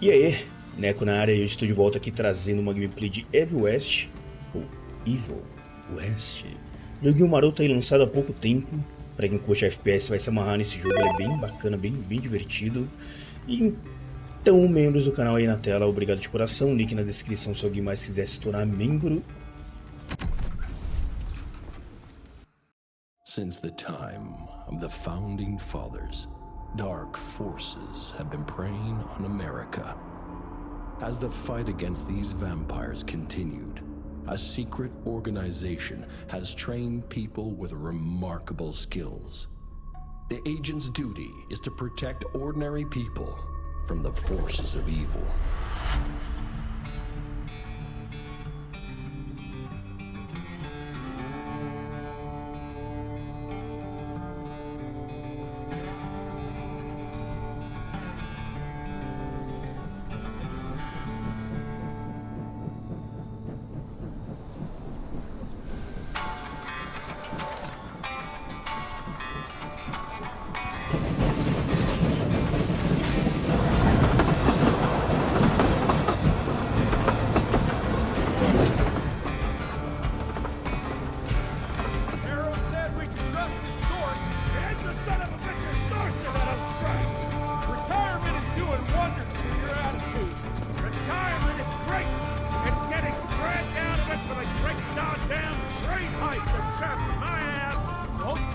E aí, Neko na área, eu estou de volta aqui trazendo uma gameplay de Velho Oeste, ou Evil West. Joguinho maroto aí lançado há pouco tempo. Pra quem curte FPS vai se amarrar nesse jogo, ele é bem bacana, bem divertido. E então, membros do canal aí na tela, obrigado de coração, link na descrição se alguém mais quiser se tornar membro. Since the time of the founding fathers, dark forces have been preying on America. As the fight against these vampires continued, a secret organization has trained people with remarkable skills. The agent's duty is to protect ordinary people from the forces of evil.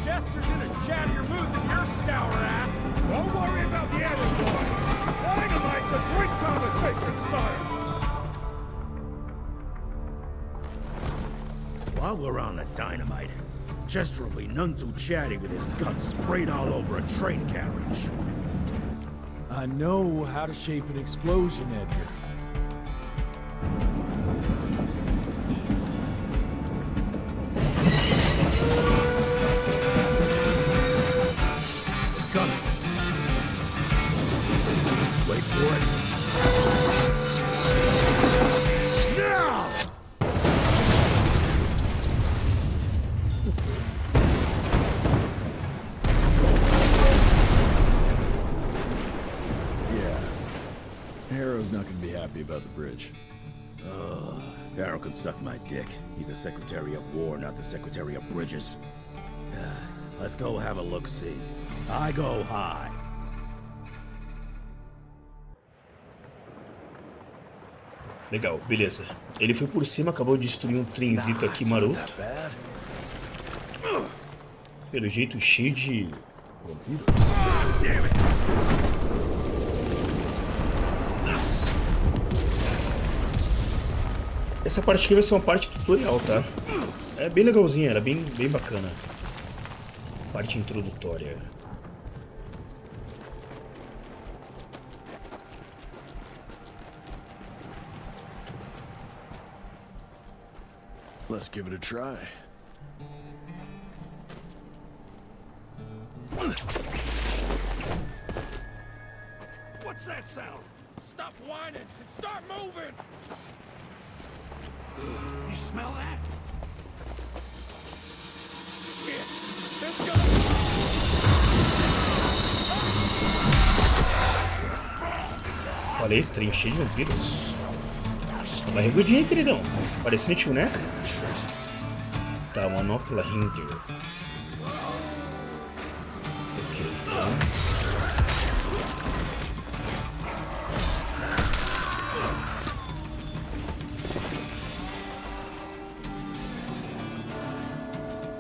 Chester's in a chattier mood than your sour ass. Don't worry about the arrow boy. Dynamite's a great conversation starter. While we're on the dynamite, Chester will be none too chatty with his guts sprayed all over a train carriage. I know how to shape an explosion, Edgar. Coming. Wait for it. Now! Yeah. Harrow's not gonna be happy about the bridge. Harrow can suck my dick. He's the Secretary of War, not the Secretary of Bridges. Let's go have a look-see. I go high. Legal, beleza. Ele foi por cima, acabou de destruir um trenzito aqui maroto. Pelo jeito cheio de vampiros. Essa parte aqui vai ser uma parte tutorial, tá? É bem legalzinha, era bem bacana. Parte introdutória. Let's give it a try. What's that sound? Stop whining and start moving! You smell that? Shit! It's gonna... Falei, trem cheio de vampiros. Barrigudinha, queridão. Parecendo tio Neca. Tá, manopla Hinder. Ok, então.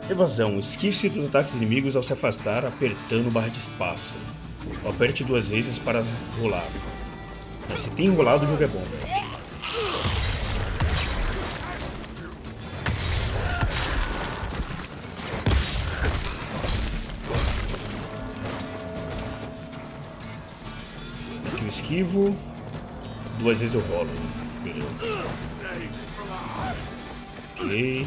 Evasão. Esquive-se dos ataques inimigos ao se afastar apertando barra de espaço. Ou aperte 2 vezes para rolar. Se tem enrolado, o jogo é bom, velho. Aqui eu esquivo. 2 vezes eu rolo. Beleza. Ok.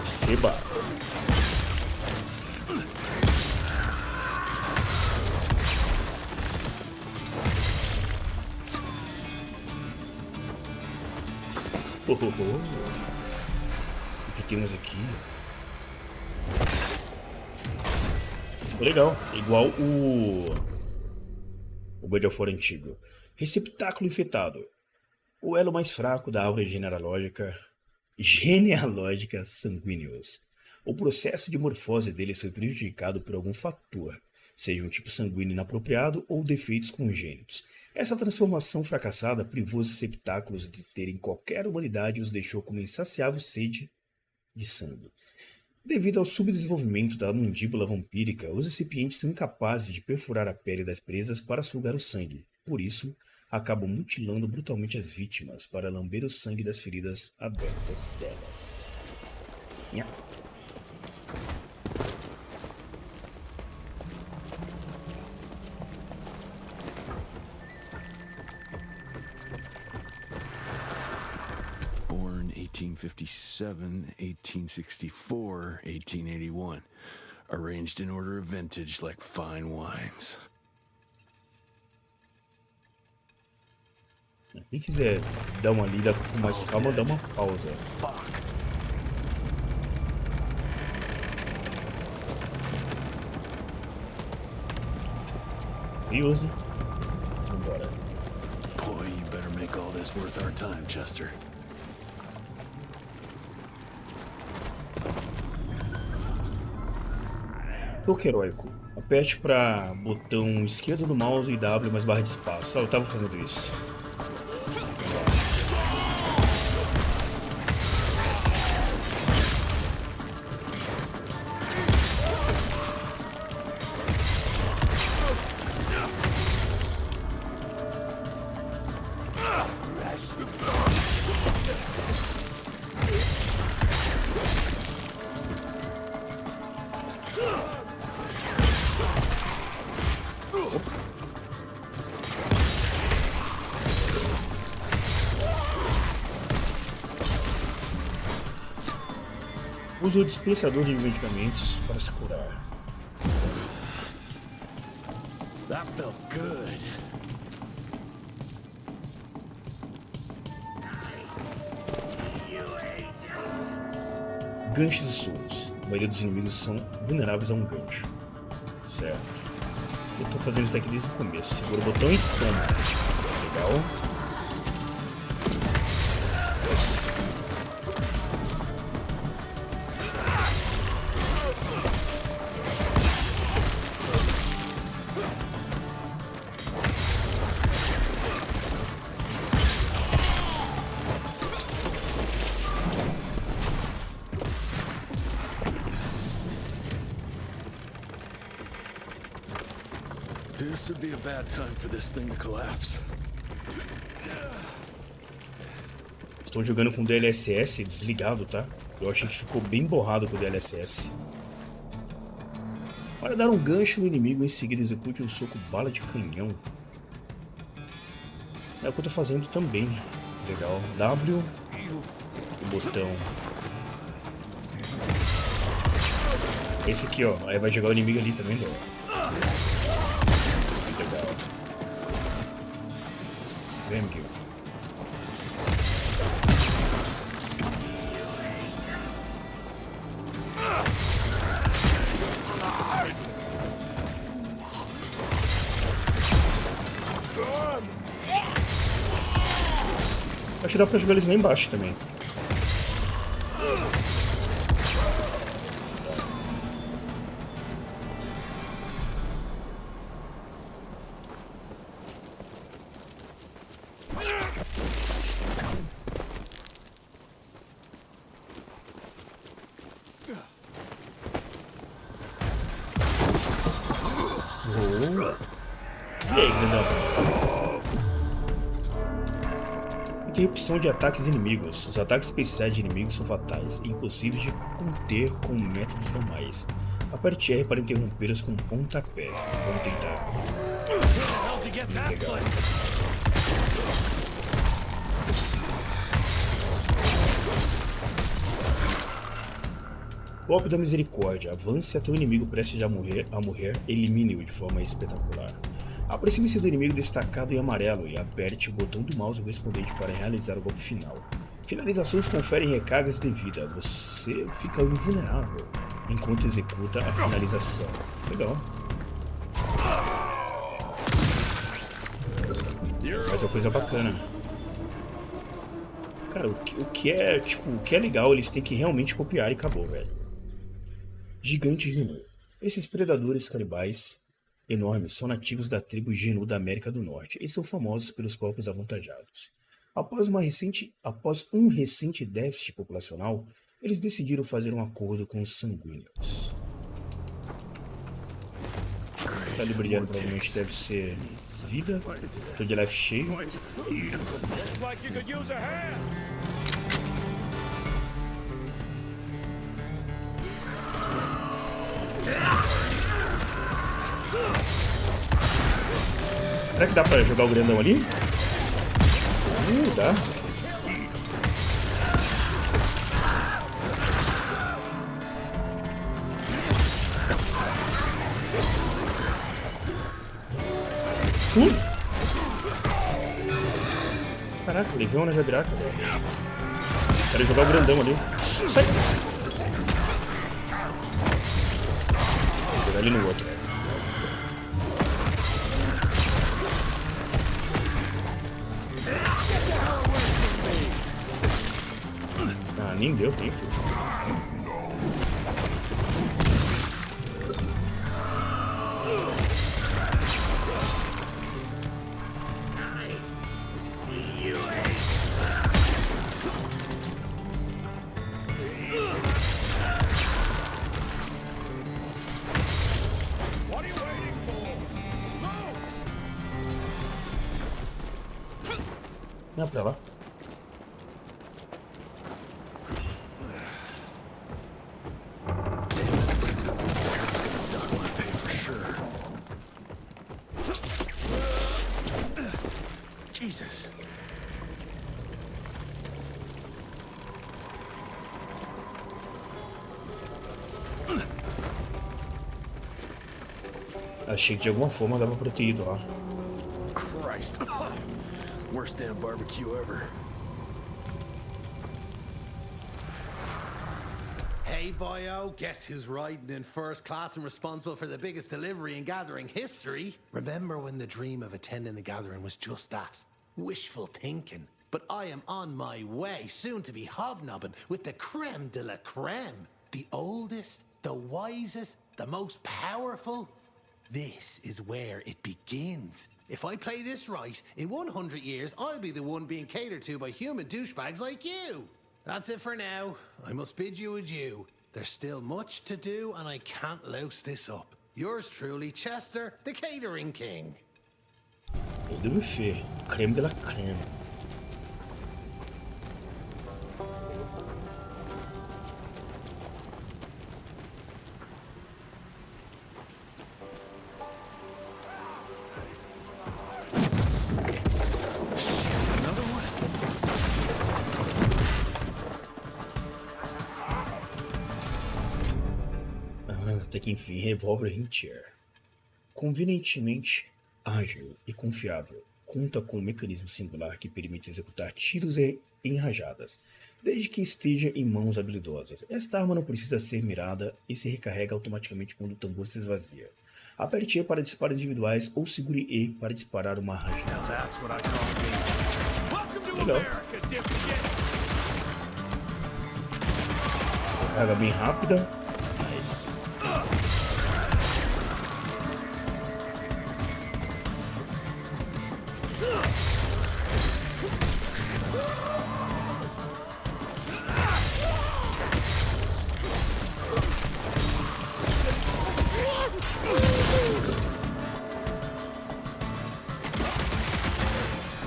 Receba. O que temos aqui? Legal, igual o o Belfort antigo. Receptáculo infectado. O elo mais fraco da árvore genealógica sanguíneos. O processo de morfose deles foi prejudicado por algum fator, seja um tipo sanguíneo inapropriado ou defeitos congênitos. Essa transformação fracassada privou os receptáculos de terem qualquer humanidade e os deixou com uma insaciável sede de sangue. Devido ao subdesenvolvimento da mandíbula vampírica, os recipientes são incapazes de perfurar a pele das presas para sugar o sangue. Por isso, acabam mutilando brutalmente as vítimas para lamber o sangue das feridas abertas delas. Nha. Born 1857, 1864, 1881. Arranged in order of vintage like fine wines. Quem quiser dar uma lida com mais calma, dá uma pausa. E use. Vambora. Boy, you better make all this worth our time, Chester. Toque heróico. Aperte para botão esquerdo do mouse e W mais barra de espaço. Eu tava fazendo isso. Usa o dispensador de medicamentos para se curar. That felt good. Ganchos e socos. A maioria dos inimigos são vulneráveis a um gancho. Certo. Eu tô fazendo isso aqui desde o começo. Segura o botão e toma. Legal. This would be a bad time for this thing to collapse. Estou jogando com o DLSS desligado, tá? Eu achei que ficou bem borrado com o DLSS. Para dar um gancho no inimigo, em seguida execute um soco bala de canhão. É o que eu tô fazendo também. Legal. W, o botão. Esse aqui, ó. Aí vai jogar o inimigo ali também, ó. Legal. Vem aqui. Acho que dá pra jogar eles lá embaixo também. E aí, grandão? Interrupção de ataques inimigos. Os ataques especiais de inimigos são fatais e impossíveis de conter com métodos normais. Aperte R para interrompê-los com pontapé. Vamos tentar. Legal. Golpe da misericórdia. Avance até o inimigo prestes a morrer, elimine-o de forma espetacular. Aproxime-se do inimigo destacado em amarelo e aperte o botão do mouse correspondente para realizar o golpe final. Finalizações conferem recargas de vida. Você fica invulnerável enquanto executa a finalização. Legal. Faz uma coisa bacana. Cara, o que é, tipo, o que é legal, eles têm que realmente copiar e acabou, velho. Gigante Genu. Esses predadores canibais enormes são nativos da tribo Genu da América do Norte e são famosos pelos corpos avantajados. Após um recente déficit populacional, eles decidiram fazer um acordo com os sanguíneos. Tá ali brilhando, provavelmente deve ser vida. Tô de life cheio. Será que dá pra jogar o grandão ali? Dá. Caraca, levei uma na jabiraca, velho. Quero jogar o grandão ali. Sai! Vou jogar ele no outro, velho. Ah, nem deu tempo. Não, pra lá. Jesus. Achei que de alguma forma dava pra ter ido lá. Christ. Worst damn barbecue ever. Hey, boyo, guess who's riding in first class and responsible for the biggest delivery in gathering history? Remember when the dream of attending the gathering was just that? Wishful thinking. But I am on my way, soon to be hobnobbing with the creme de la creme. The oldest, the wisest, the most powerful. This is where it begins. If I play this right, in 100 years, I'll be the one being catered to by human douchebags like you. That's it for now. I must bid you adieu. There's still much to do, and I can't louse this up. Yours truly, Chester, the Catering King. Do buffet. Creme de la creme. Até que enfim, revólver Hintier. Convenientemente ágil e confiável, conta com um mecanismo singular que permite executar tiros em rajadas, desde que esteja em mãos habilidosas. Esta arma não precisa ser mirada e se recarrega automaticamente quando o tambor se esvazia. Aperte E para disparos individuais ou segure E para disparar uma rajada. Legal. Recarga bem rápida. Nice.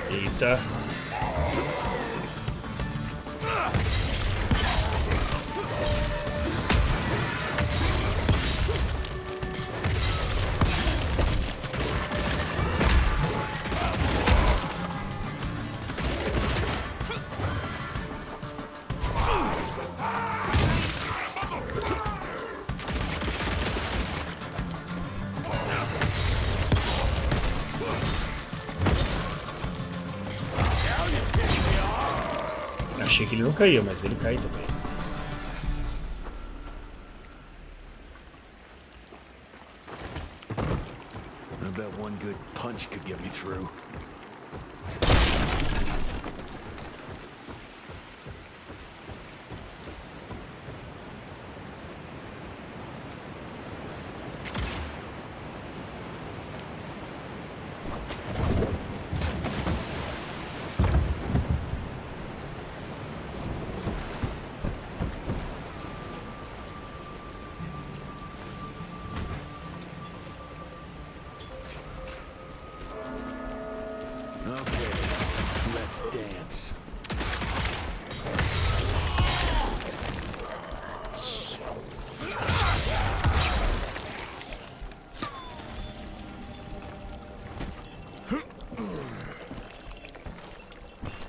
Eita. Achei que ele não caía, mas ele cai também. I bet one good punch could get me through. Let's dance.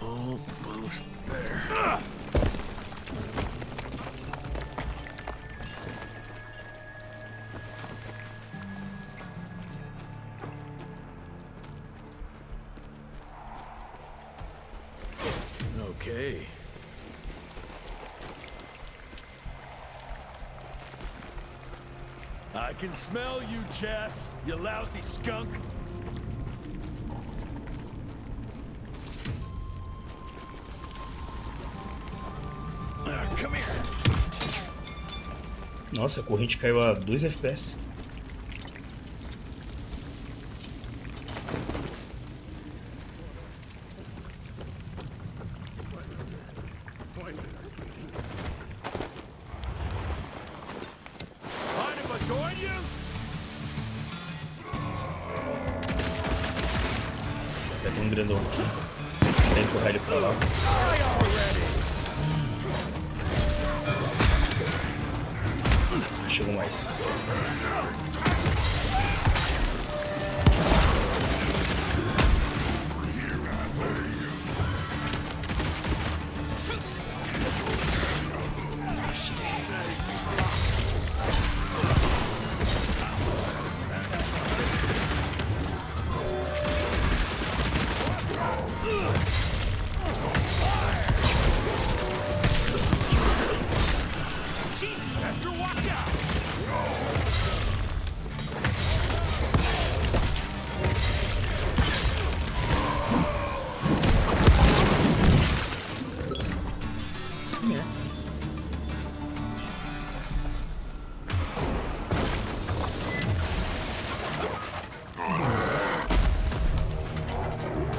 Almost there. Okay. I can smell you, Chess, you lousy skunk. Come here. Nossa, a corrente caiu a 2 FPS. Mind if I join you? Tem um grandão aqui. Tem que empurrar ele pra lá. Chegou mais. Jesus, Hector, watch out!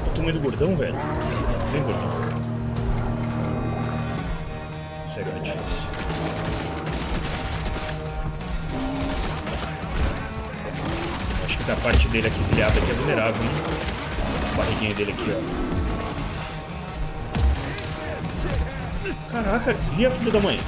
Eu tô muito gordão, velho. Bem gordão. Isso agora é difícil. Acho que essa parte dele aqui, pilhada aqui, é vulnerável, hein? A barriguinha dele aqui, ó. Caraca, desvia, filho da mãe.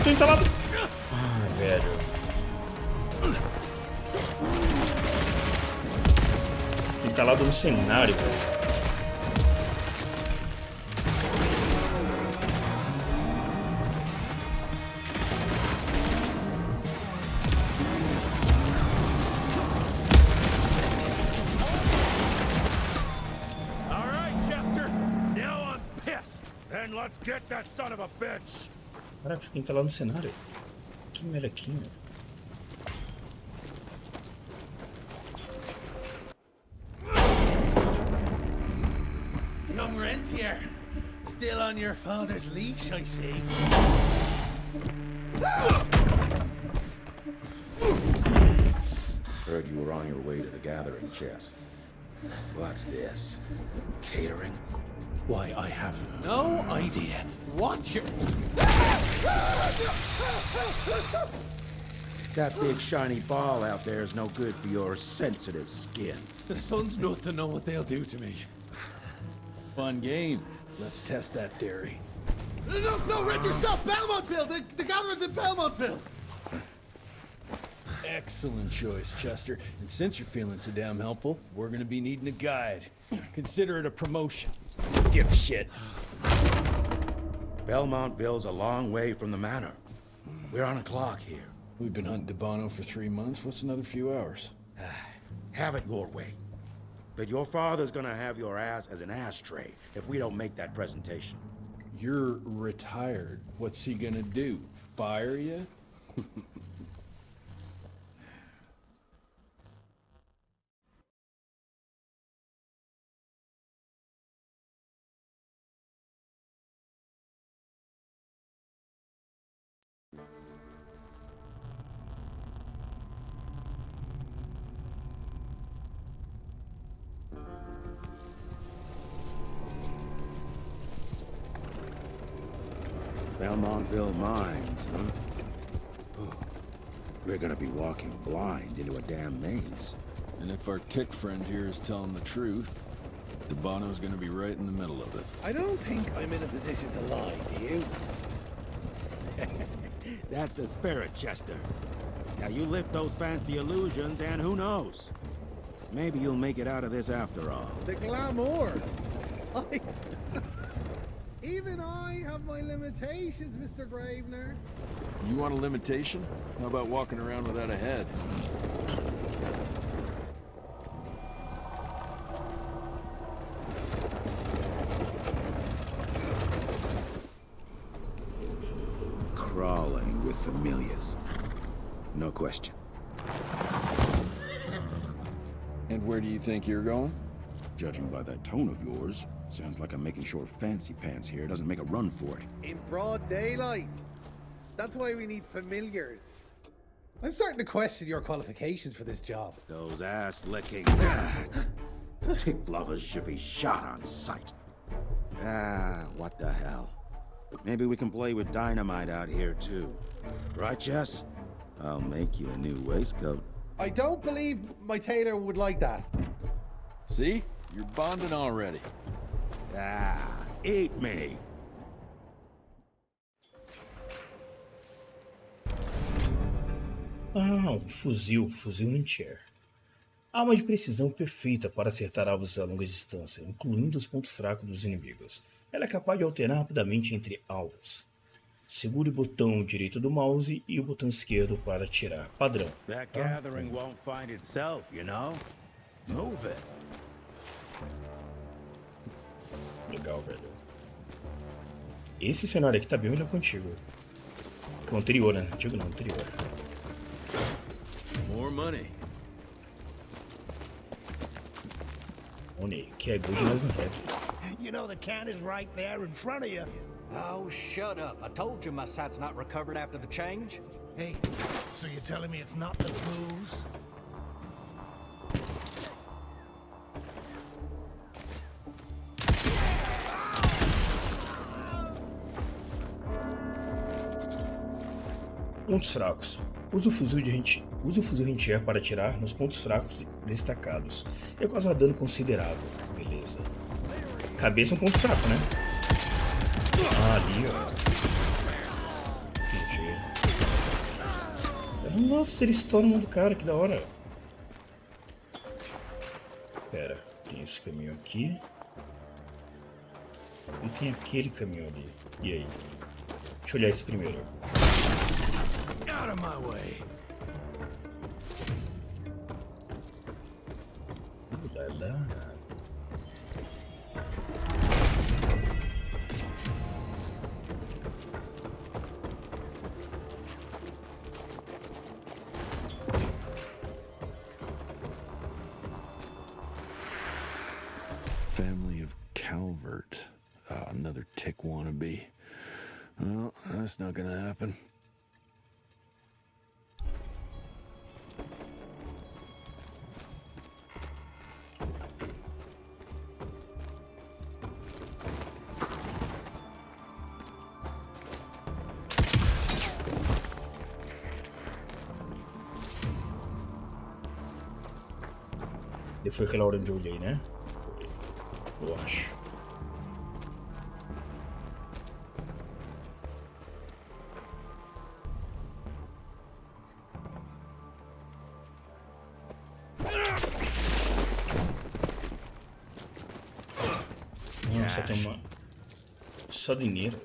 Tô entalado. Ah, velho. Tô entalado no cenário, velho. All right, Chester. Now I'm pissed. And let's get that son of a bitch. Caraca, fiquei entalado no cenário. Que melequinho. Young rentier, still on your father's leash, I see. Heard you were on your way to the gathering, Chess. What's this? Catering? Why, I have no idea what you're... That big shiny ball out there is no good for your sensitive skin. The sun's not to know what they'll do to me. Fun game. Let's test that theory. No, Richard, stop! Belmontville! The gathering's in Belmontville! Excellent choice, Chester. And since you're feeling so damn helpful, we're gonna be needing a guide. Consider it a promotion. Dipshit. Belmontville's a long way from the manor. We're on a clock here. We've been hunting DeBono for 3 months. What's another few hours? Have it your way. But your father's gonna have your ass as an ashtray if we don't make that presentation. You're retired. What's he gonna do? Fire you? Belmontville Mines, huh? Oh, we're gonna be walking blind into a damn maze. And if our tick friend here is telling the truth, Debano's gonna be right in the middle of it. I don't think I'm in a position to lie, do you? That's the spirit, Chester. Now you lift those fancy illusions and who knows? Maybe you'll make it out of this after all. The glamour! Even I have my limitations, Mr. Gravener. You want a limitation? How about walking around without a head? Crawling with familiars. No question. And where do you think you're going? Judging by that tone of yours, sounds like I'm making sure Fancy Pants here doesn't make a run for it. In broad daylight. That's why we need familiars. I'm starting to question your qualifications for this job. Those ass-licking tick lovers should be shot on sight. What the hell? Maybe we can play with dynamite out here, too. Right, Jess? I'll make you a new waistcoat. I don't believe my tailor would like that. See? You're bonding already. Eat me! Fuzil Hunter. Arma de precisão perfeita para acertar alvos a longa distância, incluindo os pontos fracos dos inimigos. Ela é capaz de alternar rapidamente entre alvos. Segure o botão direito do mouse e o botão esquerdo para atirar. Padrão. That gathering won't find itself, you know? Move it. Legal, velho. Esse cenário aqui tá bem melhor que o antigo. Que o anterior, né? Antigo não, anterior. More money. Money, que é good as head. You know the can is right there in front of you. Oh, shut up. I told you my sight's not recovered after the change. Hey, so you're telling me it's not the booze? Pontos fracos. Use o fuzil Hunter para atirar nos pontos fracos destacados. E causar dano considerável. Beleza. Cabeça é um ponto fraco, né? Ali, ó. Entendi. Nossa, ele estoura mão do cara, que da hora. Pera, tem esse caminho aqui. E tem aquele caminho ali. E aí? Deixa eu olhar esse primeiro. Out of my way. Lá. Family of Calvert. Another tick wannabe. Well, that's not gonna happen. E foi aquela hora onde eu olhei, né? Eu acho. Nossa, tem uma... Só dinheiro.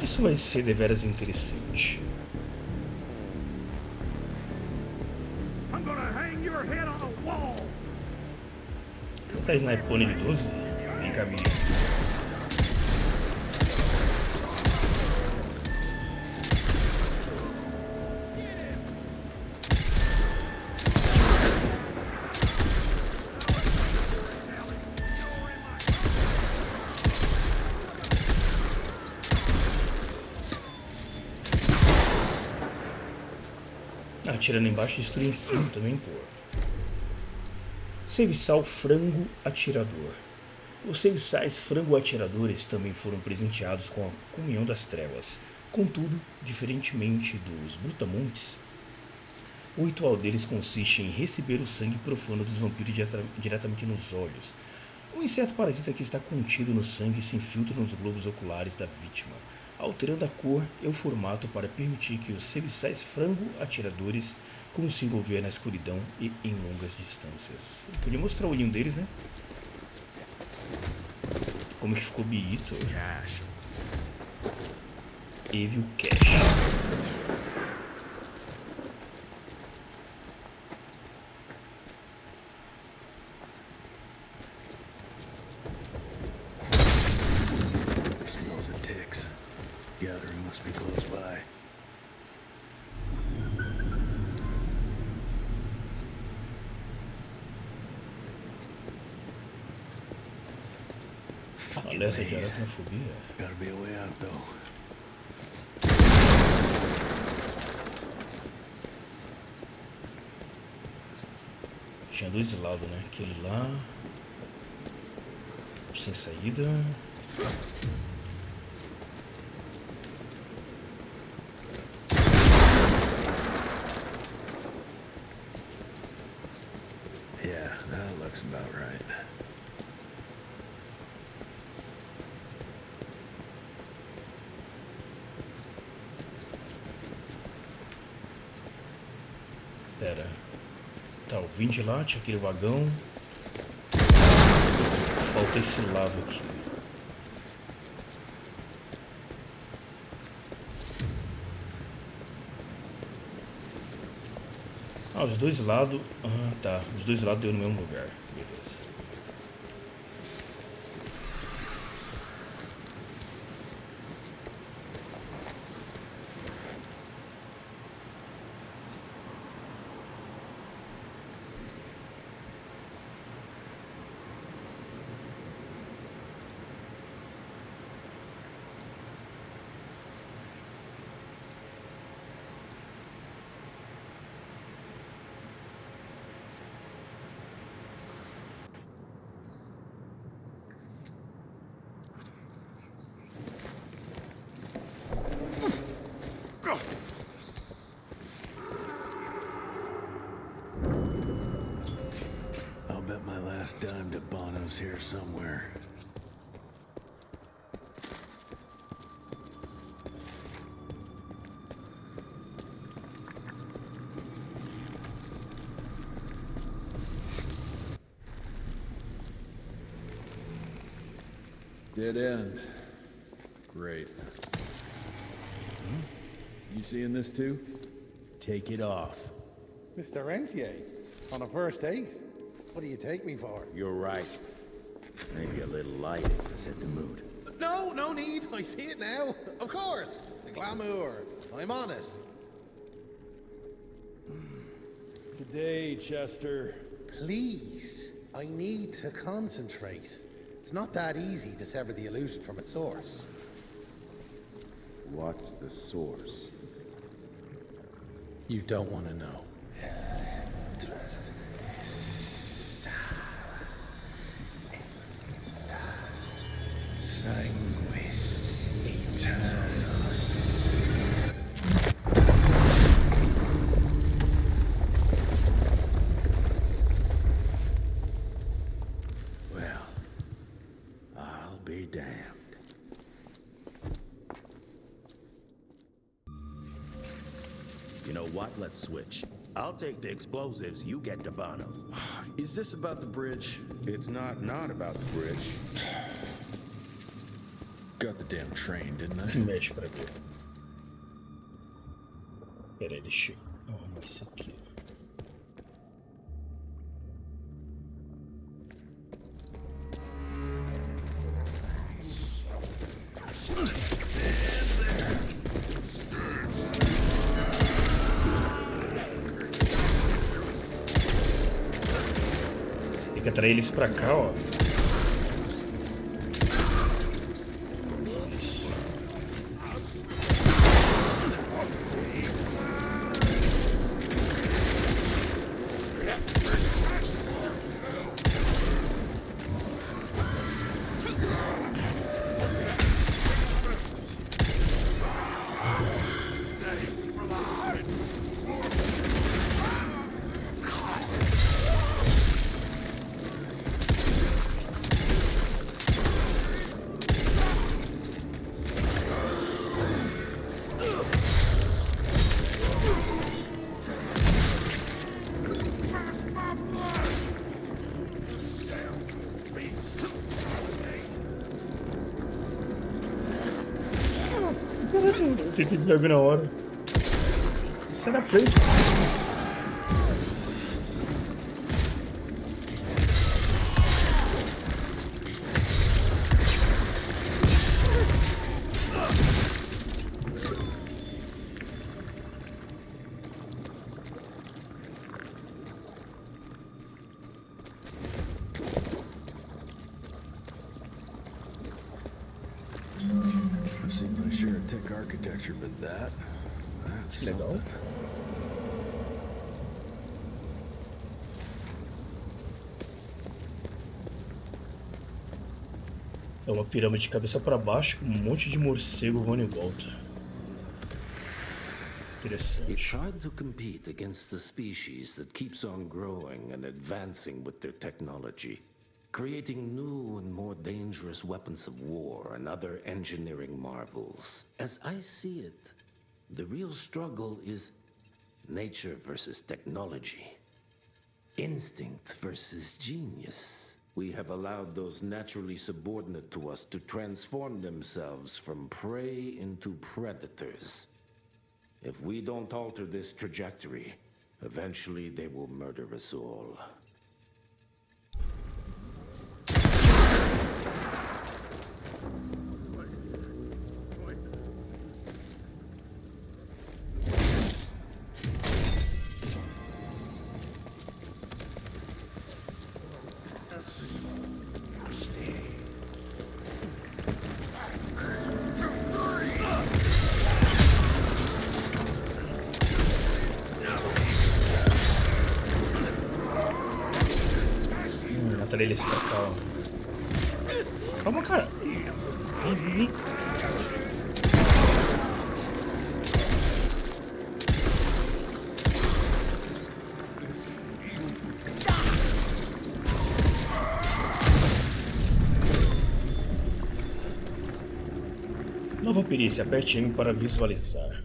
Isso vai ser deveras interessante. Tá snipando de 12? Vem cá, menino. Atirando embaixo e destruir em cima também, pô. Serviçal frango atirador. Os serviçais frango atiradores também foram presenteados com a comunhão das trevas. Contudo, diferentemente dos brutamontes, o ritual deles consiste em receber o sangue profano dos vampiros diretamente nos olhos. O inseto parasita que está contido no sangue se infiltra nos globos oculares da vítima, alterando a cor e o formato para permitir que os serviçais frango atiradores consigam ver na escuridão e em longas distâncias. Eu podia mostrar o olhinho deles, né? Como que ficou biito. Evil Cash. Smells of ticks. Gathering must be close by. Alerta de aracnofobia. Gotta be a way out though. Tinha dois lados, né? Aquele lá. Sem saída. Yeah, that looks about right. Pera. Tá, o vim de lá, tinha aquele vagão. Falta esse lado aqui. Ah, os dois lados. Ah, tá. Os dois lados deu no mesmo lugar. Beleza. I'll bet my last dime to Bono's here somewhere. Dead end. Great. You seeing this too? Take it off. Mr. Rentier, on a first date? What do you take me for? You're right. Maybe a little light to set the mood. No, no need. I see it now. Of course. The glamour. I'm on it. Good day, Chester. Please, I need to concentrate. It's not that easy to sever the illusion from its source. What's the source? You don't want to know. Sanguis Eternus. Well, I'll be damned. You know what? Let's switch. I'll take the explosives, you get the Bono. Is this about the bridge? It's not about the bridge. Got the damn train, didn't I? Se mexe pra ver. Pera aí, deixa eu arrumar isso aqui. Tem que atrair eles pra cá, ó. Isso. Eu tentei desviar bem na hora. Sai da frente. I've seen my share of tech architecture, but that's Legal. something. É uma pirâmide de cabeça para baixo com um monte de morcego voando em volta. It's Interessante. hard to compete against the species that keeps on growing and advancing with their technology, creating new and more dangerous weapons of war and other engineering marvels. As I see it, the real struggle is nature versus technology, instinct versus genius. We have allowed those naturally subordinate to us to transform themselves from prey into predators. If we don't alter this trajectory, eventually they will murder us all. Matar ele assim pra cá, ó. Calma, cara. Vem. Nova perícia, aperte M para visualizar.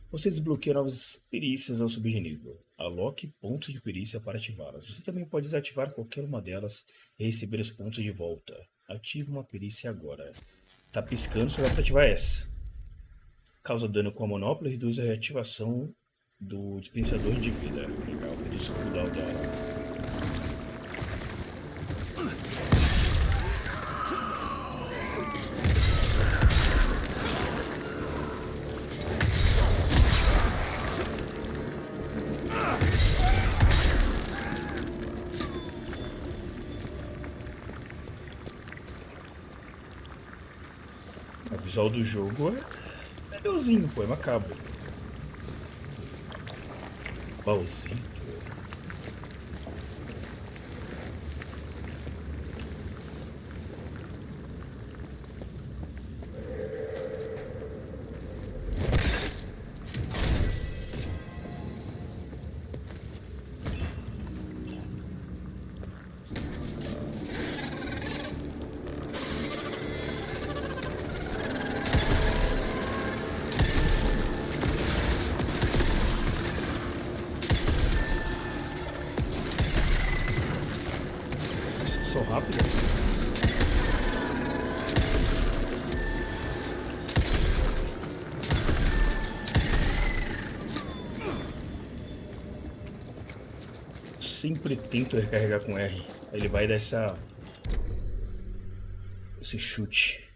Você desbloqueia novas perícias ao subir de nível. Aloque pontos de perícia para ativá-las. Você também pode desativar qualquer uma delas e receber os pontos de volta. Ative uma perícia agora. Tá piscando, só dá para ativar essa. Causa dano com a manopla e reduz a reativação do dispensador de vida. Legal, reduz o cooldown dela. O visual do jogo é legalzinho, pô, é macabro. Bauzito. São rápidos. Sempre tento recarregar com R. Ele vai dar esse chute.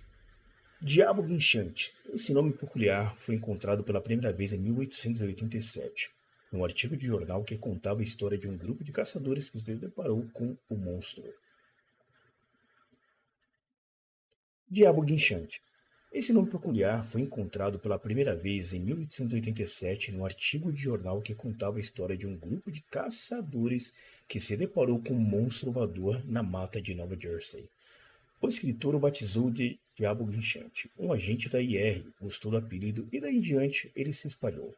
Diabo Guinchante. Esse nome peculiar foi encontrado pela primeira vez em 1887, num artigo de jornal que contava a história de um grupo de caçadores que se deparou com o monstro. Diabo Guinchante. Esse nome peculiar foi encontrado pela primeira vez em 1887 num artigo de jornal que contava a história de um grupo de caçadores que se deparou com um monstro voador na mata de Nova Jersey. O escritor o batizou de Diabo Guinchante. Um agente da IR gostou do apelido e daí em diante ele se espalhou.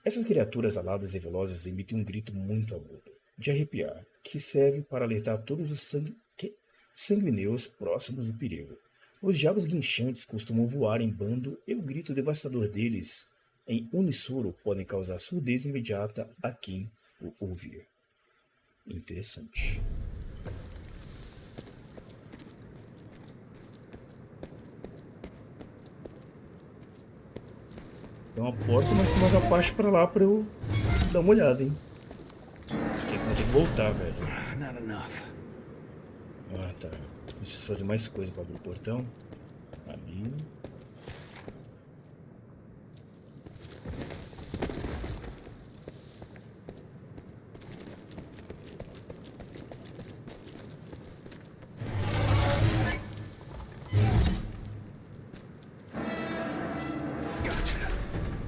Essas criaturas aladas e velozes emitem um grito muito agudo, de arrepiar, que serve para alertar todos os sanguíneos próximos do perigo. Os diabos guinchantes costumam voar em bando e o grito devastador deles, em uníssono, podem causar surdez imediata a quem o ouvir. Interessante. uma porta, mas tem mais a parte pra lá pra eu dar uma olhada, hein. Vou ter que voltar, velho. Not enough. Ah, tá. Preciso fazer mais coisa pra abrir o portão. Ali.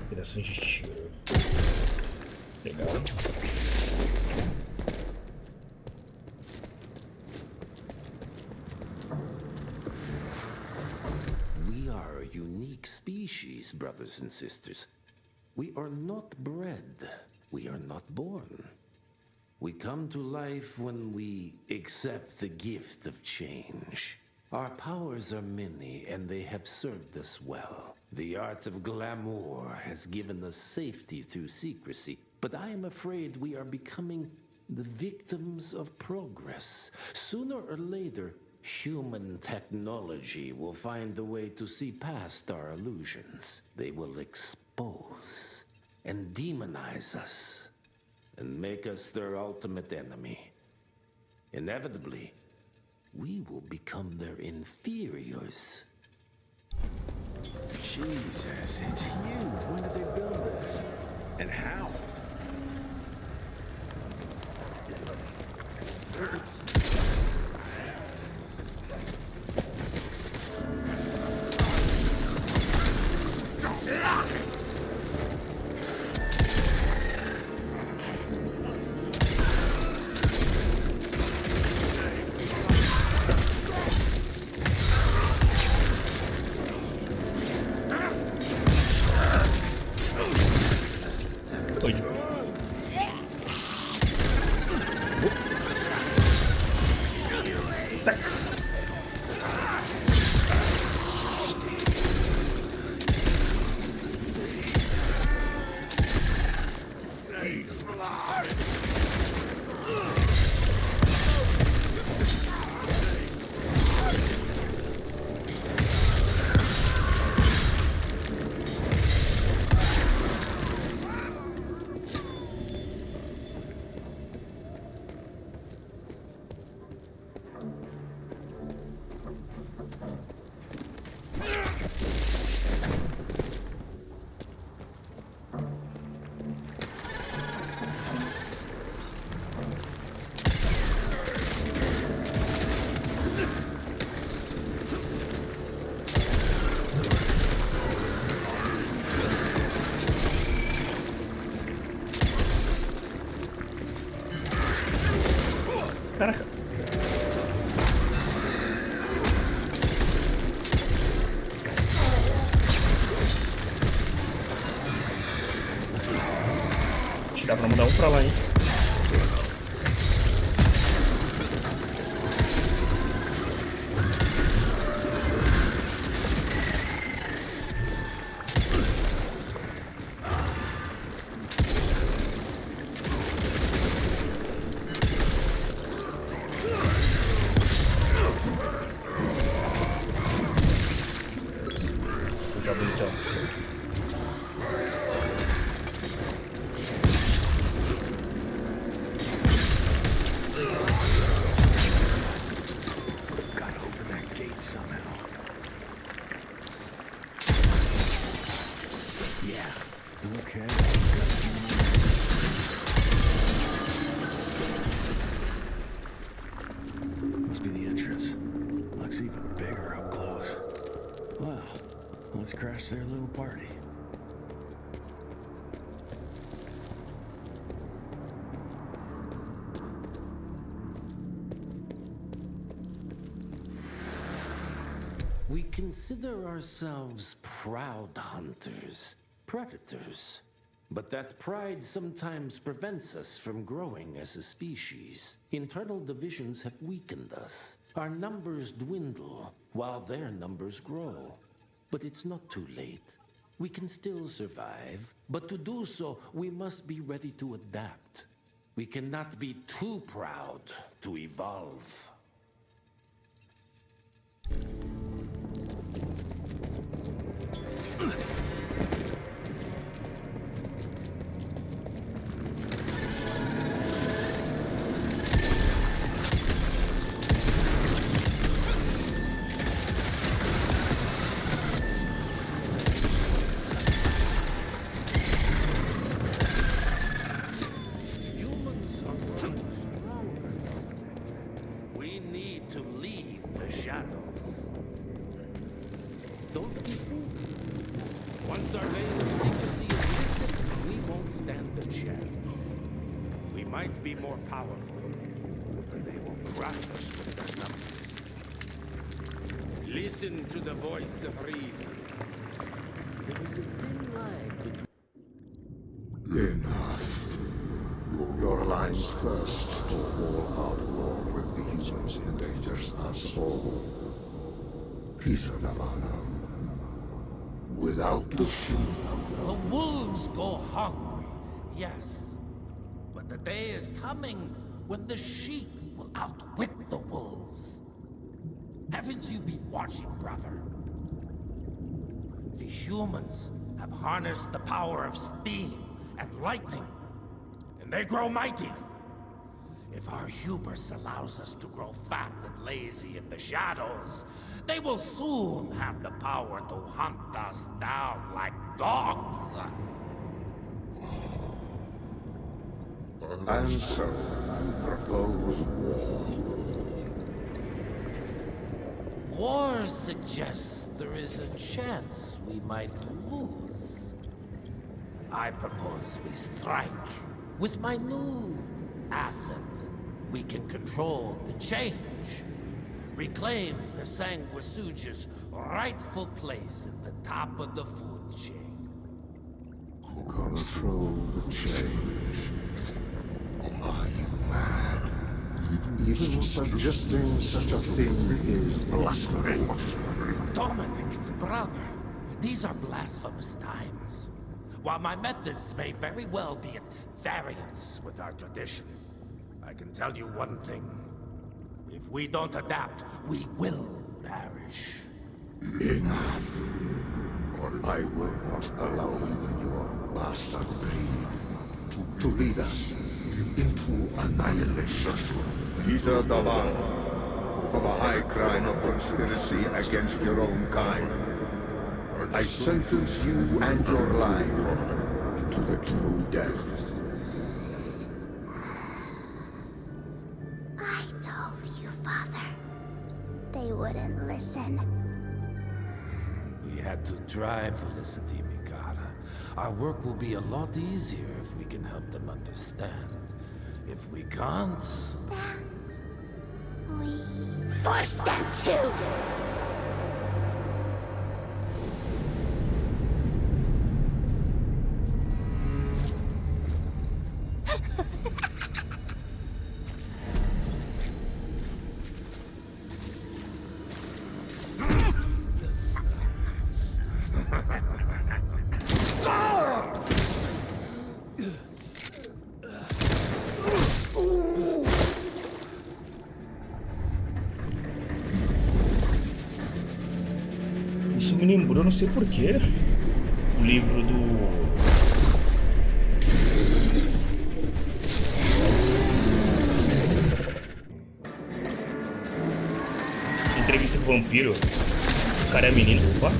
Operações de tiro. Legal. We are a unique species, brothers and sisters. We are not bred. We are not born. We come to life when we accept the gift of change. Our powers are many, and they have served us well. The art of glamour has given us safety through secrecy, but I am afraid we are becoming the victims of progress. Sooner or later, human technology will find a way to see past our illusions. They will expose and demonize us and make us their ultimate enemy. Inevitably, we will become their inferiors. Jesus, it's huge. When did they build this? And how? Foi demais. Caraca. Acho que dá pra mandar um pra lá, hein? Must be the entrance. Looks even bigger up close. Well, let's crash their little party. We consider ourselves proud hunters, predators. But that pride sometimes prevents us from growing as a species. Internal divisions have weakened us. Our numbers dwindle while their numbers grow. But it's not too late. We can still survive, but to do so, we must be ready to adapt. We cannot be too proud to evolve. need to leave the shadows. Don't be fooled. Once our veil of secrecy is lifted, we won't stand a chance. We might be more powerful, but they will crush us with their numbers. Listen to the voice of reason. There is a thin line between... Enough. Your line's thirst for all-out war with the humans endangers us all. Peter Navana. Without the sheep. The wolves go hungry, yes. But the day is coming when the sheep will outwit the wolves. Haven't you been watching, brother? The humans have harnessed the power of steam and lightning, and they grow mighty. If our hubris allows us to grow fat and lazy in the shadows, they will soon have the power to hunt us down like dogs. And so, you propose war. War suggests there is a chance we might lose. I propose we strike. With my new asset, we can control the change. Reclaim the Sanguisuja's rightful place at the top of the food chain. Control the change. Are you mad? Even suggesting such a thing is blasphemy. Dominic, brother, these are blasphemous times. While my methods may very well be at variance with our tradition, I can tell you one thing. If we don't adapt, we will perish. Enough. I will not allow you and your bastard breed to lead us into annihilation. Peter Davana, for the high crime of conspiracy against your own kind, I sentence you and your line to the true death. I told you, Father. They wouldn't listen. We had to drive Felicity, Mikata. Our work will be a lot easier if we can help them understand. If we can't... Then... we... force them to! Isso me lembrou, não sei porquê, o livro do... Entrevista com o vampiro. O cara é menino. Opa.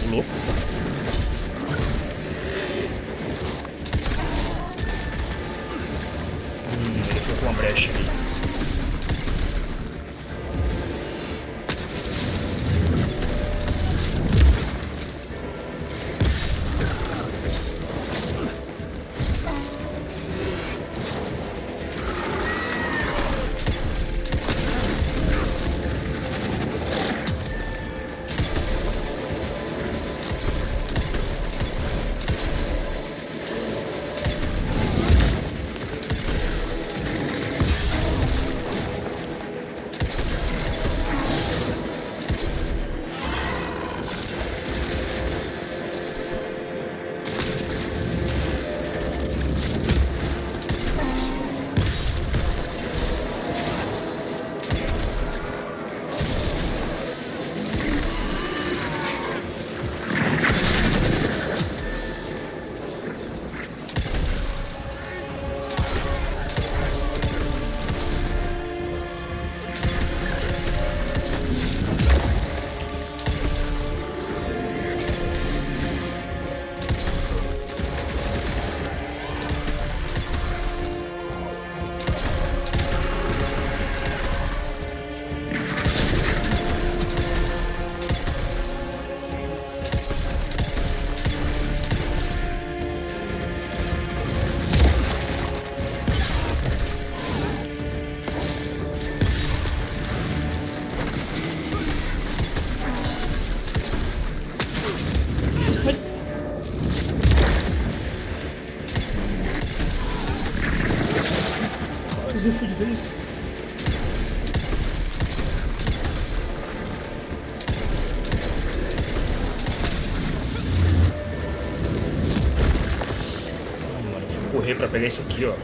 O louco. Ele foi com uma brecha ali. Beleza. Ai, mano, eu fui correr pra pegar esse aqui, ó.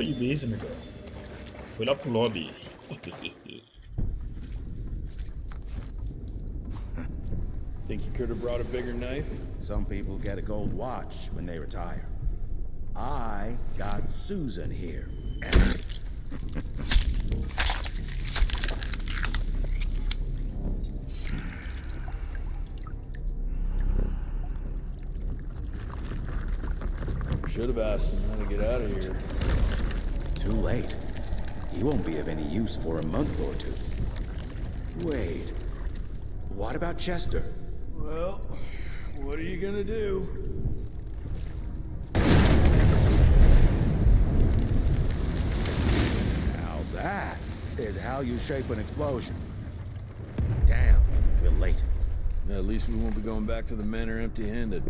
De vez, amigão. Foi lá pro lobby. Think you could have brought a bigger knife? Some people get a gold watch when they retire. I got Susan here. Should have asked him how to get out of here. Too late. He won't be of any use for a month or two. Wait. What about Chester? Well, what are you gonna do? Now that is how you shape an explosion. Damn, we're late. At least we won't be going back to the manor empty-handed.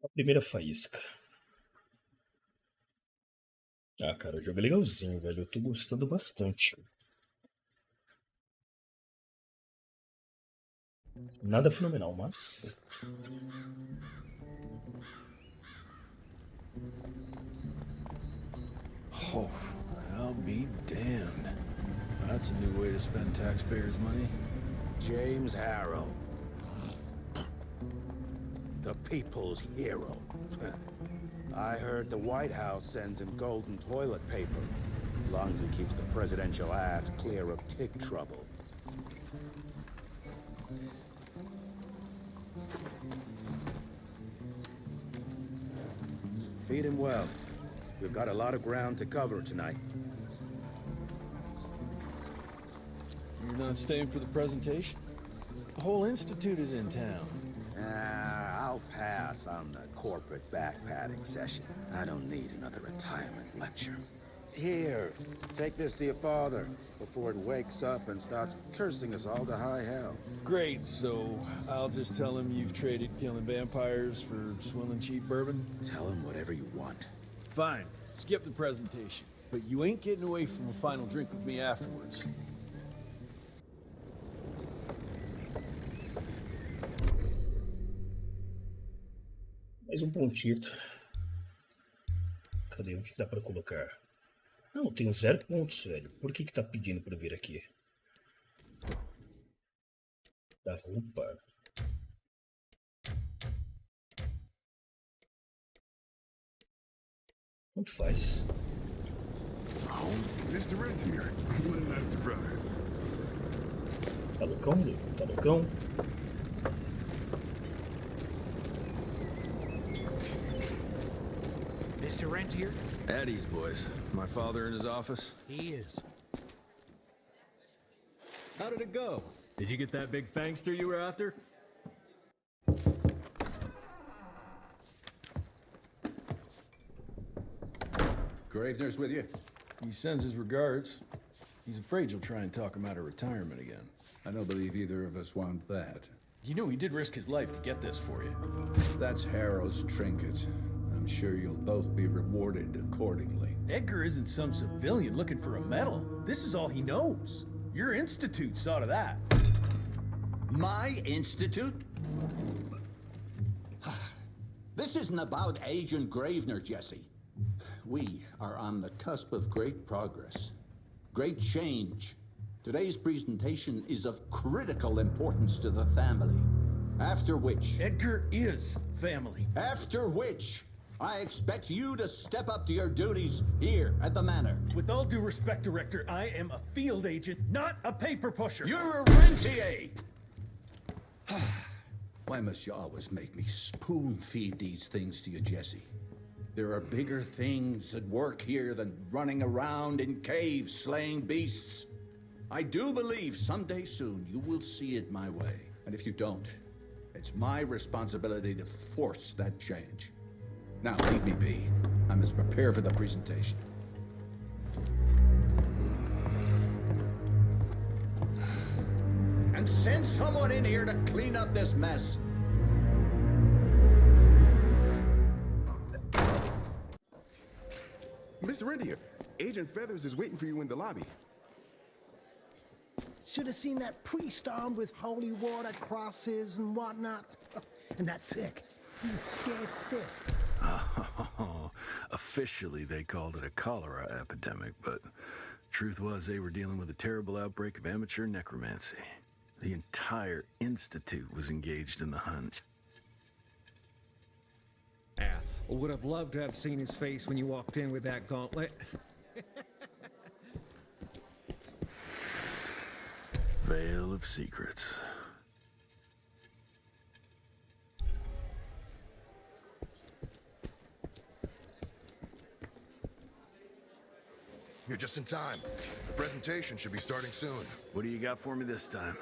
A primeira faísca. Ah, cara, o jogo é legalzinho, velho. Eu tô gostando bastante. Nada fenomenal, mas... Oh, I'll be damned. That's a new way to spend taxpayers' money. James Harrow. The people's hero. I heard the White House sends him golden toilet paper, as long as he keeps the presidential ass clear of tick trouble. Feed him well. We've got a lot of ground to cover tonight. You're not staying for the presentation? The whole institute is in town. I'll pass on the corporate backpatting session. I don't need another retirement lecture. Here, take this to your father before it wakes up and starts cursing us all to high hell. Great, so I'll just tell him you've traded killing vampires for swilling cheap bourbon? Tell him whatever you want. Fine, skip the presentation. But you ain't getting away from a final drink with me afterwards. Mais pontito. Cadê? Onde que dá pra colocar? Não, eu tenho 0 pontos, velho. Por que que tá pedindo pra eu vir aqui? Da roupa. Quanto faz? Oh, Mr. Red here. What a nice surprise. Tá loucão, louco? Tá loucão? Mr. Rentier? At ease, boys. My father in his office? He is. How did it go? Did you get that big fangster you were after? Gravener's with you. He sends his regards. He's afraid you'll try and talk him out of retirement again. I don't believe either of us want that. You know he did risk his life to get this for you. That's Harrow's trinket. I'm sure you'll both be rewarded accordingly. Edgar isn't some civilian looking for a medal. This is all he knows. Your institute saw to that. My institute? This isn't about Agent Gravener, Jesse. We are on the cusp of great progress, great change. Today's presentation is of critical importance to the family. After which... Edgar is family. After which, I expect you to step up to your duties here at the manor. With all due respect, Director, I am a field agent, not a paper pusher. You're a rentier! Why must you always make me spoon-feed these things to you, Jesse? There are bigger things at work here than running around in caves slaying beasts. I do believe someday soon you will see it my way. And if you don't, it's my responsibility to force that change. Now, leave me be. I must prepare for the presentation. And send someone in here to clean up this mess. Mr. India, Agent Feathers is waiting for you in the lobby. Should have seen that priest armed with holy water, crosses, and whatnot. And that tick, he was scared stiff. Oh, officially they called it a cholera epidemic, but truth was they were dealing with a terrible outbreak of amateur necromancy. The entire institute was engaged in the hunt. Yeah, I would have loved to have seen his face when you walked in with that gauntlet. Veil of secrets. You're just in time. The presentation should be starting soon. What do you got for me this time?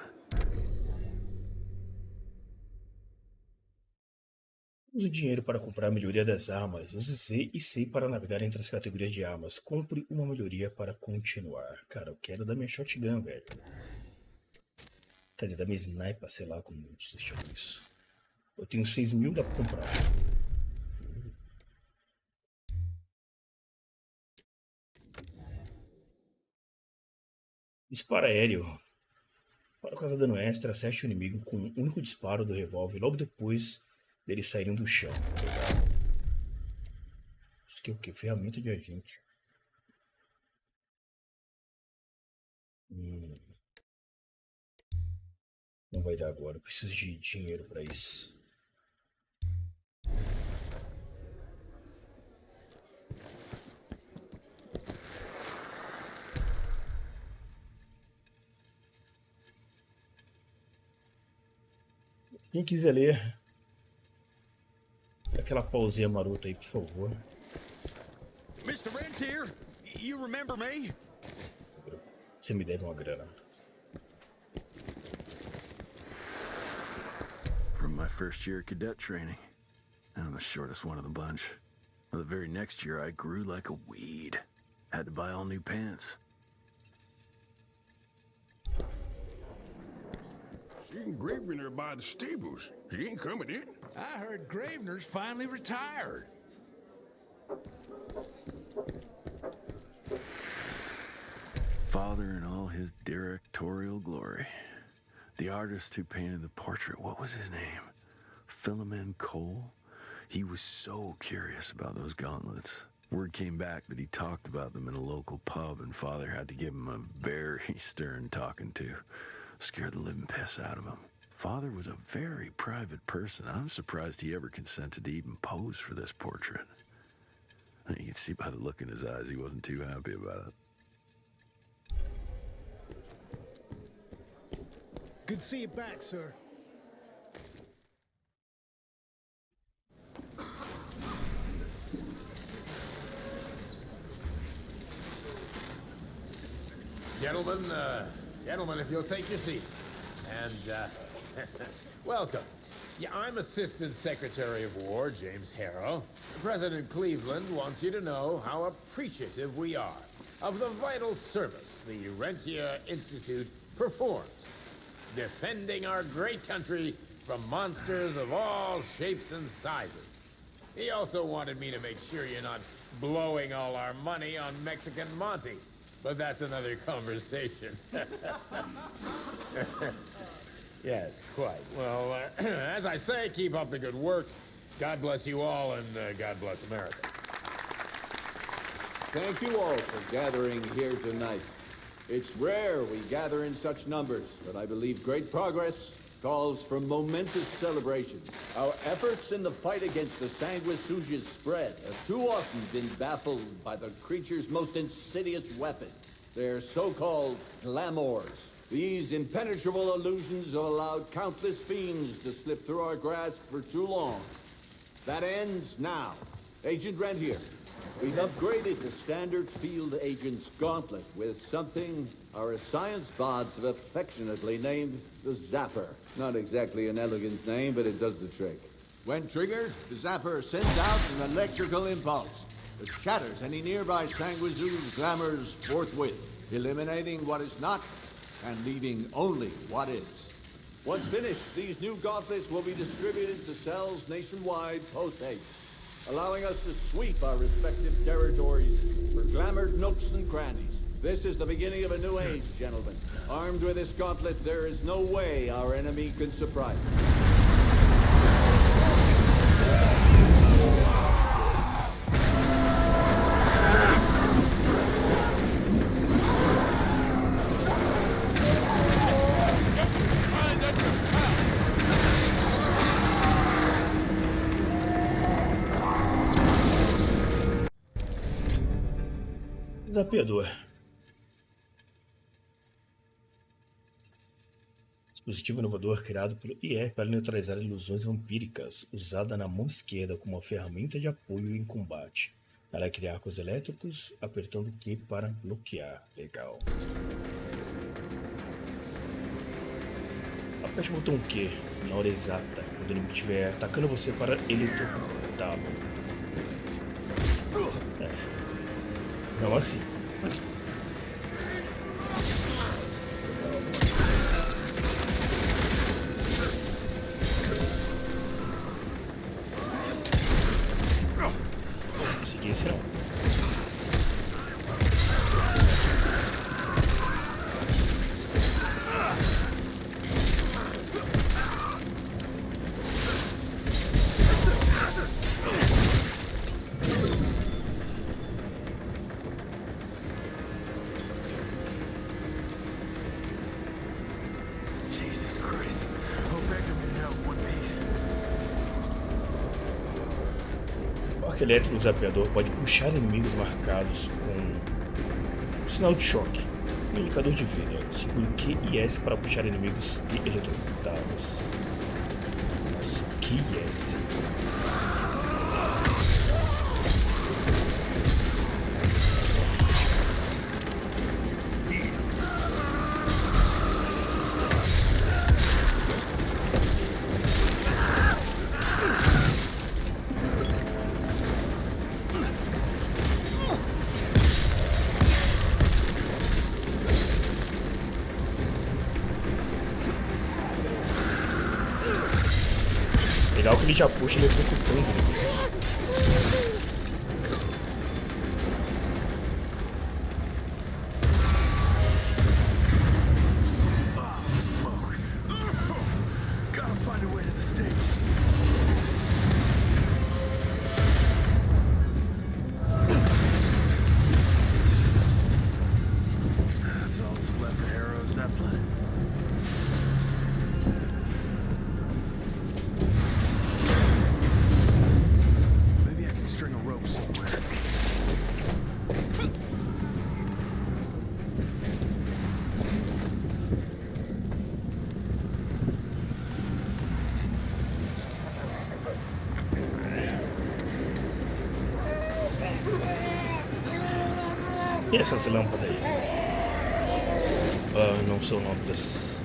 Use o dinheiro para comprar a melhoria das armas. Use Z e C para navegar entre as categorias de armas. Compre uma melhoria para continuar. Cara, eu quero da minha shotgun, velho. Quer dizer, da minha sniper, sei lá como se chama isso. Eu tenho 6.000, dá pra comprar. Disparo aéreo. Para causar dano extra, acerte o inimigo com um único disparo do revólver logo depois deles saírem do chão. Isso aqui é o que? Ferramenta de agente. Não vai dar agora, eu preciso de dinheiro para isso. Quem quiser ler, aquela pausinha marota aí, por favor. Mr. Rentier, you remember me? Você me deve uma grana. From my first year of cadet training. I'm the shortest one of the bunch. Well, the very next year, I grew like a weed. Had to buy all new pants. Seen Gravener by the stables. He ain't coming in. I heard Gravener's finally retired. Father in all his directorial glory. The artist who painted the portrait, what was his name? Philemon Cole? He was so curious about those gauntlets. Word came back that he talked about them in a local pub, and Father had to give him a very stern talking to. Scared the living piss out of him. Father was a very private person. I'm surprised he ever consented to even pose for this portrait. You can see by the look in his eyes he wasn't too happy about it. Good to see you back, sir. Gentlemen, if you'll take your seats. And, welcome. Yeah, I'm Assistant Secretary of War, James Harrow. President Cleveland wants you to know how appreciative we are of the vital service the Rentier Institute performs, defending our great country from monsters of all shapes and sizes. He also wanted me to make sure you're not blowing all our money on Mexican Monty. But that's another conversation. Yes, quite. Well, as I say, keep up the good work. God bless you all, and God bless America. Thank you all for gathering here tonight. It's rare we gather in such numbers, but I believe great progress calls for momentous celebration. Our efforts in the fight against the sanguisuga's spread have too often been baffled by the creature's most insidious weapon, their so-called glamours. These impenetrable illusions have allowed countless fiends to slip through our grasp for too long. That ends now. Agent Rent here. We've upgraded the standard field agent's gauntlet with something our science bots have affectionately named the Zapper. Not exactly an elegant name, but it does the trick. When triggered, the Zapper sends out an electrical impulse that shatters any nearby sanguizu's glamours forthwith, eliminating what is not and leaving only what is. Once finished, these new gauntlets will be distributed to cells nationwide post-haste, allowing us to sweep our respective territories for glamored nooks and crannies. This is the beginning of a new age, gentlemen. Armed with this gauntlet, there is no way our enemy can surprise us. Desafiador. Dispositivo inovador criado pelo IE para neutralizar ilusões vampíricas, usada na mão esquerda como uma ferramenta de apoio em combate. Ela é criar arcos elétricos, apertando Q para bloquear. Legal. Aperte o botão Q na hora exata, quando o inimigo estiver atacando você para eletrocutá-lo. Não assim. Consegui esse não. O arco elétrico do desafiador pode puxar inimigos marcados com sinal de choque no indicador de vida. Segure Q e S para puxar inimigos e eletrocutá-los. Nossa, Q e S. Legal que ele já puxa ele executando. E essas lâmpadas aí? Não são lâmpadas.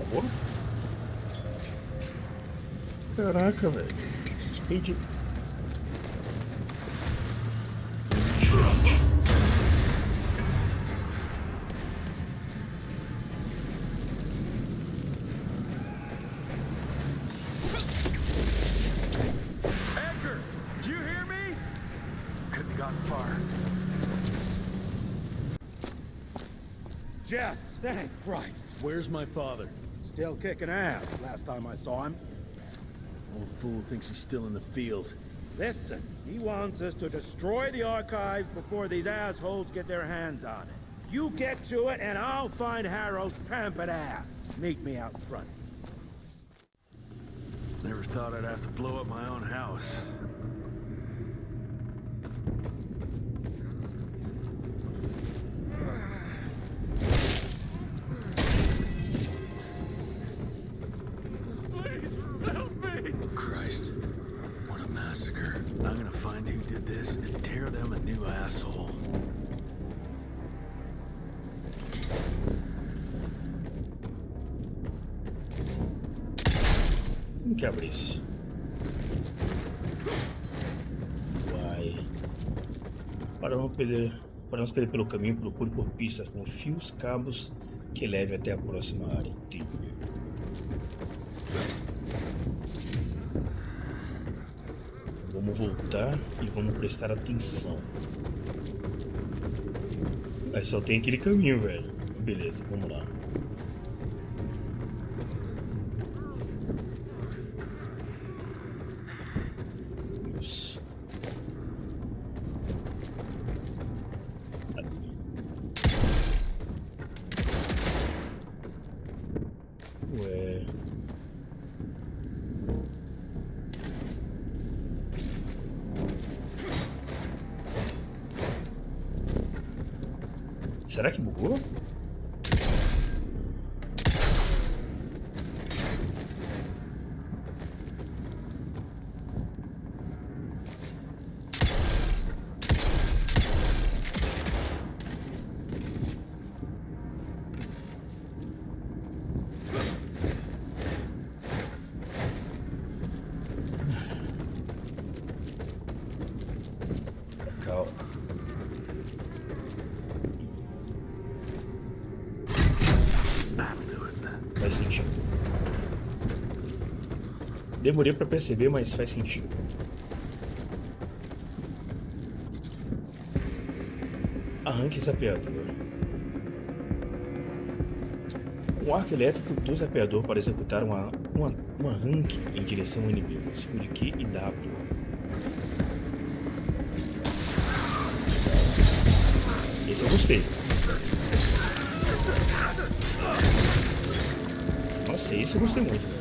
Acabou? Caraca, velho. Speed. Diferente. Edgar, do you hear me? Couldn't have gotten far. Jess, thank Christ. Where's my father? Still kicking ass last time I saw him. Old fool thinks he's still in the field. Listen, he wants us to destroy the archives before these assholes get their hands on it. You get to it and I'll find Harold's pampered ass. Meet me out front. Never thought I'd have to blow up my own house. Please, help me! Christ, what a massacre. I'm gonna find who did this and tear them a new asshole. Que abre isso? Vai. Para não perder pelo caminho, procure por pistas com fios, cabos que leve até a próxima área. Entendi. Vamos voltar e vamos prestar atenção. Mas só tem aquele caminho, velho. Beleza, vamos lá. Isso. Ué. Será que bugou? Calma. Faz sentido. Demorei pra perceber, mas faz sentido. Arranque zapeador. Um arco elétrico do zapeador para executar um arranque em direção ao inimigo. Segure Q e W. Esse eu gostei. Nossa, esse eu gostei muito, velho.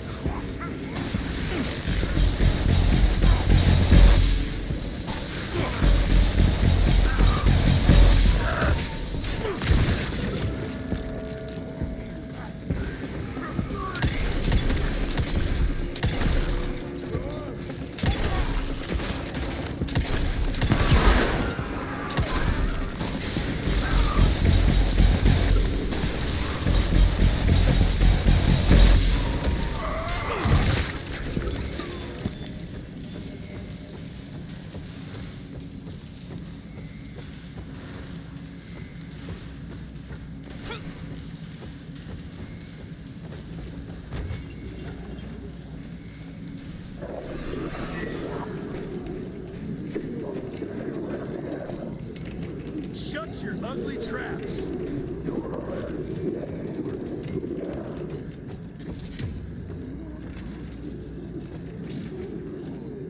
Shut your ugly traps.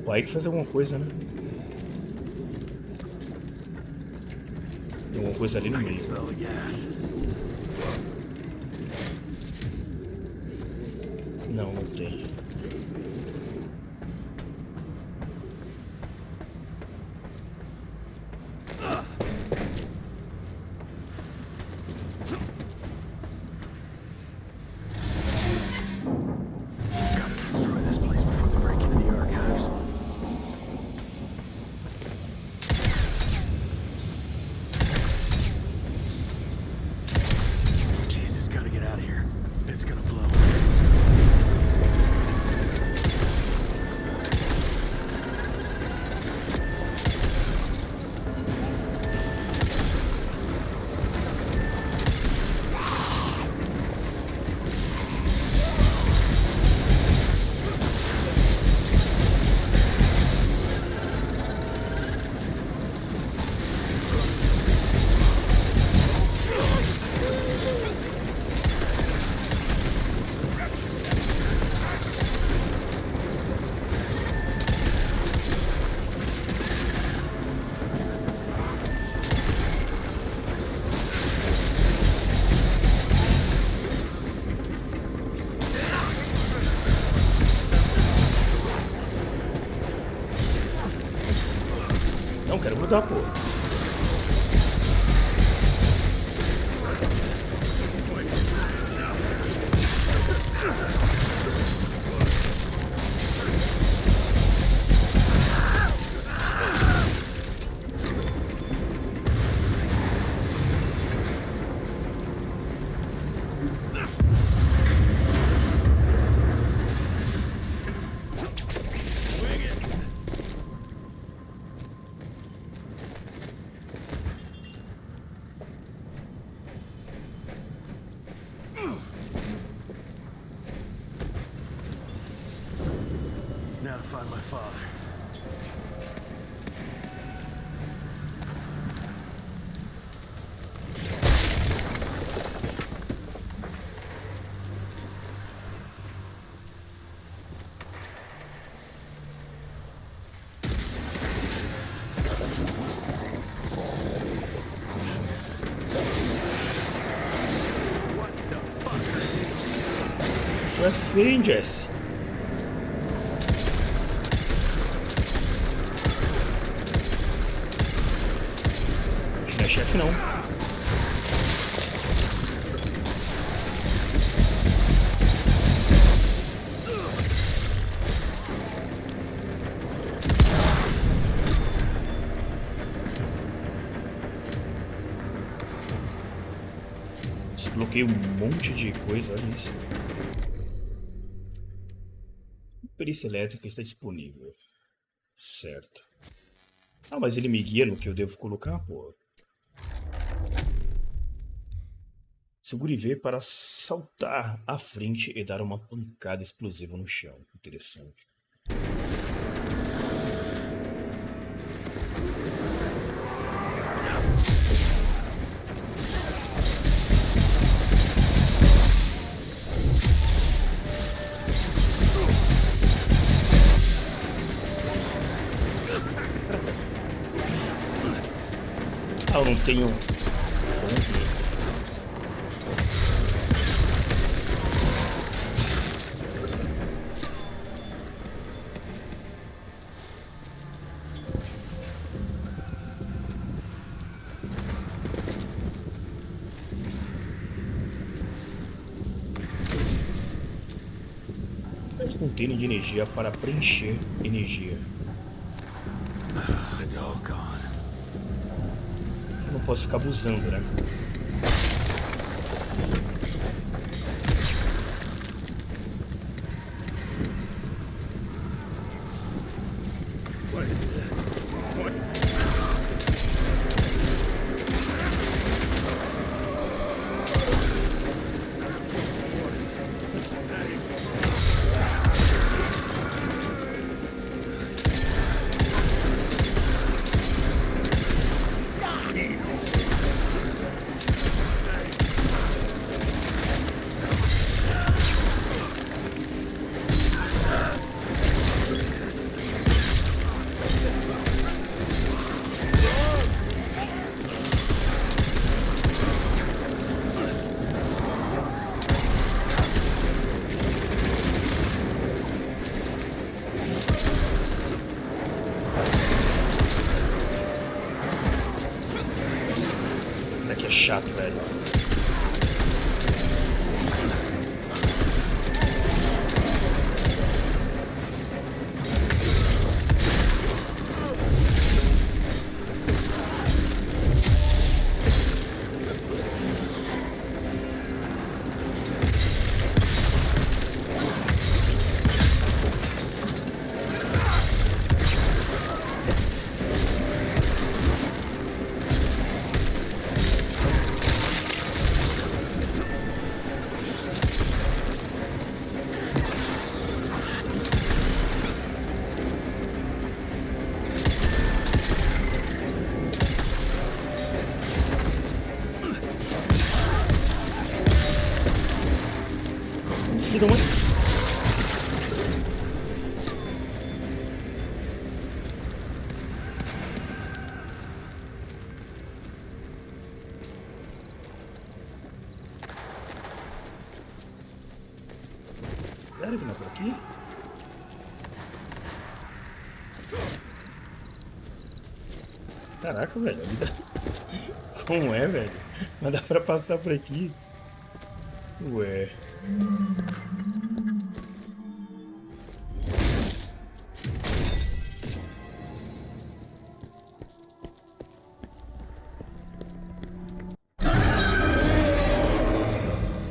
Vai que fazer alguma coisa, né? Tem alguma coisa ali no meio. Não, não tem. Jesus, gotta get out of here. It's gonna blow. quero mudar, pô. Now to find my father. Tu é feio, Jesse. Não é chefe, não. Desbloqueei um monte de coisa, olha isso. Perícia elétrica está disponível. Certo. Ah, mas ele me guia no que eu devo colocar, pô. Segure V para saltar à frente e dar uma pancada explosiva no chão. Interessante. Ah, eu não tenho... Container de energia para preencher energia. It's all gone. Eu não posso ficar abusando, né? Chato, velho. Filho da mãe. Sério que não é por aqui? Caraca, velho. Como é, velho? Mas dá pra passar por aqui. Ué.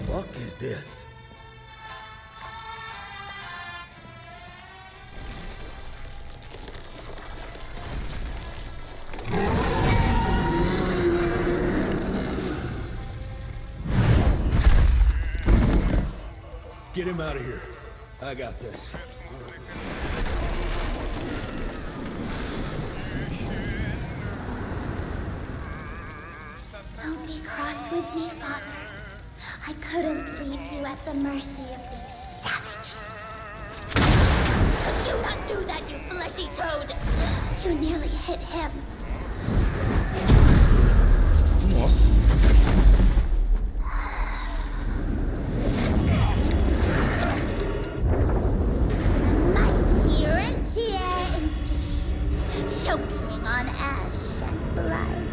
What is this? Get him out of here. I got this. Don't be cross with me, Father. I couldn't leave you at the mercy of these savages. Could you not do that, you fleshy toad? You nearly hit him. Nossa. Choking on ash and blood.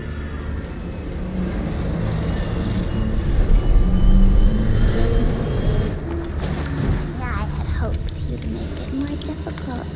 I had hoped you'd make it more difficult.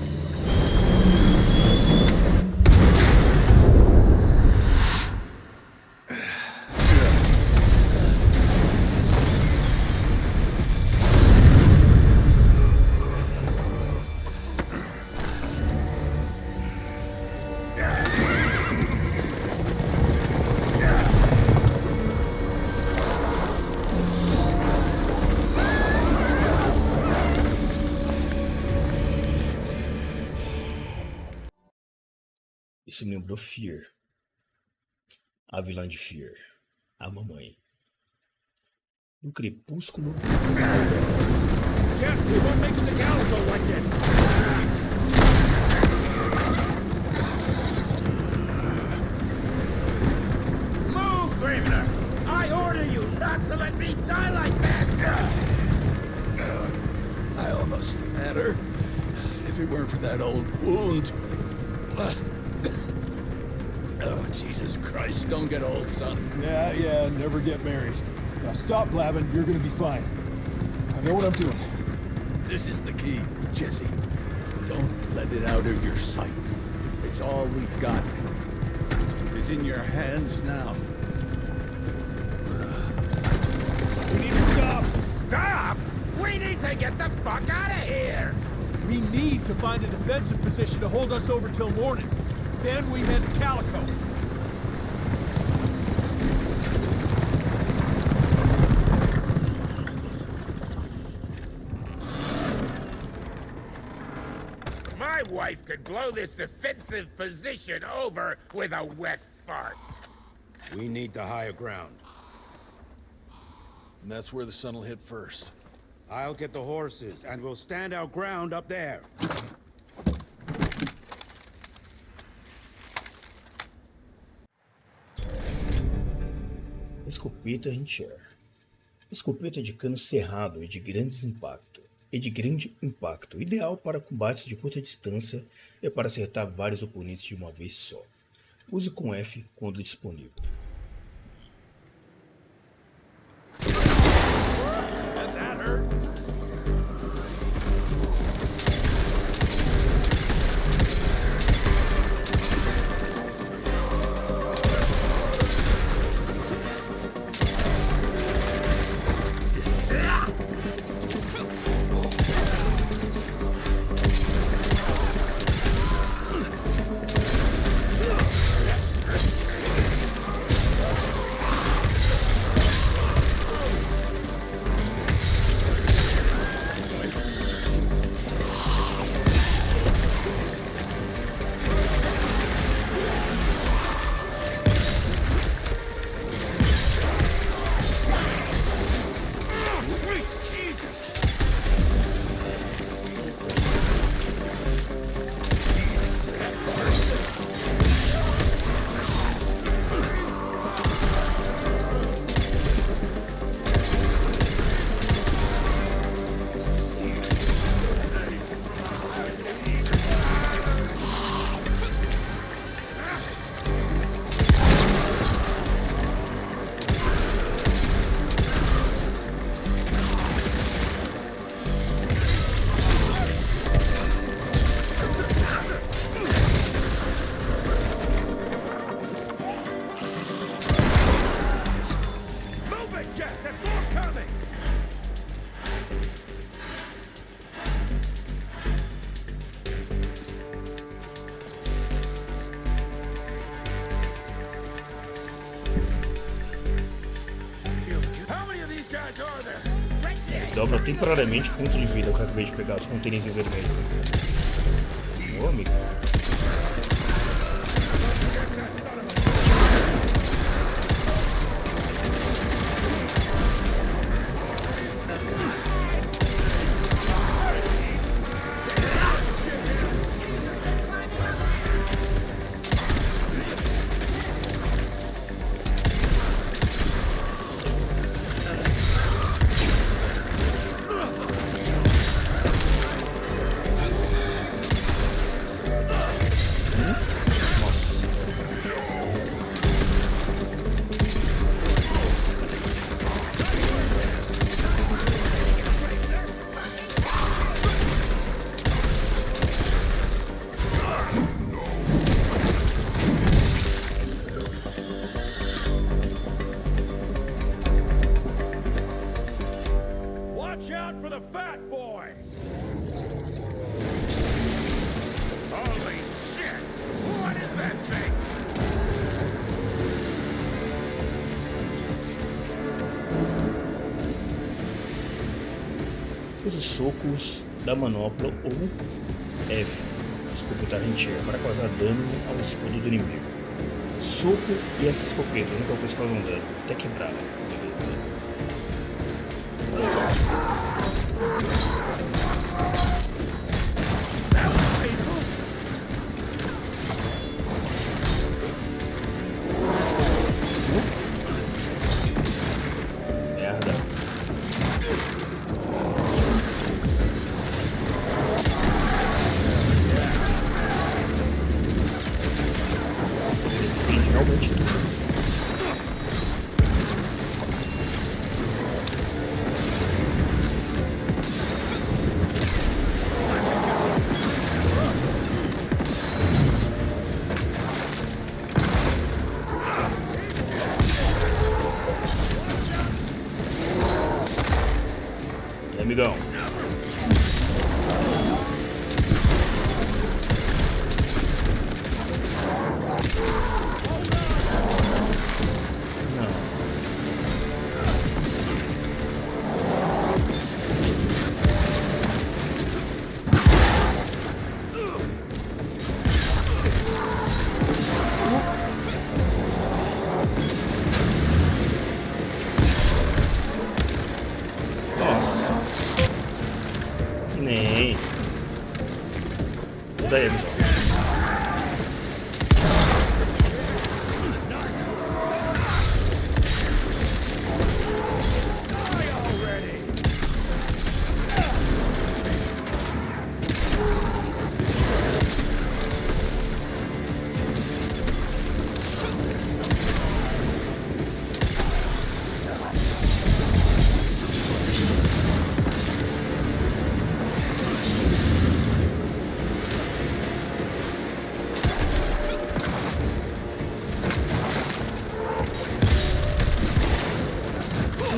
Isso me lembrou Fear. A vilã de Fear. A mamãe. No crepúsculo. Jess, we won't make it to Calico like this. Move, Gravener! I order you not to let me die like that! I almost had her. If it weren't for that old wound. Oh, Jesus Christ, don't get old, son. Yeah, never get married. Now stop blabbing, you're gonna be fine. I know what I'm doing. This is the key, Jesse. Don't let it out of your sight. It's all we've got. It's in your hands now. We need to stop! Stop! We need to get the fuck out of here! We need to find a defensive position to hold us over till morning. Then we head to Calico. My wife could blow this defensive position over with a wet fart. We need the higher ground. And that's where the sun will hit first. I'll get the horses, and we'll stand our ground up there. Escopeta Hincher. Escopeta de cano cerrado e de grande impacto, ideal para combates de curta distância e para acertar vários oponentes de uma vez só. Use com F quando disponível. dobra temporariamente o ponto de vida que eu acabei de pegar, os contêineres em vermelho. Ô, amigo. Watch out for the fat boy! Holy shit! What is that thing? Use socos da manopla ou F, desculpa, tá, gente, para causar dano ao escudo do inimigo. Soco e essa escopeta, a única coisa que causam dano, até quebrar, beleza. Merda. Define realmente tudo. E aí, amigão? Nossa. Nem. Daí, amigão.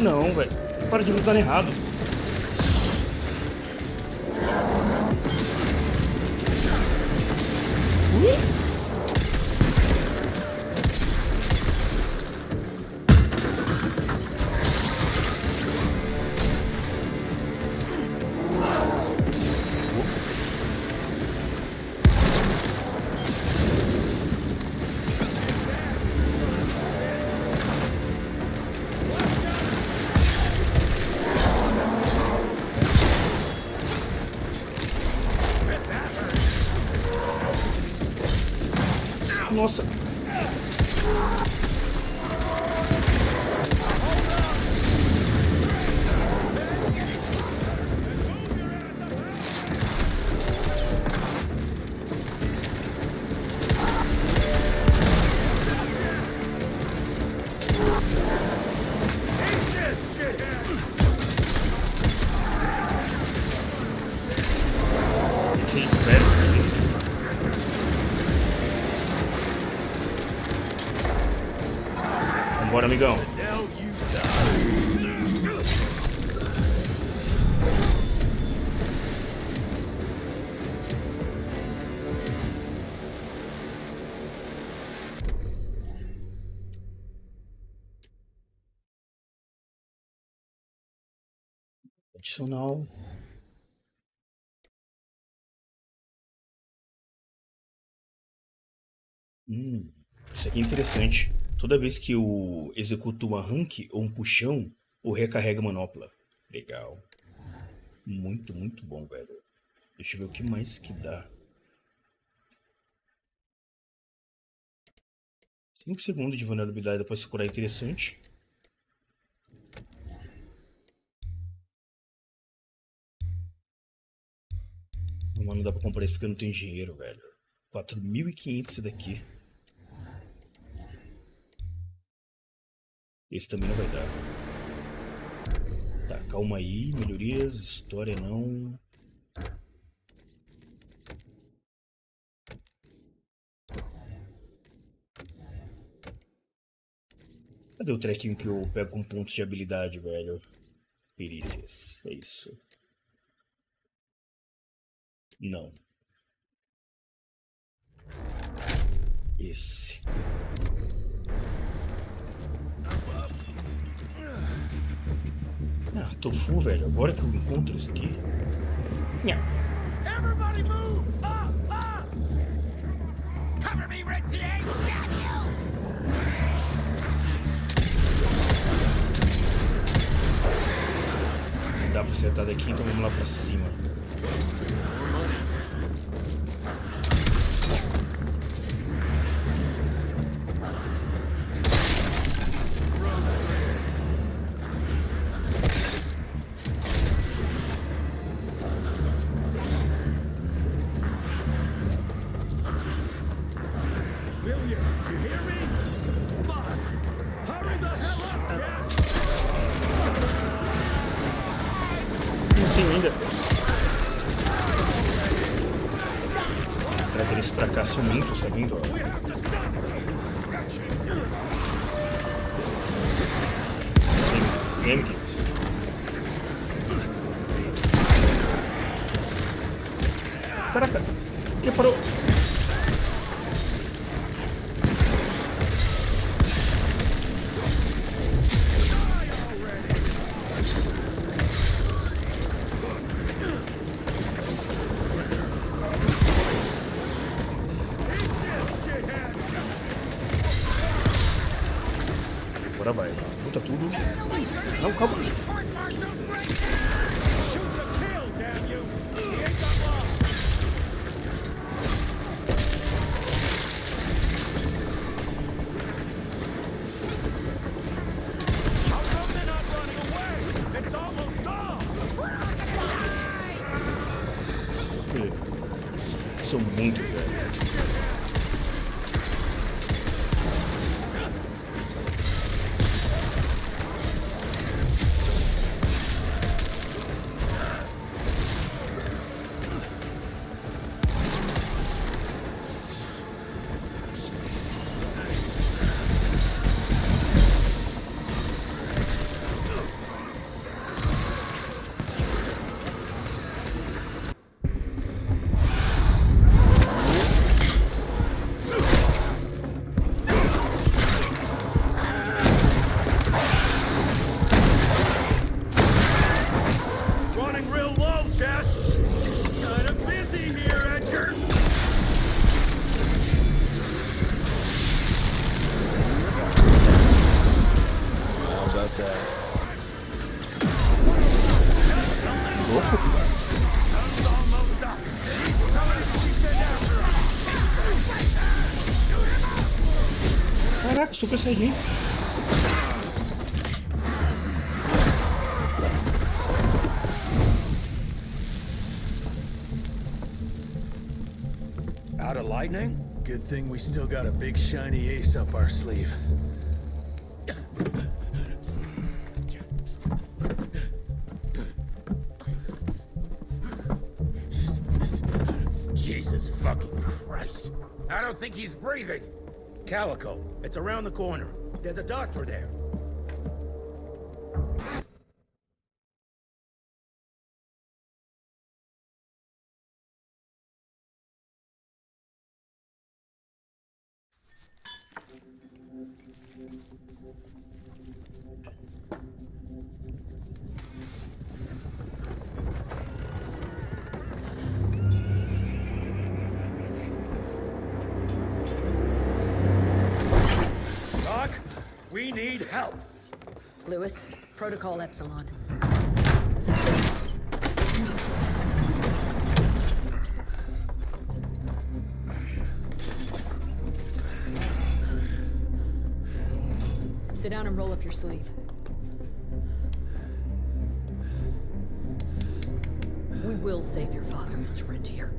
Não, velho. Para de lutar errado. Nossa. Sim, velho. Vambora, amigão. Adicional. Isso aqui é interessante. Toda vez que eu executo um arranque ou um puxão, ou recarrega a manopla. Legal. Muito, muito bom, velho. Deixa eu ver o que mais que dá. 5 segundos de vulnerabilidade depois de se curar é interessante. Mas não dá pra comprar isso porque eu não tenho dinheiro, velho. 4.500 esse daqui. Esse também não vai dar. Tá, calma aí. Melhorias, história não. Cadê o trequinho que eu pego com pontos de habilidade, velho? Perícias, é isso. Não. Esse. Ah, tô full, velho. Agora que eu encontro isso aqui. Everybody move! Up! Up! Cover me, Ritzy! Damn you! Não dá pra acertar daqui, então vamos lá pra cima. Trazer isso pra cá, sumindo, tá vendo? Vampiros. Caraca, que parou? Agora vai, junta tudo. Não, calma. Sou muito velho. Caraca, super saiyajin. Out of lightning? Good thing we still got a big shiny ace up our sleeve. Jesus fucking Christ. I don't think he's breathing. Calico, it's around the corner. There's a doctor there. We need help. Lewis, Protocol Epsilon. Sit down and roll up your sleeve. We will save your father, Mr. Rentier.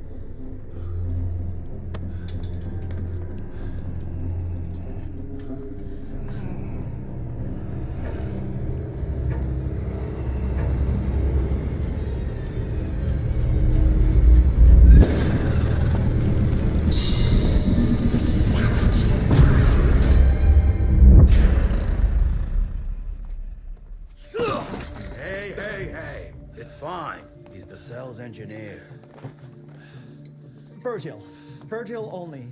Hey. It's fine. He's the cell's engineer. Virgil only.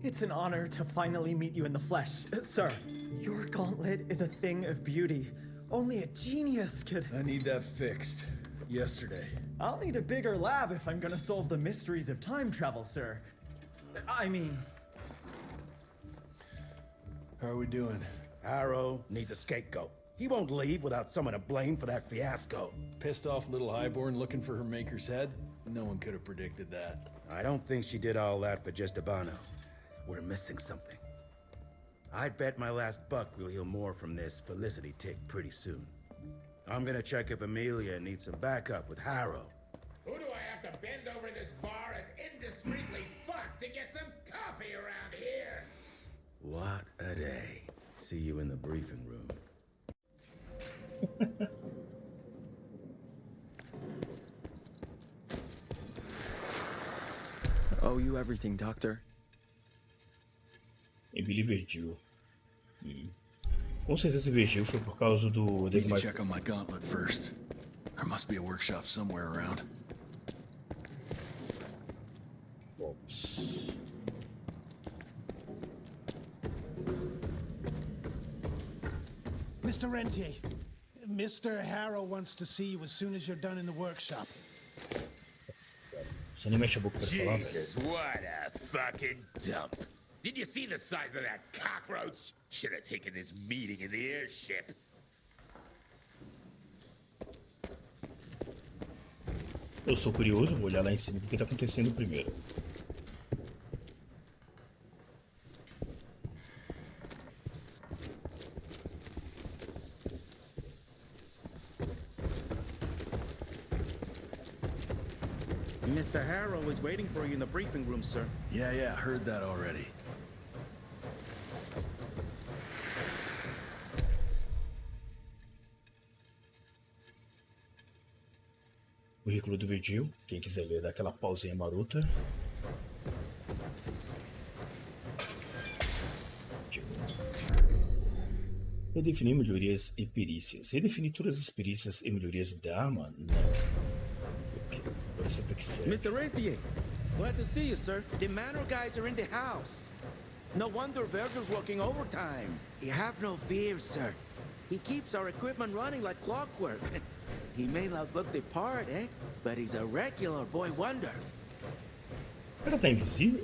It's an honor to finally meet you in the flesh. Sir, your gauntlet is a thing of beauty. Only a genius could... I need that fixed. Yesterday. I'll need a bigger lab if I'm gonna solve the mysteries of time travel, sir. I mean... How are we doing? Harrow needs a scapegoat. He won't leave without someone to blame for that fiasco. Pissed off little highborn looking for her maker's head? No one could have predicted that. I don't think she did all that for just Abano. We're missing something. I'd bet my last buck we'll hear more from this Felicity tick pretty soon. I'm gonna check if Amelia needs some backup with Harrow. Who do I have to bend over this bar and indiscreetly fuck to get some coffee around here? What a day. See you in the briefing room. Owe you everything, Doctor. Ele Virgil. Com certeza Virgil foi por causa do Need to check on my gauntlet first. There must be a workshop somewhere around. Box. Mr. Rentier, Mr. Harrow wants to see you as soon as you're done in the workshop. Você nem mexe a boca pra falar, Jesus, what a fucking dump. Did you see the size of that cockroach? Should have taken this meeting in the airship. Eu sou curioso, vou olhar lá em cima o que tá acontecendo primeiro. Mr. Harrow is waiting for you in the briefing room, sir. Yeah, heard that already. Currículo do Virgil, quem quiser ler, dá aquela pausinha marota. Redefinir melhorias e perícias. Redefinir todas as perícias e melhorias da arma? Não. Agora sei pra que serve. Mr. Rentier, glad to see you, sir. The manor guys are in the house. No wonder Virgil's working overtime. You have no fear, sir. He keeps our equipment running like clockwork. He may not look the part, eh? But he's a regular boy wonder. Ela tá invisível?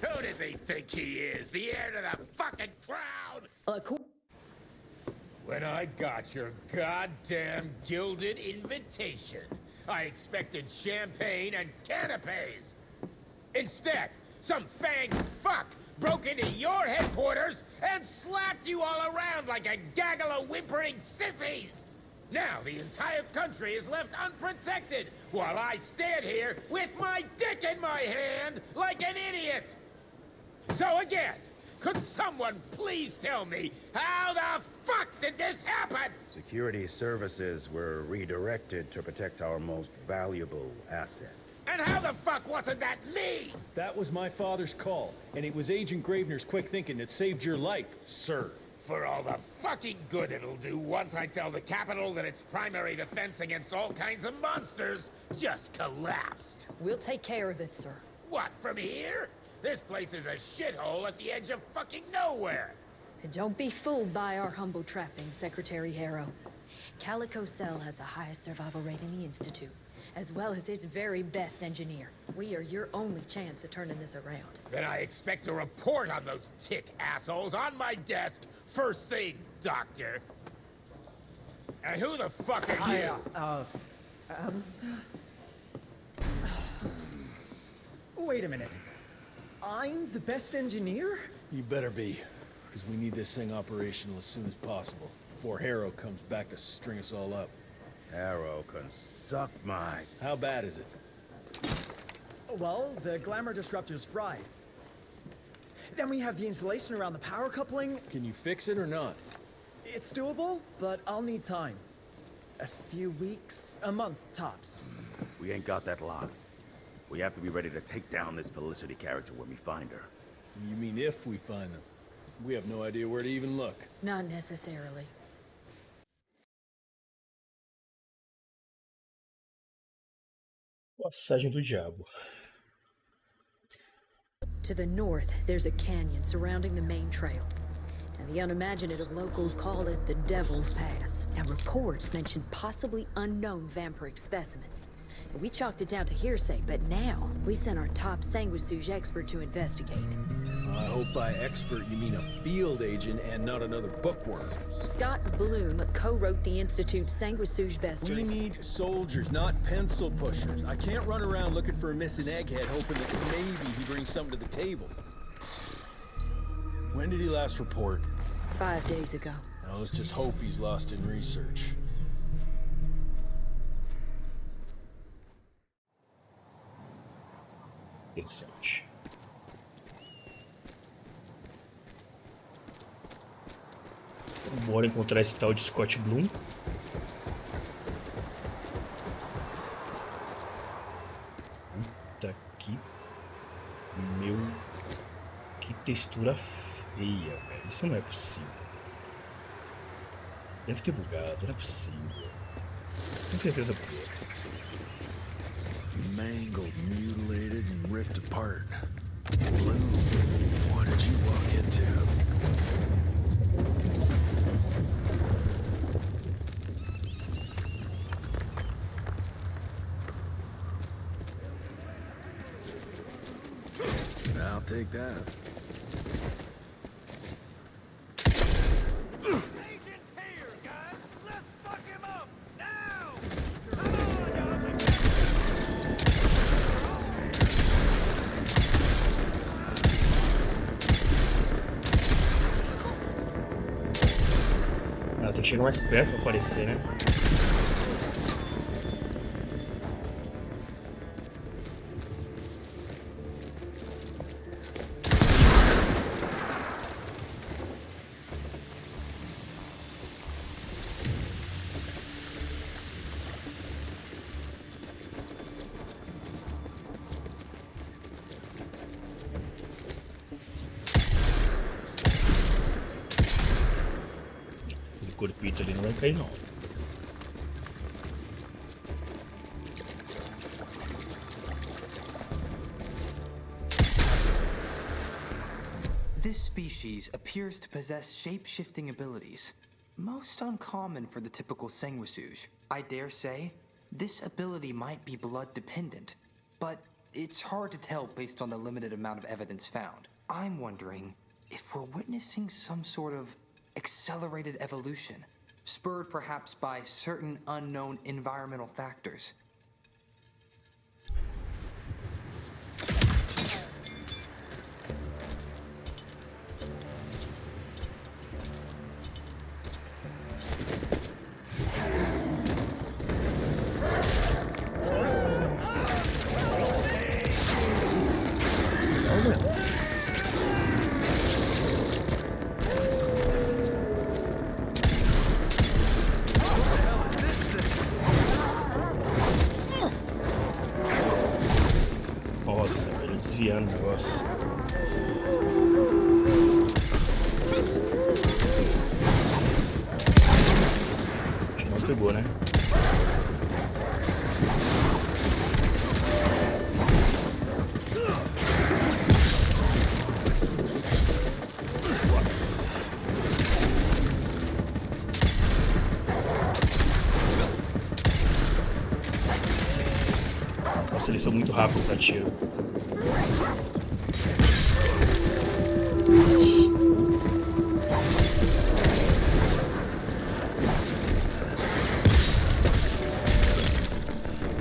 Who does he think he is? The heir to the fucking crown? Cool. When I got your goddamn gilded invitation, I expected champagne and canapes. Instead, some fanged fuck broke into your headquarters and slapped you all around like a gaggle of whimpering sissies. Now the entire country is left unprotected while I stand here with my dick in my hand like an idiot. So again, could someone please tell me how the fuck did this happen? Security services were redirected to protect our most valuable asset. And how the fuck wasn't that me? That was my father's call, and it was Agent Gravener's quick thinking that saved your life, sir. For all the fucking good it'll do once I tell the Capitol that its primary defense against all kinds of monsters just collapsed. We'll take care of it, sir. What, from here? This place is a shithole at the edge of fucking nowhere. And don't be fooled by our humble trappings, Secretary Harrow. Calico Cell has the highest survival rate in the Institute. as well as its very best engineer. We are your only chance of turning this around. Then I expect a report on those tick assholes on my desk first thing, Doctor. And who the fuck are you? Wait a minute. I'm the best engineer? You better be, because we need this thing operational as soon as possible, before Harrow comes back to string us all up. Harrow can suck my... How bad is it? Well, the glamour disruptor's fried. Then we have the insulation around the power coupling. Can you fix it or not? It's doable, but I'll need time. A few weeks, a month tops. We ain't got that long. We have to be ready to take down this Felicity character when we find her. You mean if we find them? We have no idea where to even look. Not necessarily. Passagem do Diabo. To the north, there's a canyon surrounding the main trail. And the unimaginative locals call it the Devil's Pass. Now, reports mention possibly unknown vampiric specimens. We chalked it down to hearsay, but now we sent our top sanguisuge expert to investigate. I hope by expert you mean a field agent and not another bookworm. Scott Bloom co-wrote the Institute's sanguisuge bestiary. We need soldiers, not pencil pushers. I can't run around looking for a missing egghead hoping that maybe he brings something to the table. When did he last report? 5 days ago. Now let's just hope he's lost in research. Interessante. Bora encontrar esse tal de Scott Bloom. Puta que... Meu... Que textura feia, velho. Isso não é possível. Deve ter bugado, não é possível. Com certeza bugou. Mangled, mutilated, and ripped apart. Bloom, what did you walk into? I'll take that. Tem que chegar mais perto pra aparecer, né? O corpito ali não vai cair, não. This species appears to possess shape-shifting abilities, most uncommon for the typical sanguisuge. I dare say, this ability might be blood-dependent, but it's hard to tell based on the limited amount of evidence found. I'm wondering if we're witnessing some sort of accelerated evolution, spurred perhaps by certain unknown environmental factors. Desviando o negócio. Não pegou, né? Nossa, eles são muito rápidos pra tiro.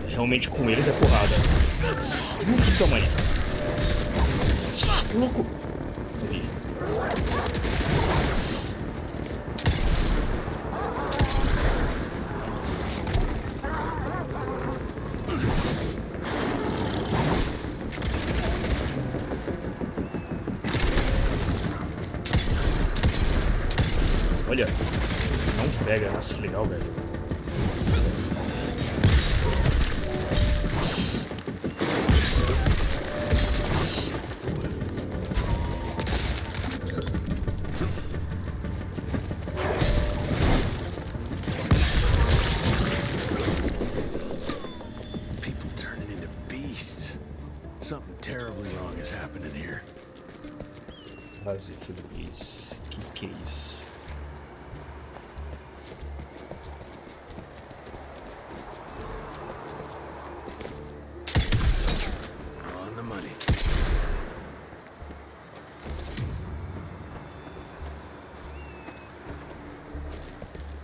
Realmente com eles é porrada. Ufa, tamanho. Louco. Morri. Olha, não pega, nossa, que legal, velho. People turning into beasts. Something terribly wrong is happening here. Quase feliz. Que é isso? On the money.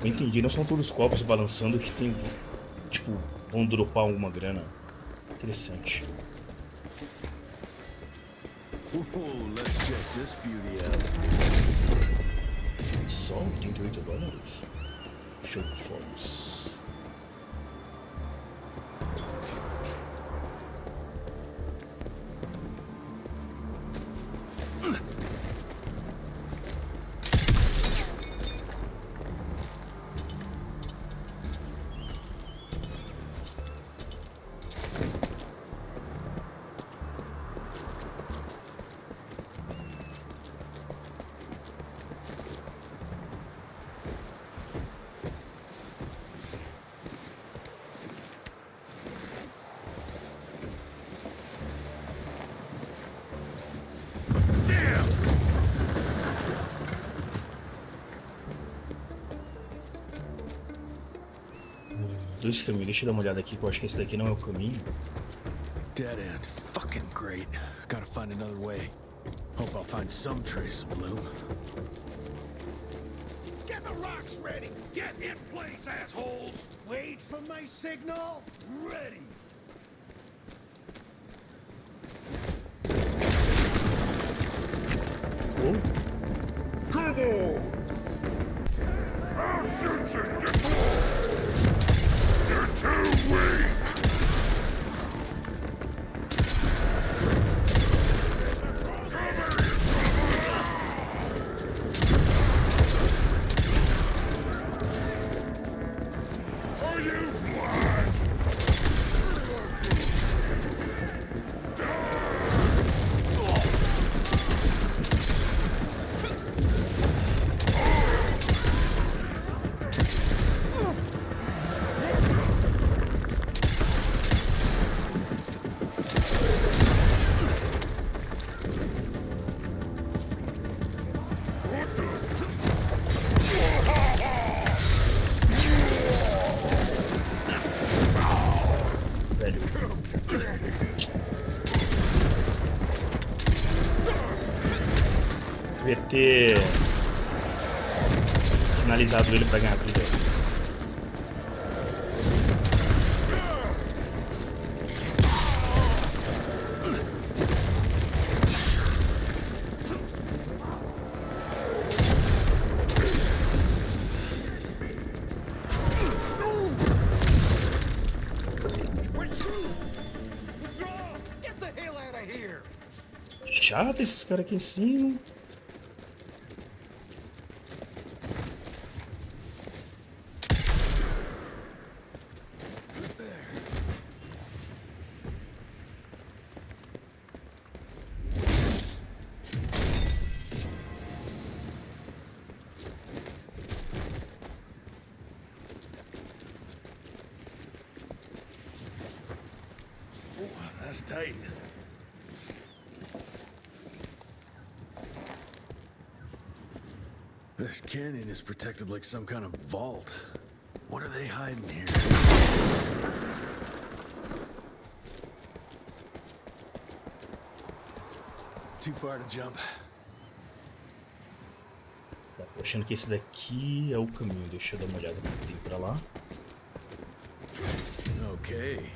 Eu entendi, não são todos os copos balançando que tem, tipo, vão dropar alguma grana. Interessante. Let's check this beauty out. Só $88. Show de fogos. Dois caminhos, deixa eu dar uma olhada aqui, que eu acho que esse daqui não é o caminho. Dead end. Fucking great. Gotta find another way. Hope I'll find some trace of Bloom. Get the rocks ready! Get in place, assholes! Wait for my signal! Ready! Come on! I'll shoot you You're too weak! Are you blind? Devia ter finalizado ele pra ganhar tudo. Chato esses caras aqui em cima. That's tight. This canyon is protected like some kind of vault. What are they hiding here? too far to jump. Tá, tô achando que esse daqui é o caminho. Deixa eu dar uma olhada no que tem pra lá. Ok.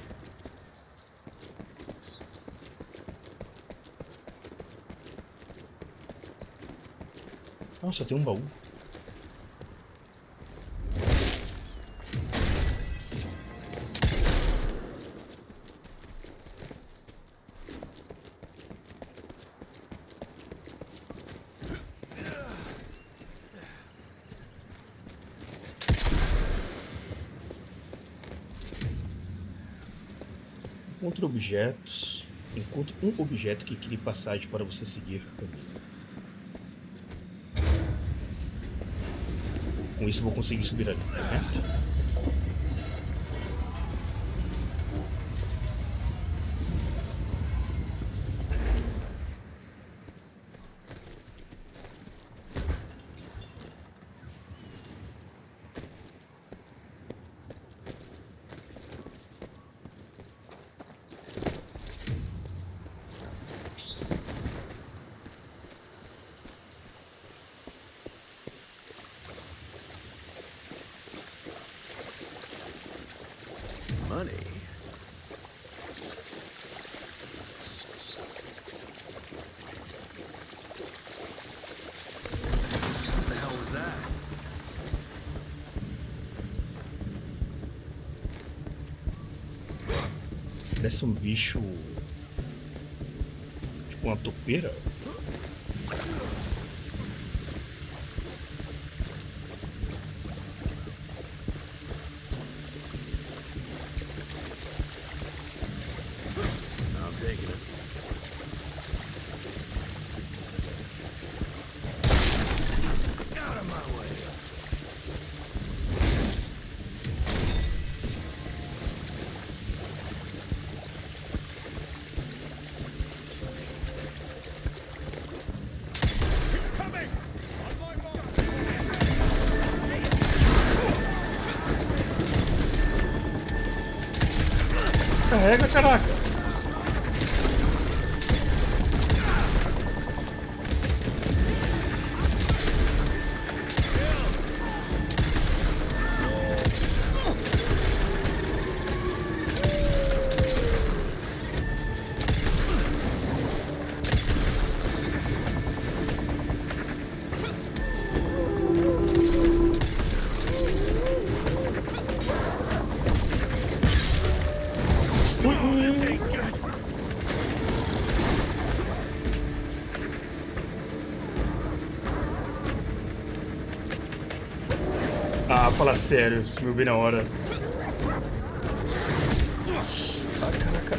Nossa, tem um baú. Encontre objetos. Encontre um objeto que crie passagem para você seguir o caminho. Com isso eu vou conseguir subir ali, correto? Money. What the hell was that? Parece um bicho. Tipo uma topeira. Carrega, caraca! Ah, fala sério, sumiu bem na hora. Ah, caraca.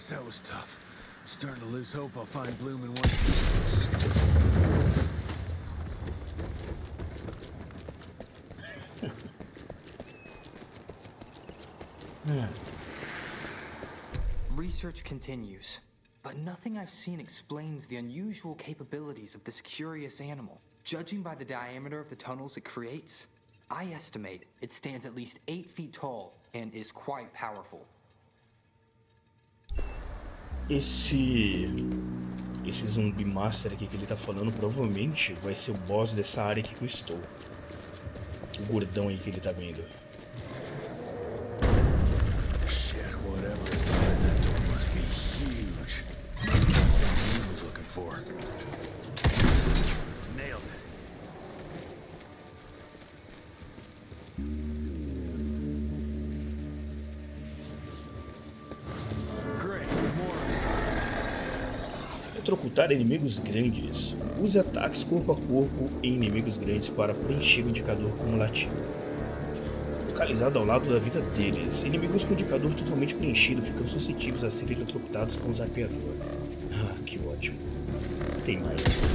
That was tough. Starting to lose hope I'll find Bloom in one piece. Research continues, but nothing I've seen explains the unusual capabilities of this curious animal. Judging by the diameter of the tunnels it creates, I estimate it stands at least 8 feet tall and is quite powerful. Esse zumbi master aqui que ele tá falando provavelmente vai ser o boss dessa área aqui que eu estou. O gordão aí que ele tá vendo. Shit, eletrocutar inimigos grandes. Use ataques corpo a corpo em inimigos grandes para preencher o indicador cumulativo. Localizado ao lado da vida deles, inimigos com o indicador totalmente preenchido ficam suscetíveis a serem eletrocutados com o zapeador. Ah, que ótimo. Tem mais.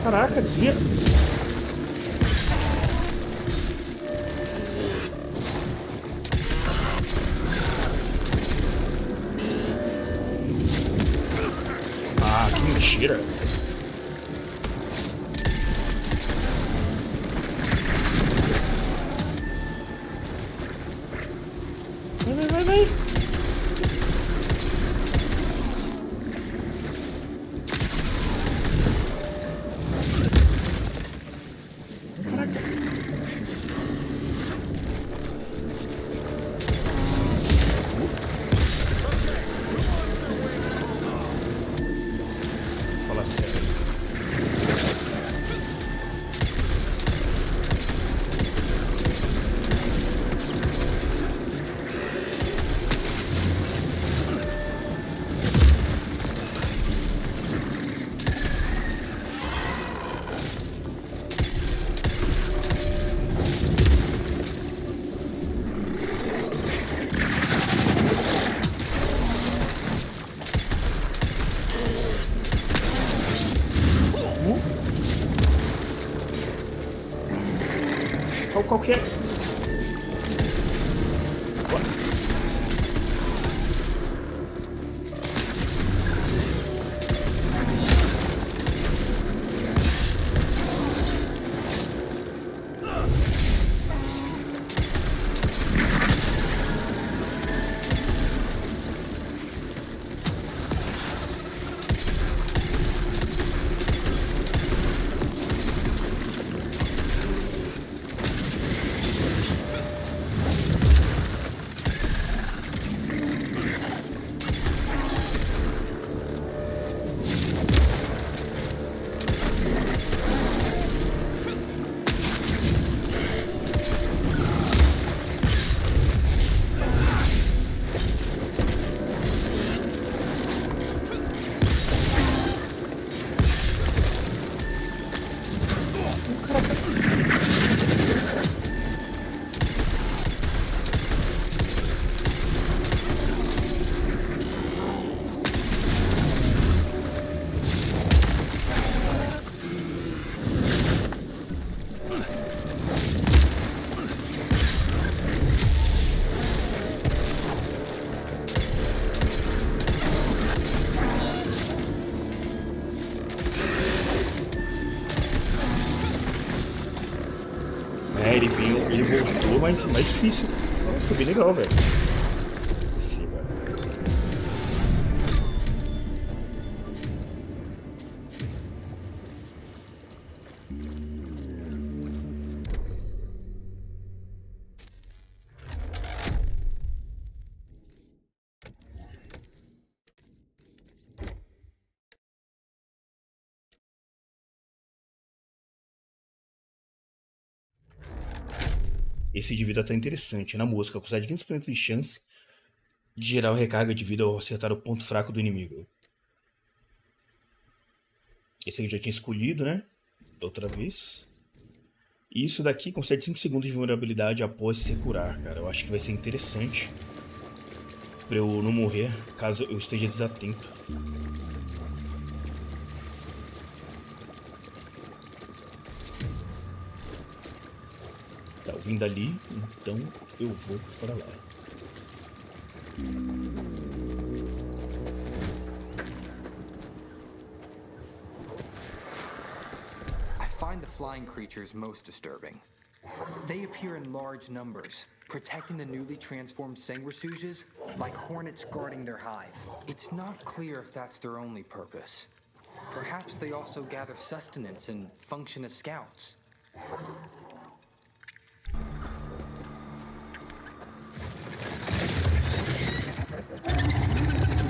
Caraca, desvia. Ah, que mentira. Vai. Fala sério. Qual que é? Ele voltou, mas mais difícil. Nossa, bem legal, velho. Sim, velho. Esse de vida tá interessante. Na música, com de 15% de chance de gerar uma recarga de vida ao acertar o ponto fraco do inimigo. Esse aqui eu já tinha escolhido, né? Da outra vez. E isso daqui concede 5 segundos de vulnerabilidade após se curar, cara. Eu acho que vai ser interessante pra eu não morrer caso eu esteja desatento. Tá vindo ali, então eu vou para lá. I find the flying creatures most disturbing. They appear in large numbers, protecting the newly transformed sanguisuges like hornets guarding their hive. It's not clear if that's their only purpose. Perhaps they also gather sustenance and function as scouts.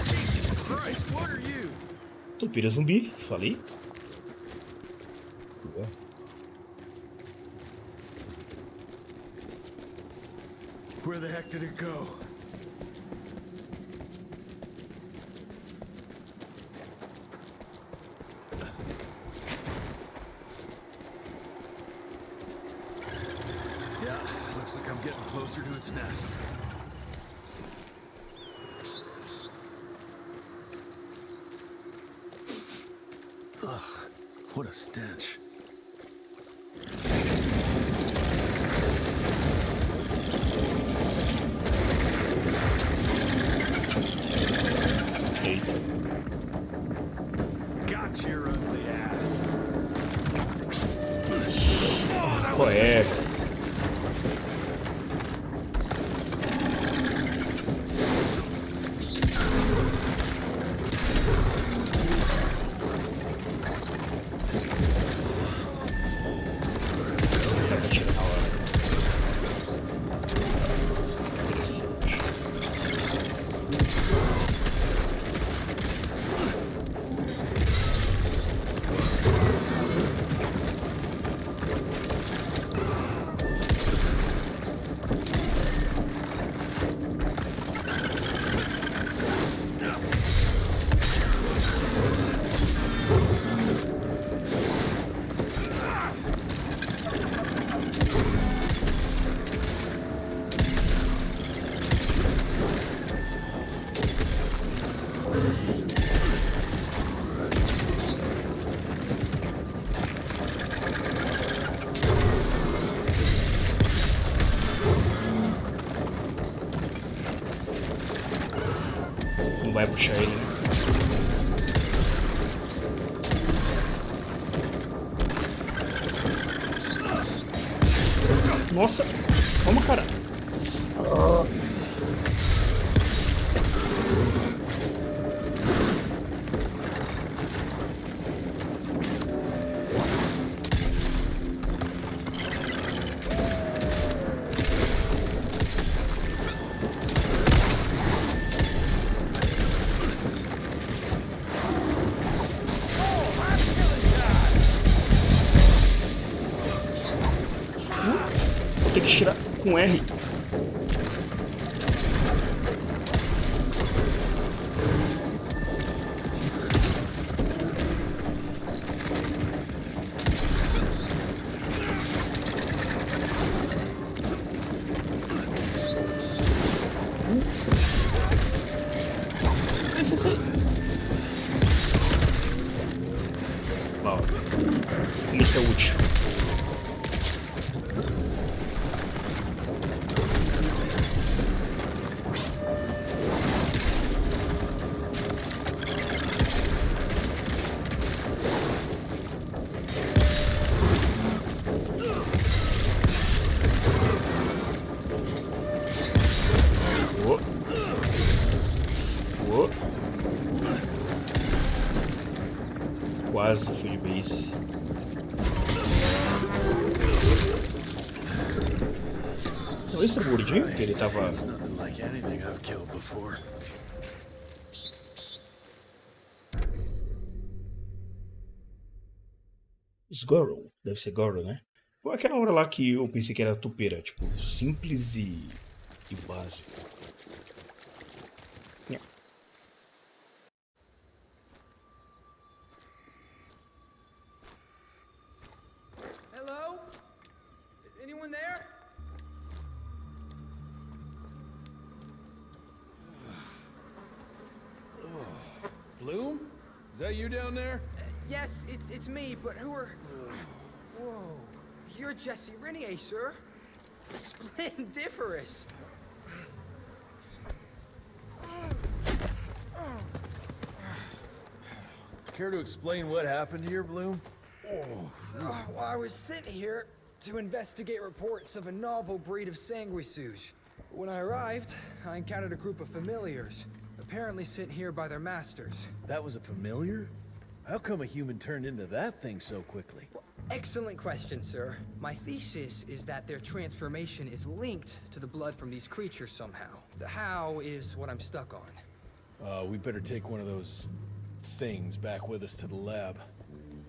Jesus Christ, what are you? Topeira zumbi, falei. Boa. Where the heck did it go? Yeah, looks like I'm getting closer to its nest. Ugh, what a stench. Got your ugly ass. Qual é? Não vai puxar ele, né? Nossa! Toma, cara! Vou ter que tirar com R. Sai. Ó, como isso é útil. Quase fui de base. Não, esse é o gordinho que ele tava. Sgorrow, deve ser Goro, né? Foi aquela hora lá que eu pensei que era topeira, tipo, simples e básico. Hello? Is anyone there? Bloom? Is that you down there? Yes, it's me, but who are... Whoa, you're Jesse Renier, sir. Splendiferous. Care to explain what happened here, Bloom? Well, I was sitting here to investigate reports of a novel breed of sanguisuge. When I arrived, I encountered a group of familiars, apparently sent here by their masters. That was a familiar? How come a human turned into that thing so quickly? Well, excellent question, sir. My thesis is that their transformation is linked to the blood from these creatures somehow. The how is what I'm stuck on. We better take one of those things back with us to the lab.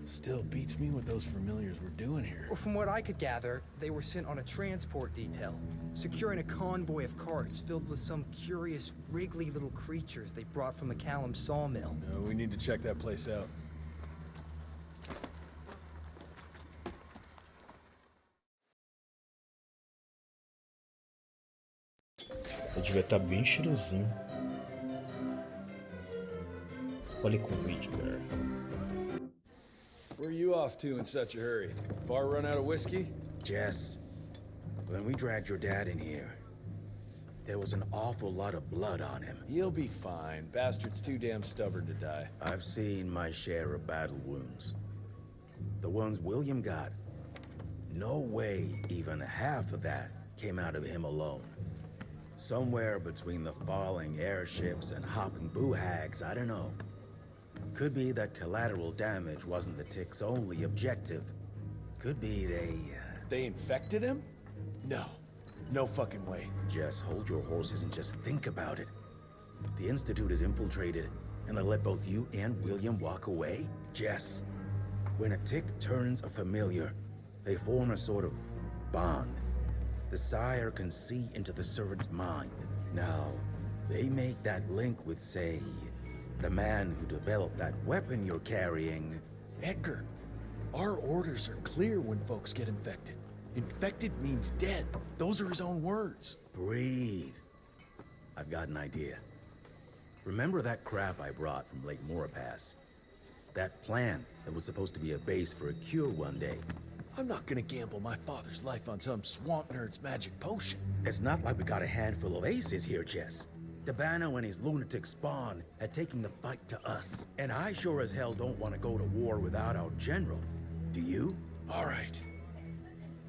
Still beats me what those familiars were doing here. Well, from what I could gather, they were sent on a transport detail, securing a convoy of carts filled with some curious, wriggly little creatures they brought from McCallum's sawmill. We need to check that place out. Eu devia estar bem cheirosinho. Olha com o vídeo, cara. Where are you off to in such a hurry? Bar run out of whiskey? Jess, when we dragged your dad in here, there was an awful lot of blood on him. He'll be fine. Bastard's too damn stubborn to die. I've seen my share of battle wounds. The ones William got. No way even half of that came out of him alone. Somewhere between the falling airships and hopping boo-hags, I don't know. Could be that collateral damage wasn't the tick's only objective. Could be They infected him? No. No fucking way. Just hold your horses and just think about it. The Institute is infiltrated, and they let both you and William walk away? Jess, when a tick turns a familiar, they form a sort of bond. The sire can see into the servant's mind. Now, they make that link with, say, the man who developed that weapon you're carrying. Edgar, our orders are clear when folks get infected. Infected means dead. Those are his own words. Breathe. I've got an idea. Remember that crap I brought from Lake Morapass? That plant that was supposed to be a base for a cure one day. I'm not gonna gamble my father's life on some swamp nerd's magic potion. It's not like we got a handful of aces here, Jess. Dabano and his lunatic spawn had taken the fight to us. And I sure as hell don't want to go to war without our general. Do you? All right.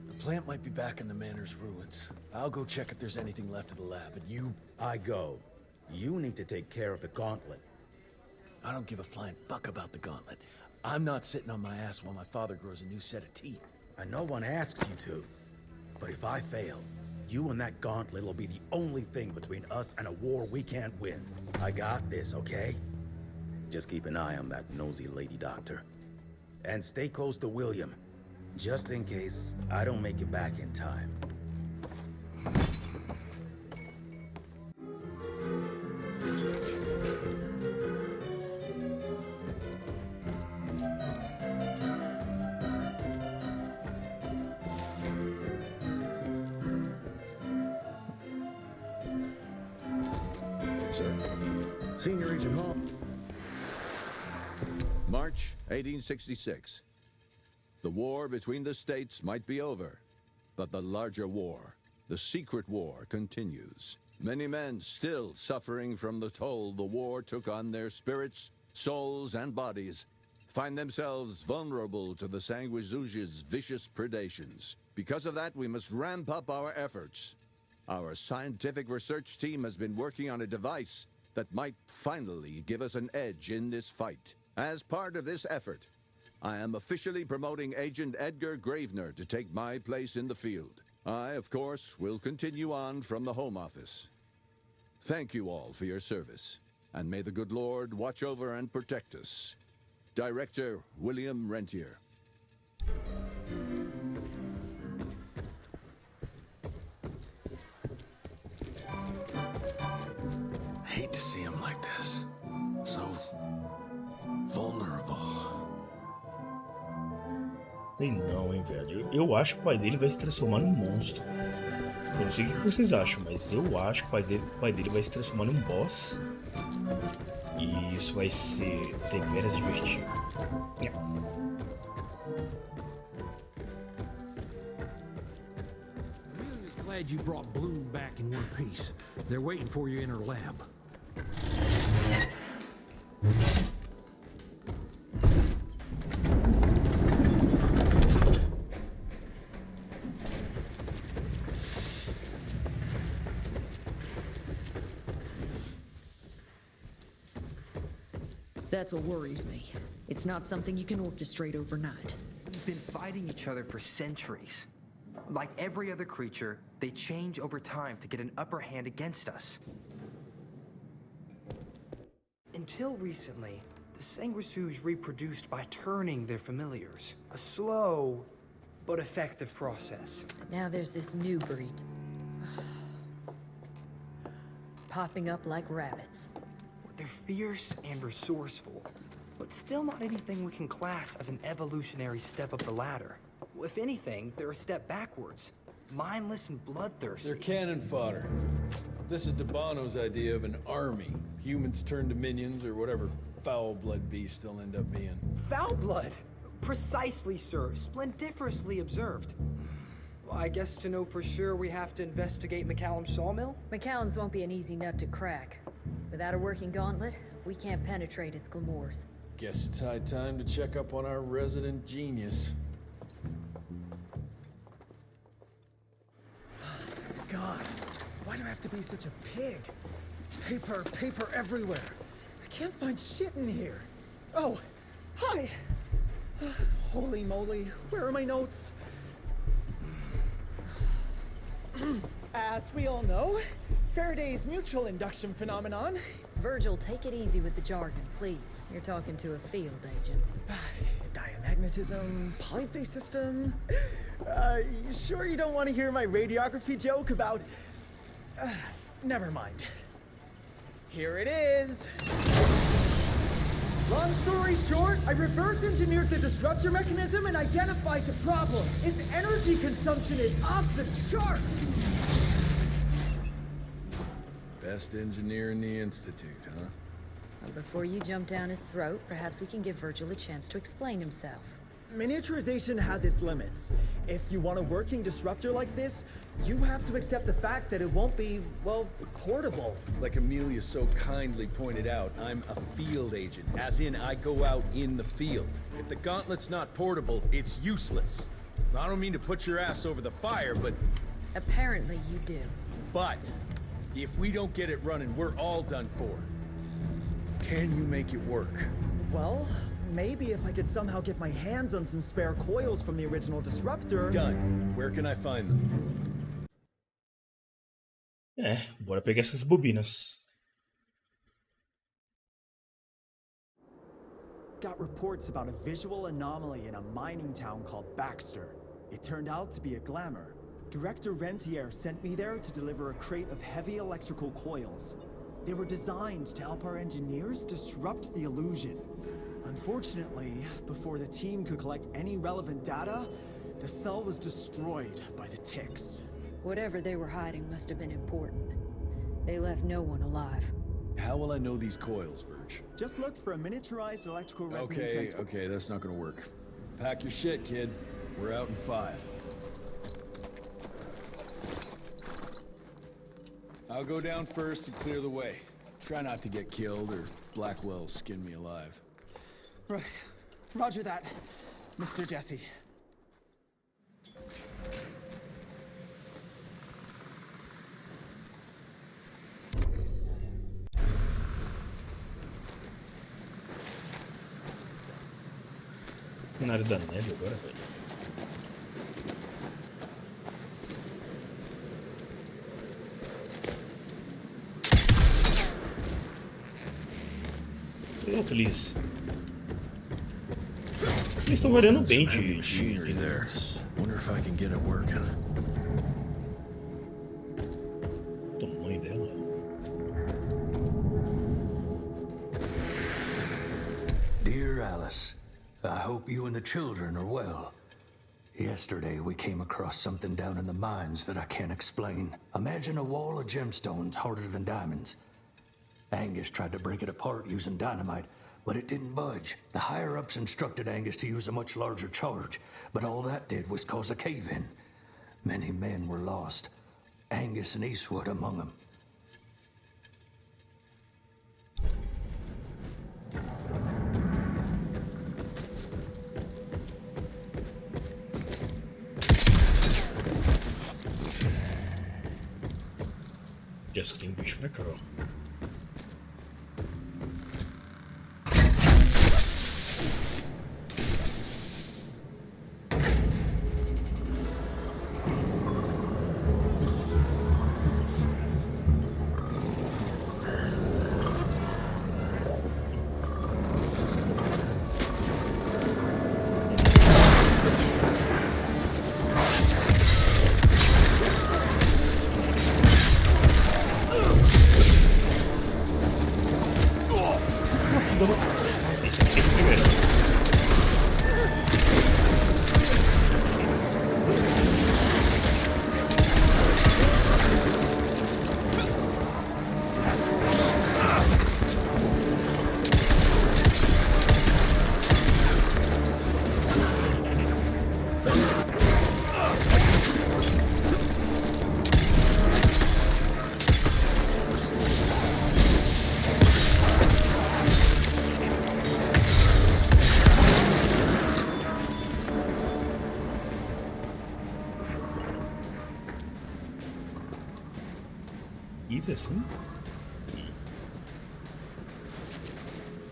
The plant might be back in the manor's ruins. I'll go check if there's anything left of the lab, and you... I go. You need to take care of the gauntlet. I don't give a flying fuck about the gauntlet. I'm not sitting on my ass while my father grows a new set of teeth. And no one asks you to. But if I fail, you and that gauntlet will be the only thing between us and a war we can't win. I got this, okay? Just keep an eye on that nosy lady doctor. And stay close to William, just in case I don't make it back in time. Sir. Senior Agent Hall. March 1866. The war between the states might be over, but the larger war, the secret war, continues. Many men still suffering from the toll the war took on their spirits, souls, and bodies find themselves vulnerable to the Sanguisuge's vicious predations. Because of that, we must ramp up our efforts. Our scientific research team has been working on a device that might finally give us an edge in this fight. As part of this effort, I am officially promoting Agent Edgar Gravener to take my place in the field. I, of course, will continue on from the Home Office. Thank you all for your service, and may the good Lord watch over and protect us. Director William Rentier. I hate to see him like this. So vulnerable. Sei não, hein, velho. Eu acho que o pai dele vai se transformar num monstro. Eu não sei o que vocês acham, mas eu acho que o pai dele vai se transformar num boss. E isso vai ser deveras divertido. Amelia's glad you brought Bloom back in one piece. They're waiting for you in her lab. That's what worries me. It's not something you can orchestrate overnight. We've been fighting each other for centuries. Like every other creature, they change over time to get an upper hand against us. Until recently, the sanguisuges reproduced by turning their familiars. A slow but effective process. But now there's this new breed. Popping up like rabbits. They're fierce and resourceful, but still not anything we can class as an evolutionary step up the ladder. If anything, they're a step backwards. Mindless and bloodthirsty. They're cannon fodder. This is Debano's idea of an army. Humans turn to minions or whatever foul blood beasts they'll end up being. Foul blood? Precisely, sir. Splendiferously observed. Well, I guess to know for sure we have to investigate McCallum's sawmill? McCallum's won't be an easy nut to crack. Without a working gauntlet, we can't penetrate its glamours. Guess it's high time to check up on our resident genius. God, why do I have to be such a pig? Paper everywhere. I can't find shit in here. Oh, hi! Holy moly, where are my notes? As we all know, Faraday's mutual induction phenomenon. Virgil, take it easy with the jargon, please. You're talking to a field agent. Diamagnetism, polyphase system. You sure you don't want to hear my radiography joke about... never mind. Here it is. Long story short, I reverse engineered the disruptor mechanism and identified the problem. Its energy consumption is off the charts. Best engineer in the Institute, huh? Well, before you jump down his throat, perhaps we can give Virgil a chance to explain himself. Miniaturization has its limits. If you want a working disruptor like this, you have to accept the fact that it won't be, well, portable. Like Amelia so kindly pointed out, I'm a field agent, as in I go out in the field. If the gauntlet's not portable, it's useless. I don't mean to put your ass over the fire, but... Apparently you do. But, if we don't get it running, we're all done for. Can you make it work? Well, maybe if I could somehow get my hands on some spare coils from the original disruptor... Done. Where can I find them? Bora pegar essas bobinas. Got reports about a visual anomaly in a mining town called Baxter. It turned out to be a glamour. Director Rentier sent me there to deliver a crate of heavy electrical coils. They were designed to help our engineers disrupt the illusion. Unfortunately, before the team could collect any relevant data, the cell was destroyed by the ticks. Whatever they were hiding must have been important. They left no one alive. How will I know these coils, Verge? Just look for a miniaturized electrical resonant transformer. Okay, that's not gonna work. Pack your shit, kid. We're out in 5. I'll go down first and clear the way. Try not to get killed or Blackwell skin me alive. Right. Roger that, Mr. Jesse. Na área da neve agora, velho. Pronto, eles estão variando bem de tamanho dela. Dear Alice, I hope you and the children are well. Yesterday we came across something down in the mines that I can't explain. Imagine a wall of gemstones harder than diamonds. Angus tried to break it apart using dynamite, but it didn't budge. The higher-ups instructed Angus to use a much larger charge, but all that did was cause a cave-in. Many men were lost, Angus and Eastwood among them. Já só tem um bicho pra cá, ó. dar uma... Esse aqui tem que ir primeiro. Isso assim?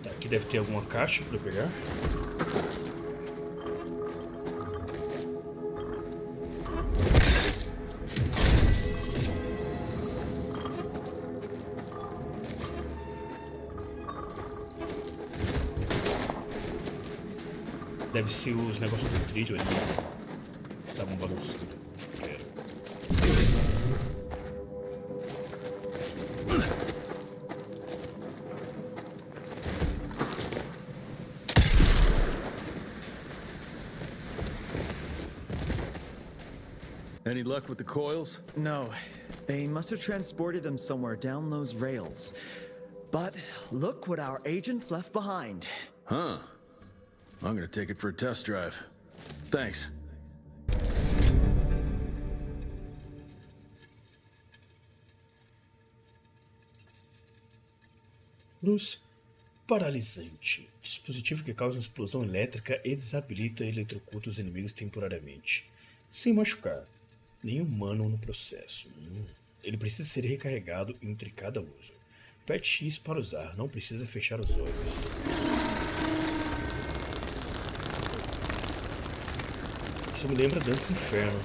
Tá, aqui deve ter alguma caixa para pegar. Deve ser os negócios do trilho ali. Estavam balançando. Any luck with the coils? No. They must have transported them somewhere down those rails. But look what our agents left behind. Huh. I'm gonna take it for a test drive. Thanks. Luz paralisante. Dispositivo que causa uma explosão elétrica e desabilita e eletrocuta os inimigos temporariamente, sem machucar nenhum humano no processo. Ele precisa ser recarregado entre cada uso. Aperte X para usar, não precisa fechar os olhos. Isso me lembra Dantes Inferno.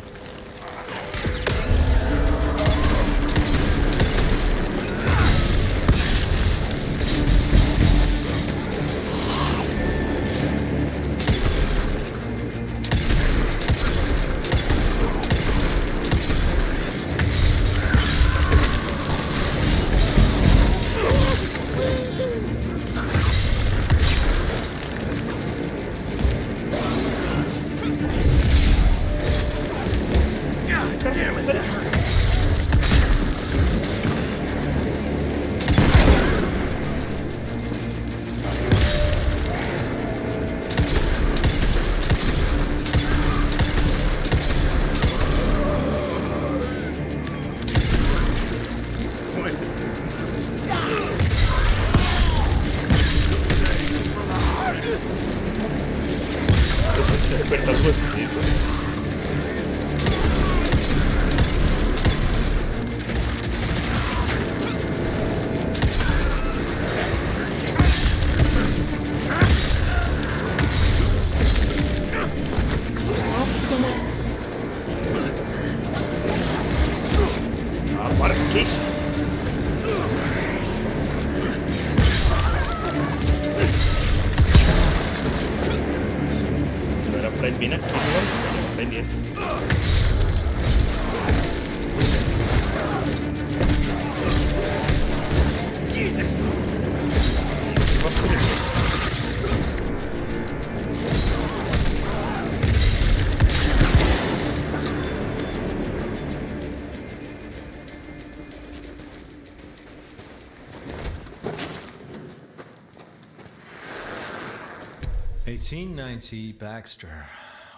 Baxter.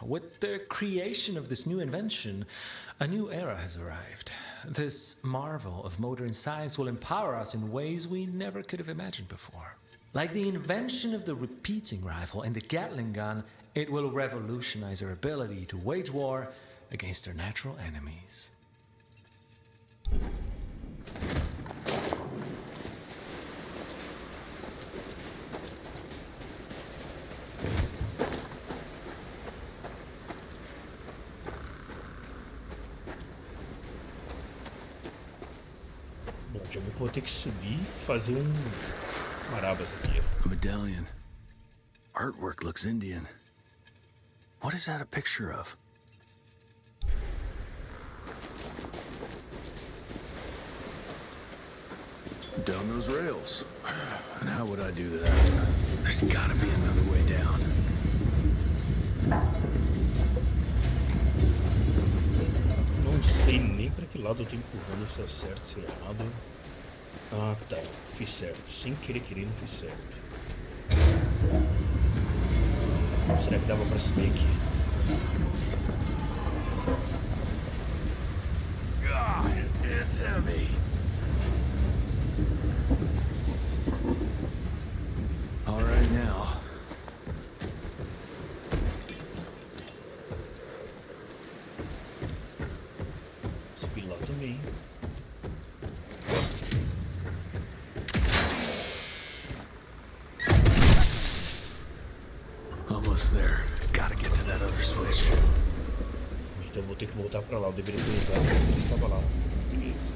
With the creation of this new invention, a new era has arrived. This marvel of modern science will empower us in ways we never could have imagined before. Like the invention of the repeating rifle and the Gatling gun, it will revolutionize our ability to wage war against our natural enemies. Vou ter que subir e fazer marabas aqui. A medallion. Artwork looks Indian. What is that a picture of? Down those rails. And how would I do that? There's gotta be another way down. Não sei nem pra que lado eu tô empurrando, se é certo, se é errado. Ah, tá. Fiz certo. Sem querer querendo, fiz certo. Será que dava pra subir aqui? God, it's heavy. All right now. Subir lá também. Almost there. Gotta get to that other switch. Então vou ter que voltar pra lá. Eu deveria ter usado quando ele estava lá. Beleza.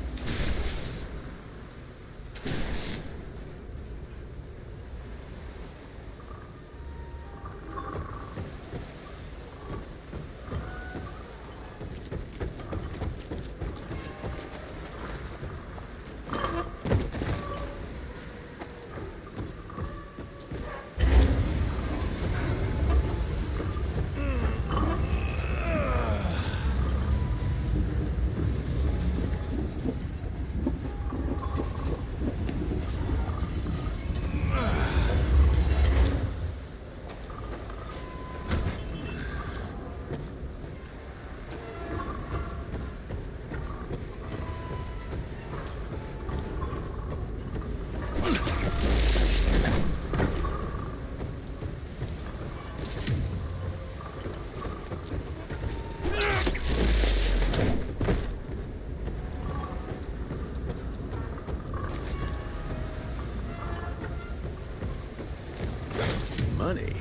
Money.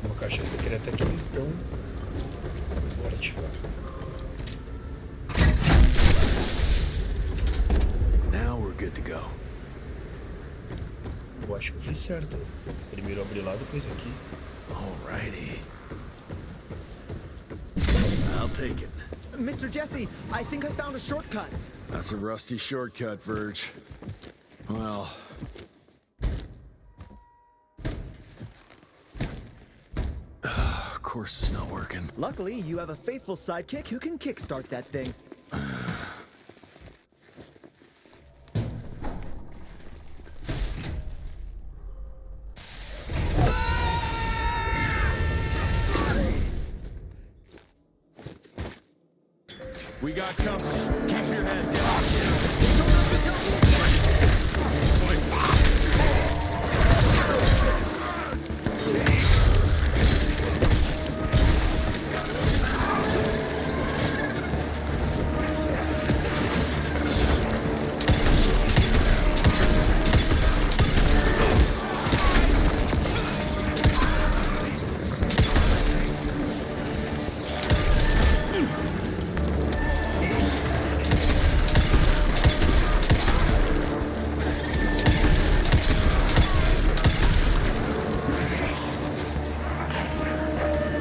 Uma caixa secreta aqui, então. Bora ativar. Now we're good to go. Eu acho que eu fiz certo. Primeiro abrir lá, depois aqui. Alrighty. I'll take it. Mr. Jesse, I think I found a shortcut. That's a rusty shortcut, Verge. Well... Of course it's not working. Luckily, you have a faithful sidekick who can kickstart that thing. We got company. Keep your head down.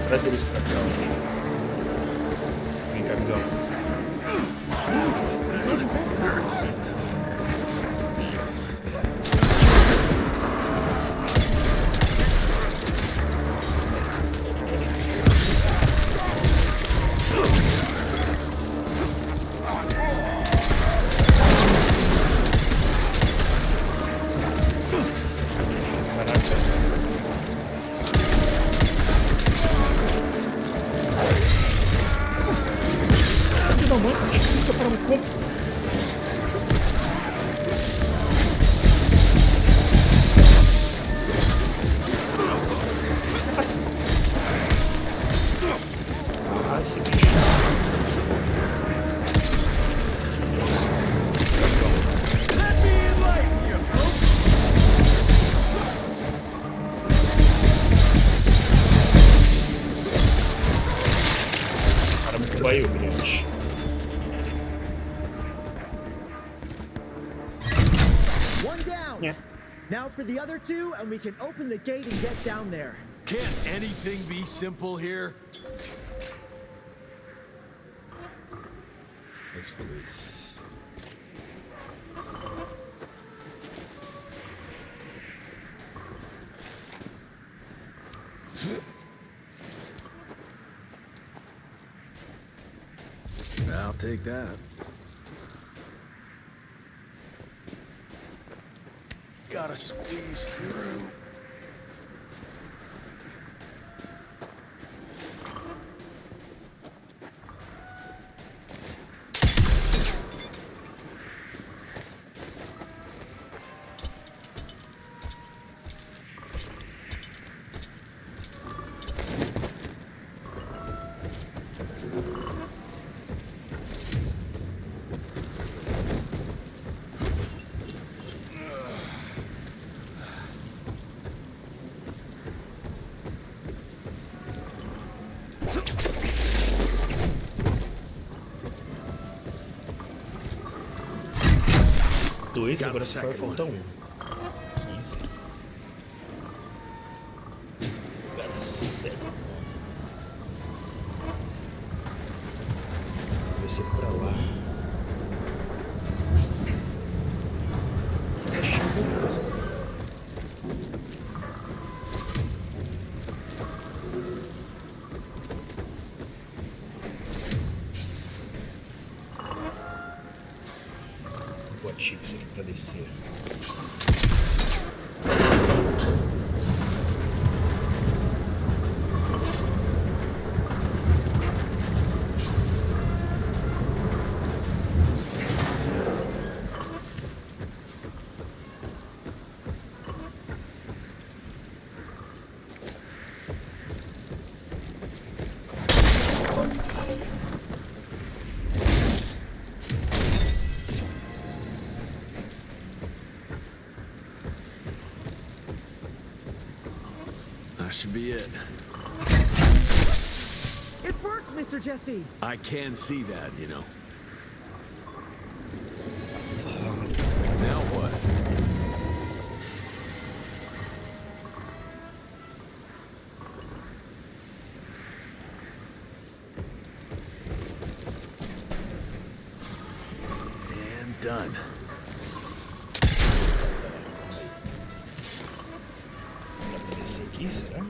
Traz eles pra cá. Vem cá, amigão. Yeah. Now for the other two, and we can open the gate and get down there. Can't anything be simple here? Os dois. I'll take that. Gotta squeeze through. Dois, agora só vai faltar um. Easy. Got a second. Vai ser pra lá. Chips aqui pra descer. Should be it. It worked, Mr. Jesse. I can see that, you know. Now what? And done. Esse aqui, será?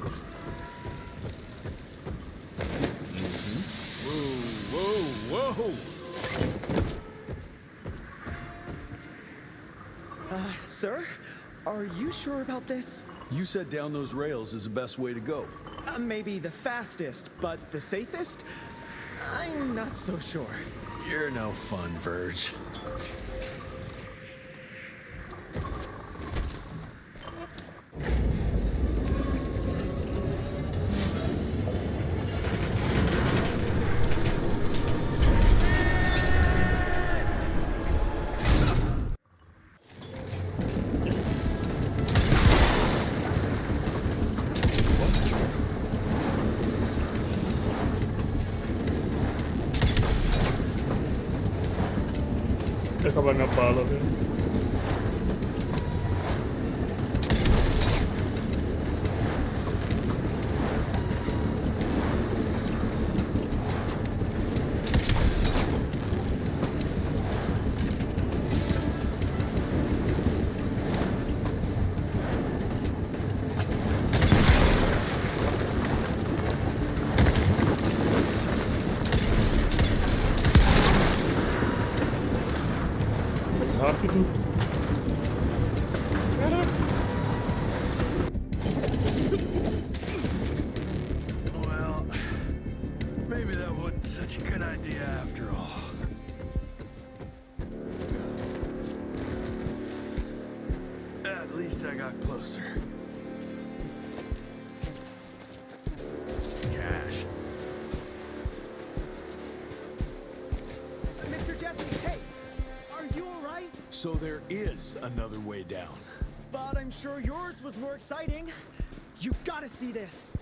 Whoa! Sir? Are you sure about this? You said down those rails is the best way to go. Maybe the fastest, but the safest? I'm not so sure. You're no fun, Verge. Acabar minha bala, velho. Rápido. Caraca. Well, maybe that wasn't such a good idea after all. At least I got closer. Cash. Mr. Jesse, hey! Are you alright? So there is another way down. But I'm sure yours was more exciting. You gotta see this.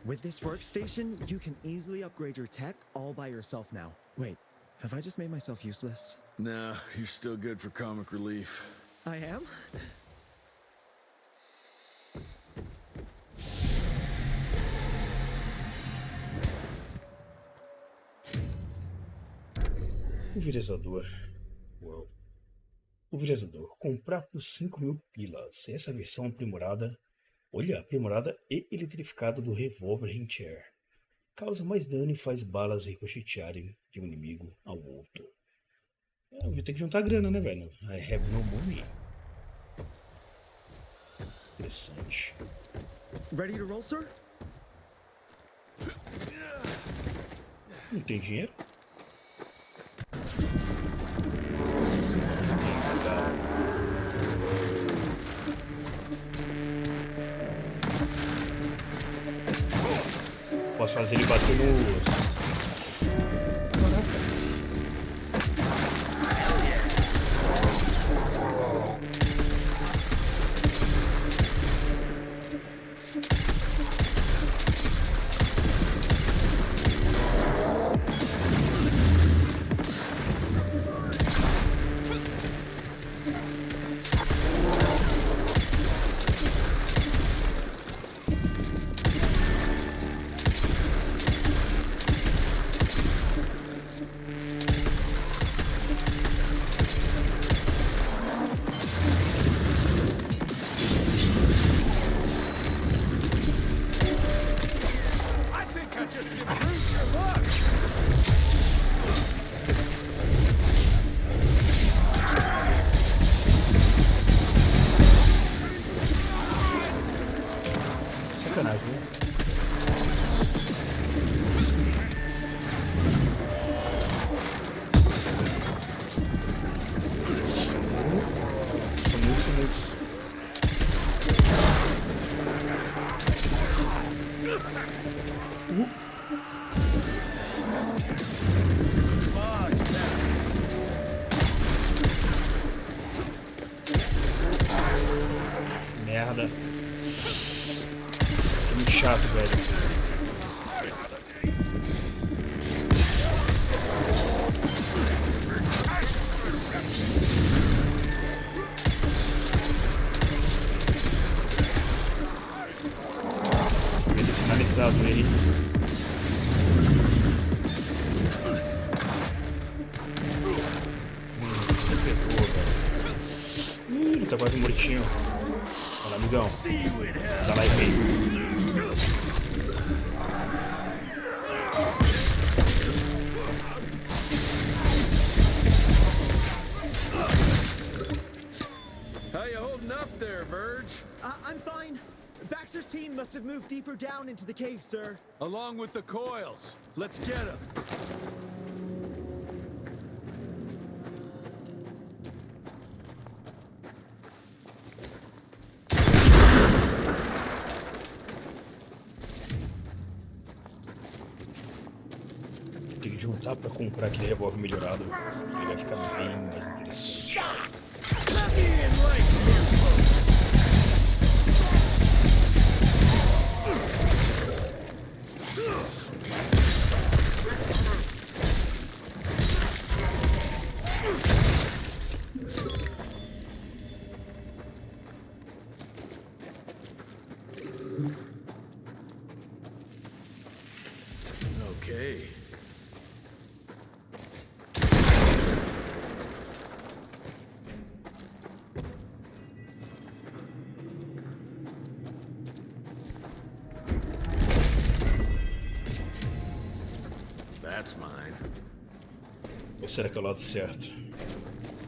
With this workstation, you can easily upgrade your tech all by yourself now. Wait, Have I just made myself useless? No, you're still good for comic relief. I am? Pulverizador. Uau. Pulverizador. Comprar por 5.000 pilas. Essa versão aprimorada. Olha, aprimorada e eletrificada do revólver Rentier. Causa mais dano e faz balas ricochetearem de um inimigo ao outro. Eu vou ter que juntar grana, né, velho? I have no money. Interessante. Ready to roll, sir? Não tem dinheiro? Posso fazer ele bater nos... Sacanagem, né? São muitos. Merda. Que muito chato, velho. Devia ter finalizado ele. Pegou, velho. Ele tá quase mortinho. Olha lá, amigão. Dá lá e vem. How you holding up there, Verge? I'm fine. Baxter's team must have moved deeper down into the cave, sir. Along with the coils. Let's get them. Tem que juntar pra comprar aquele revólver melhorado. Ele vai ficar bem mais interessante. Okay. That's mine. Ou será que é o lado certo?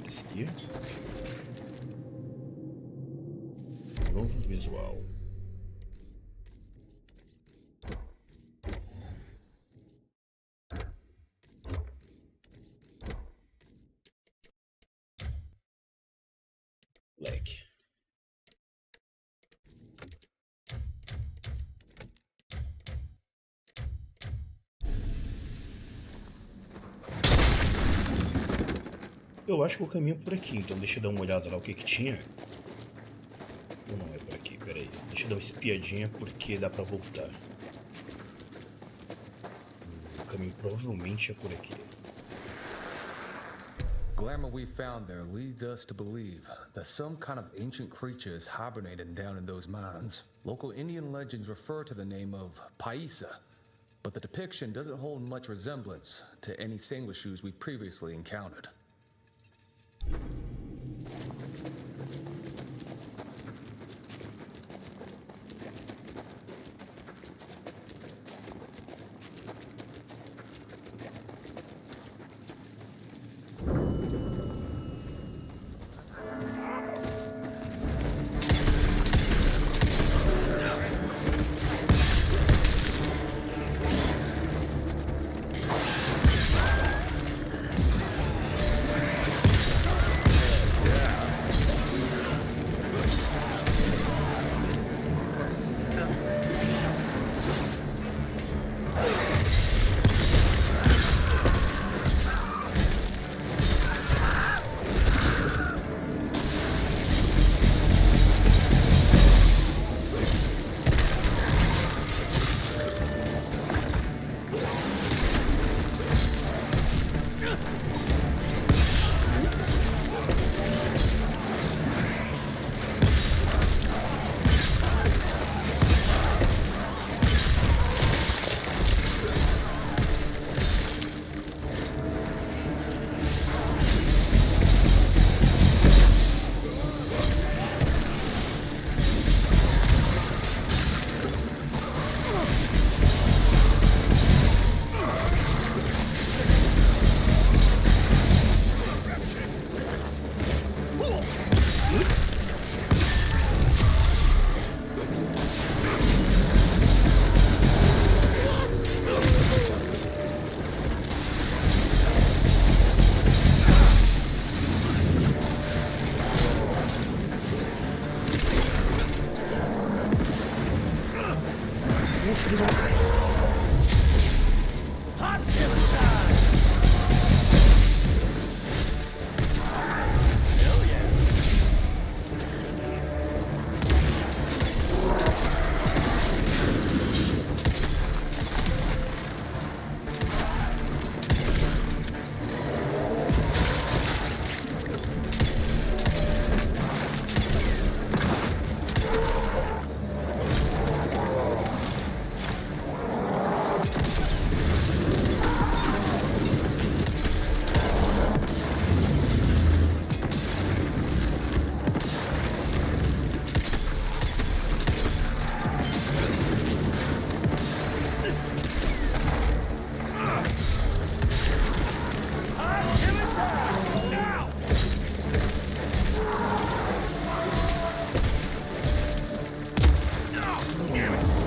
Esse aqui? Novo visual. Black. Eu acho que o caminho é por aqui, então deixa eu dar uma olhada lá o que que tinha. Ou não é por aqui, peraí. Deixa eu dar uma espiadinha porque dá pra voltar. O caminho provavelmente é por aqui. glamour we found there leads us to believe that some kind of ancient creature is hibernating down in those mines. Local Indian legends refer to the name of Paisa, but the depiction doesn't hold much resemblance to any sanguishues we previously encountered.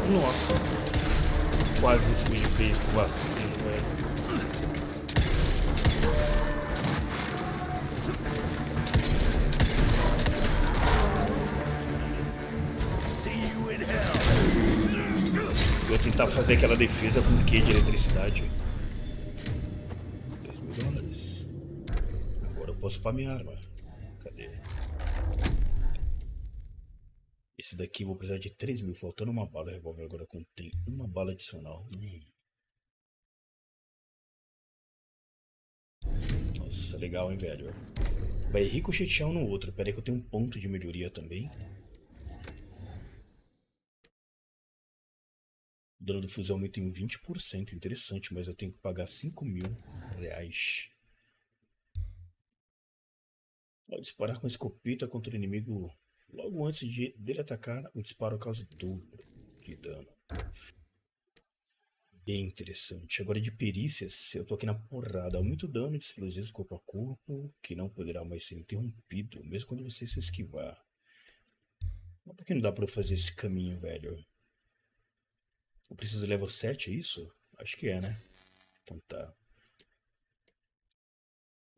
Nossa. Quase fui de vez pro Assim, velho. Vou tentar fazer aquela defesa com Q de eletricidade. $2.000. Agora eu posso upar minha arma. Cadê? Esse daqui eu vou precisar de 3.000, faltando uma bala. O revólver agora contém uma bala adicional. Nossa, legal, hein, velho? Vai ricochetear um no outro. Pera aí que eu tenho um ponto de melhoria também. O dano do fuzil aumenta em 20%. Interessante, mas eu tenho que pagar R$5.000. Ao disparar com a escopeta contra o inimigo logo antes dele atacar, o disparo causa dobro de dano. Bem interessante. Agora de perícias, eu tô aqui na porrada. Aumenta o dano de explosivos corpo a corpo, que não poderá mais ser interrompido, mesmo quando você se esquivar. Mas por que não dá pra eu fazer esse caminho, velho? Eu preciso de level 7, é isso? Acho que é, né? Então tá.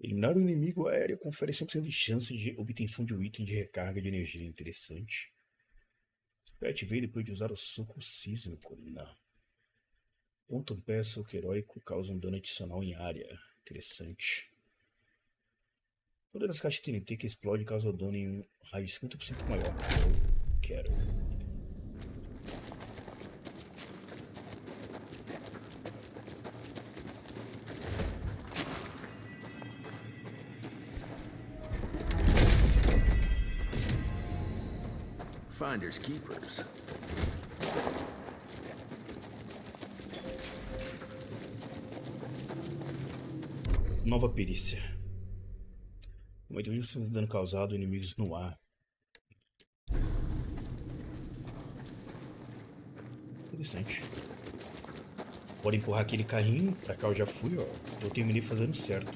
Eliminar o inimigo aéreo confere 100% de chance de obtenção de um item de recarga de energia. Interessante. Pet veio depois de usar o soco sísmico. Não. Ponta um pé, soco heróico causa um dano adicional em área. Interessante. Todas as caixas TNT que explode causam dano em um raio de 50% maior. Eu quero. Finders keepers. Nova perícia. Aumenta o dano causado a inimigos no ar. Interessante. Pode empurrar aquele carrinho. Pra cá eu já fui, ó. Eu terminei fazendo certo.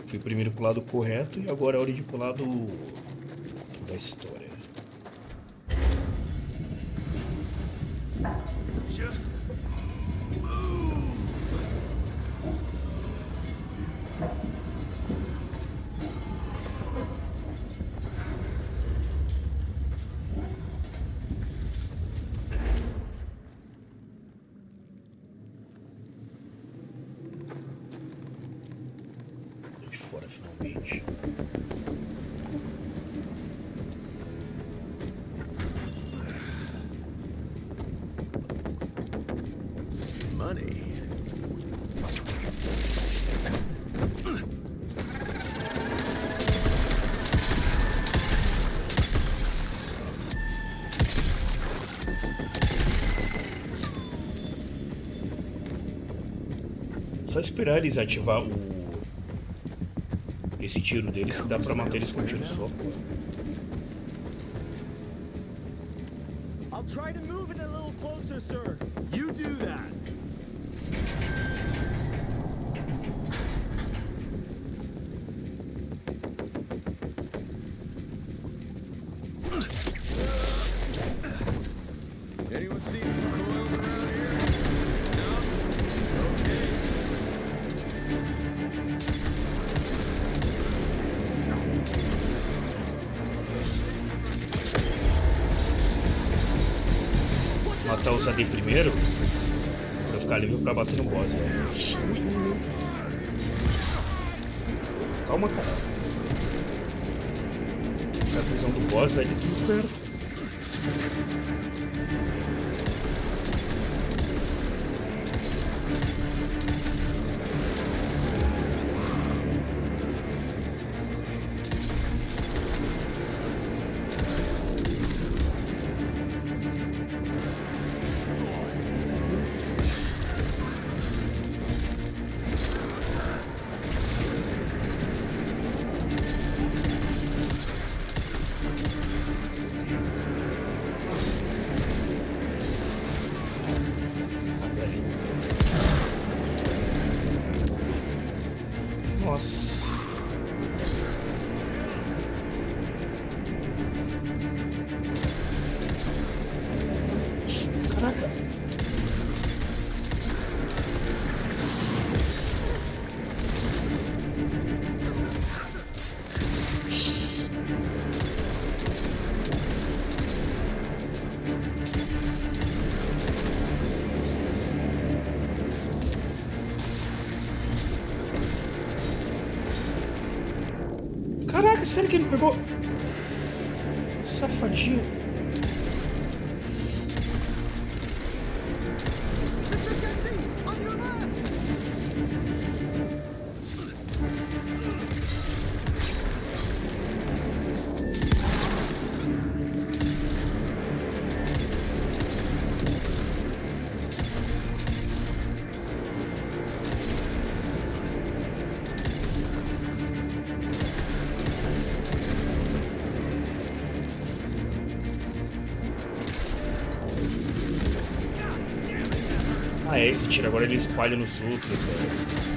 Fui primeiro pro lado correto e agora é hora de ir pro lado da história. Fora finalmente. Money. Só esperar eles ativar esse tiro deles, que dá pra matar eles com um tiro só. I'll try to move it a little closer, sir. You do that. Anyone seen some coils around here? No? Okay. Matar os AD primeiro, pra ficar livre pra bater no boss, velho. Calma, cara. Ficar a prisão do boss, velho, tudo perto. Nossa. Caraca. Caraca, sério que ele pegou? Safadinho. Ah, é esse tiro, agora ele espalha nos outros, velho.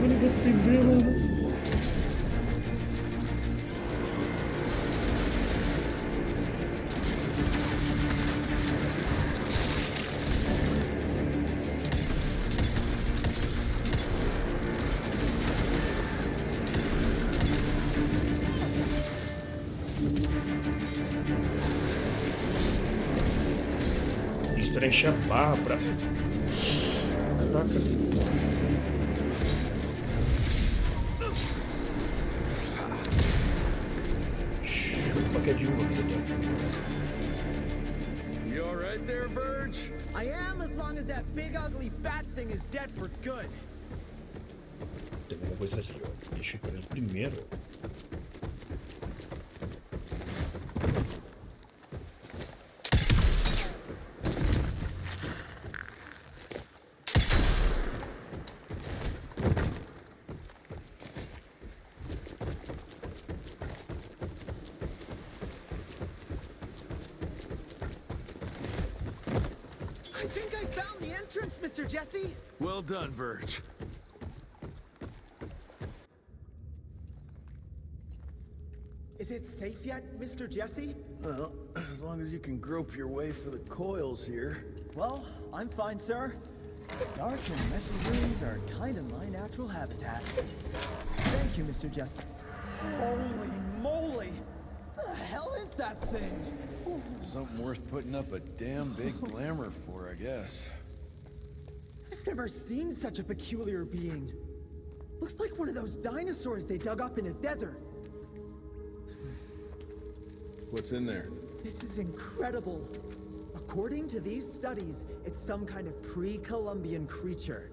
Ele defendeu, mano. Espera encher a barra pra... Caraca. Chupa que é de uva. You all right there, Verge? I am, as long as that big ugly bat thing is dead for good. Tem uma coisa aqui, ó. Deixa eu pegar primeiro. I think I found the entrance, Mr. Jesse. Well done, Verge. Is it safe yet, Mr. Jesse? Well, as long as you can grope your way for the coils here. Well, I'm fine, sir. The dark and messy rooms are kind of my natural habitat. Thank you, Mr. Jesse. Holy moly! The hell is that thing? Something worth putting up a damn big glamour for, I guess. I've never seen such a peculiar being. Looks like one of those dinosaurs they dug up in a desert. What's in there? This is incredible. According to these studies, it's some kind of pre-Columbian creature.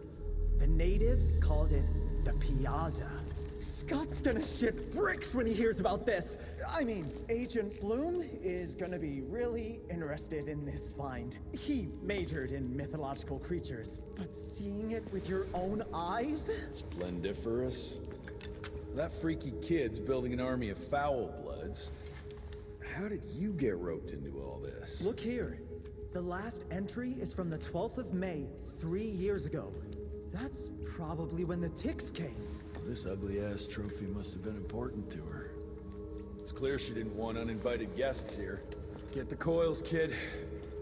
The natives called it the Piazza. Scott's gonna shit bricks when he hears about this. I mean, Agent Bloom is gonna be really interested in this find. He majored in mythological creatures, but seeing it with your own eyes? Splendiferous. That freaky kid's building an army of foul bloods. How did you get roped into all this? Look here. The last entry is from the 12th of May, 3 years ago. That's probably when the ticks came. This ugly-ass trophy must have been important to her. It's clear she didn't want uninvited guests here. Get the coils, kid.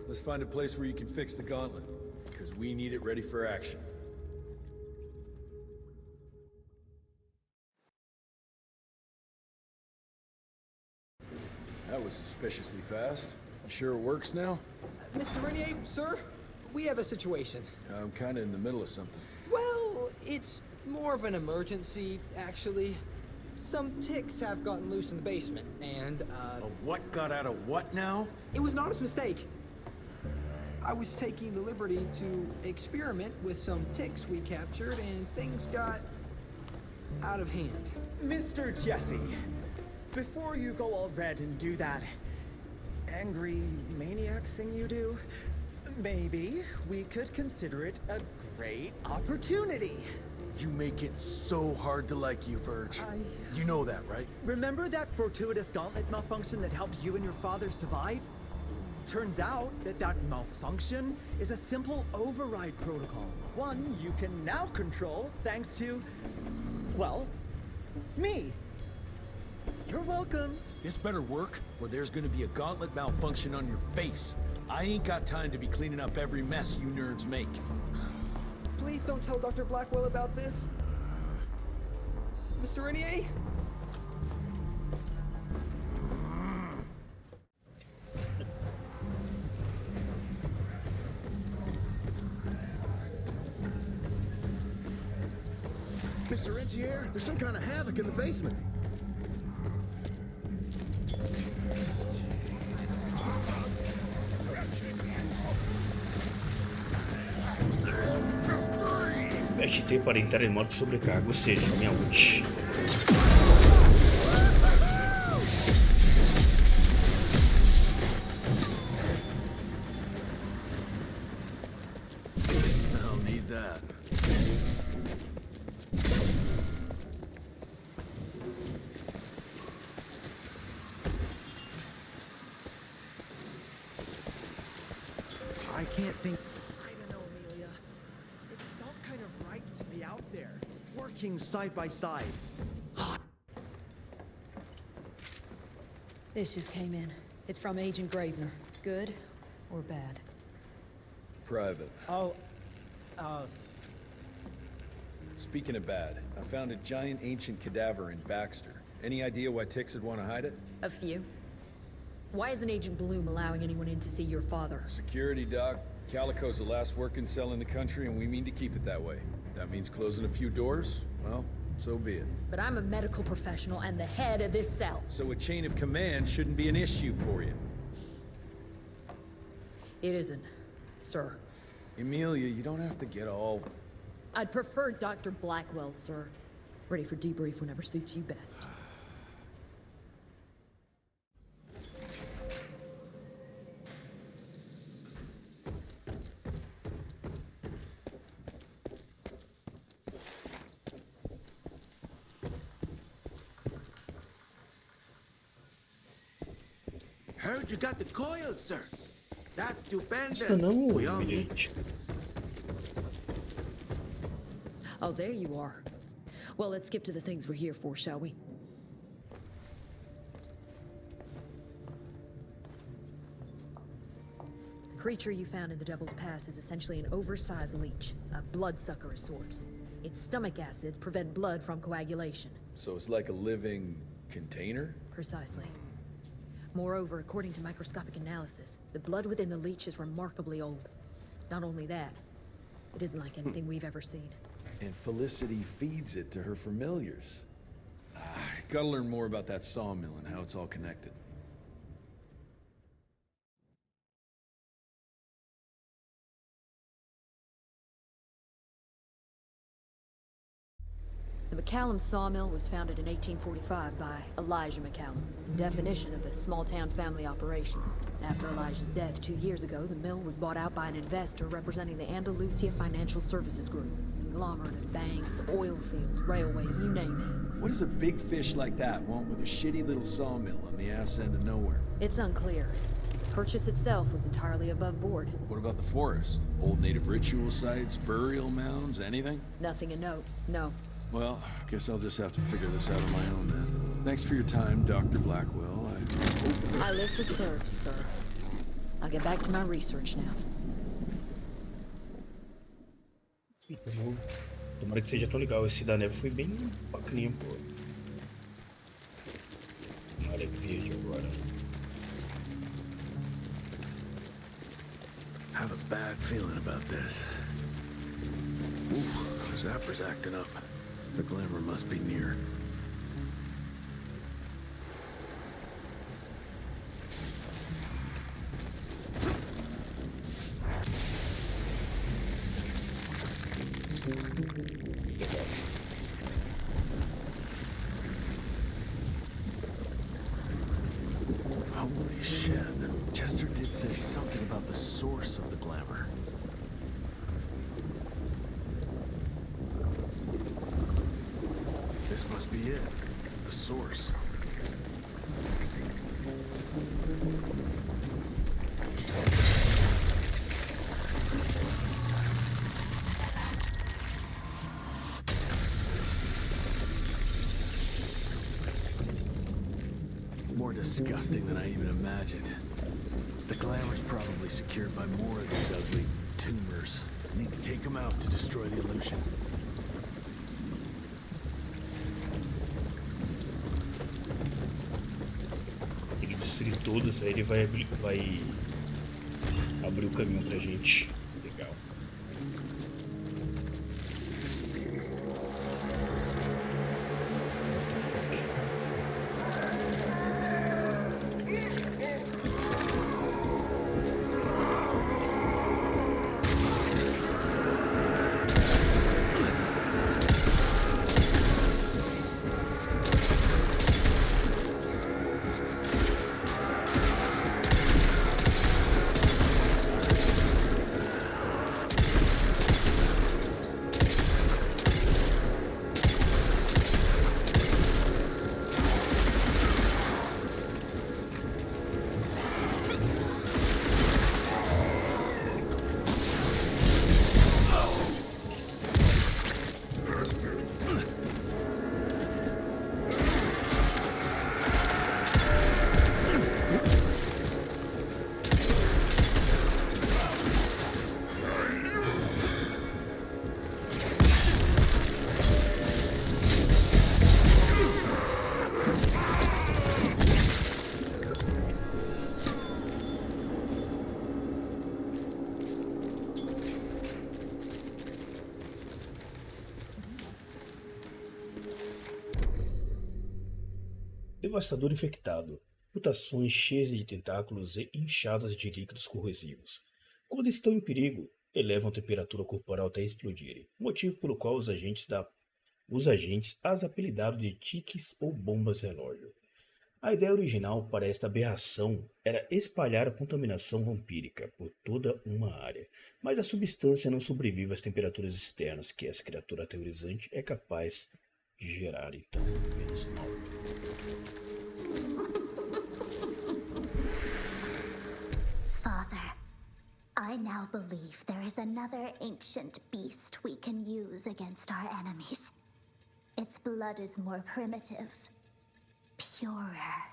Let's find a place where you can fix the gauntlet, because we need it ready for action. That was suspiciously fast. You sure it works now? Mr. Renier, sir, we have a situation. I'm kinda in the middle of something. Well, it's more of an emergency, actually. Some ticks have gotten loose in the basement, and, A what got out of what now? It was an honest mistake. I was taking the liberty to experiment with some ticks we captured, and things got out of hand. Mr. Jesse, before you go all red and do that angry maniac thing you do, maybe we could consider it a great opportunity. You make it so hard to like you, Verge. You know that, right? Remember that fortuitous gauntlet malfunction that helped you and your father survive? Turns out that that malfunction is a simple override protocol. One you can now control thanks to, well, me. You're welcome. This better work, or there's gonna be a gauntlet malfunction on your face. I ain't got time to be cleaning up every mess you nerds make. Please don't tell Dr. Blackwell about this. Mr. Renier? Mr. Rentier, there's some kind of havoc in the basement. Aperte T para entrar em modo sobrecarga, ou seja, minha ult. I'll need that. I can't think. I don't know, Amelia. It felt kind of right to be out there. working side by side. This just came in. It's from Agent Gravener. Good or bad? Private. Oh, Speaking of bad, I found a giant ancient cadaver in Baxter. Any idea why Tix would want to hide it? A few. Why isn't Agent Bloom allowing anyone in to see your father? Security, Doc. Calico's the last working cell in the country, and we mean to keep it that way. That means closing a few doors? Well, so be it. But I'm a medical professional and the head of this cell. So a chain of command shouldn't be an issue for you. It isn't, sir. Emilia, you don't have to get all... I'd prefer Dr. Blackwell, sir. Ready for debrief whenever suits you best. Heard you got the coils, sir. That's stupendous. não, We all need... bilhete. Oh, there you are. Well, let's skip to the things we're here for, shall we? The creature you found in the Devil's Pass is essentially an oversized leech, a bloodsucker of sorts. Its stomach acids prevent blood from coagulation. So it's like a living container? Precisely. Moreover, according to microscopic analysis, the blood within the leech is remarkably old. It's not only that, it isn't like anything we've ever seen. And Felicity feeds it to her familiars. Gotta learn more about that sawmill and how it's all connected. The McCallum sawmill was founded in 1845 by Elijah McCallum, definition of a small-town family operation. After Elijah's death 2 years ago, the mill was bought out by an investor representing the Andalusia Financial Services Group. Conglomerate of banks, oil fields, railways, you name it. What does a big fish like that want with a shitty little sawmill on the ass end of nowhere? It's unclear. Purchase itself was entirely above board. What about the forest? Old native ritual sites, burial mounds, anything? Nothing of note, no. Well, I guess I'll just have to figure this out on my own then. Thanks for your time, Dr. Blackwell. I live to serve, sir. I'll get back to my research now. Tomara que seja tão legal. Esse da neve foi bem bacaninha, pô. Uma área verde agora. I have a bad feeling about this. Ooh, Zapper's acting up. The glamour must be near. Holy shit. Chester did say something about the source of the glamour. This must be it. The source. More disgusting than I even imagined. The glamour's probably secured by more of these ugly tumors. Need to take them out to destroy the illusion. Ele destruir todas, aí ele vai abrir o caminho pra gente. Legal. devastador infectado, mutações cheias de tentáculos e inchadas de líquidos corrosivos. Quando estão em perigo, elevam a temperatura corporal até explodirem, motivo pelo qual os agentes as apelidaram de tiques ou bombas relógio. A ideia original para esta aberração era espalhar a contaminação vampírica por toda uma área, mas a substância não sobrevive às temperaturas externas que essa criatura aterrorizante é capaz de gerar. Então, Father, I now believe there is another ancient beast we can use against our enemies. Its blood is more primitive, purer.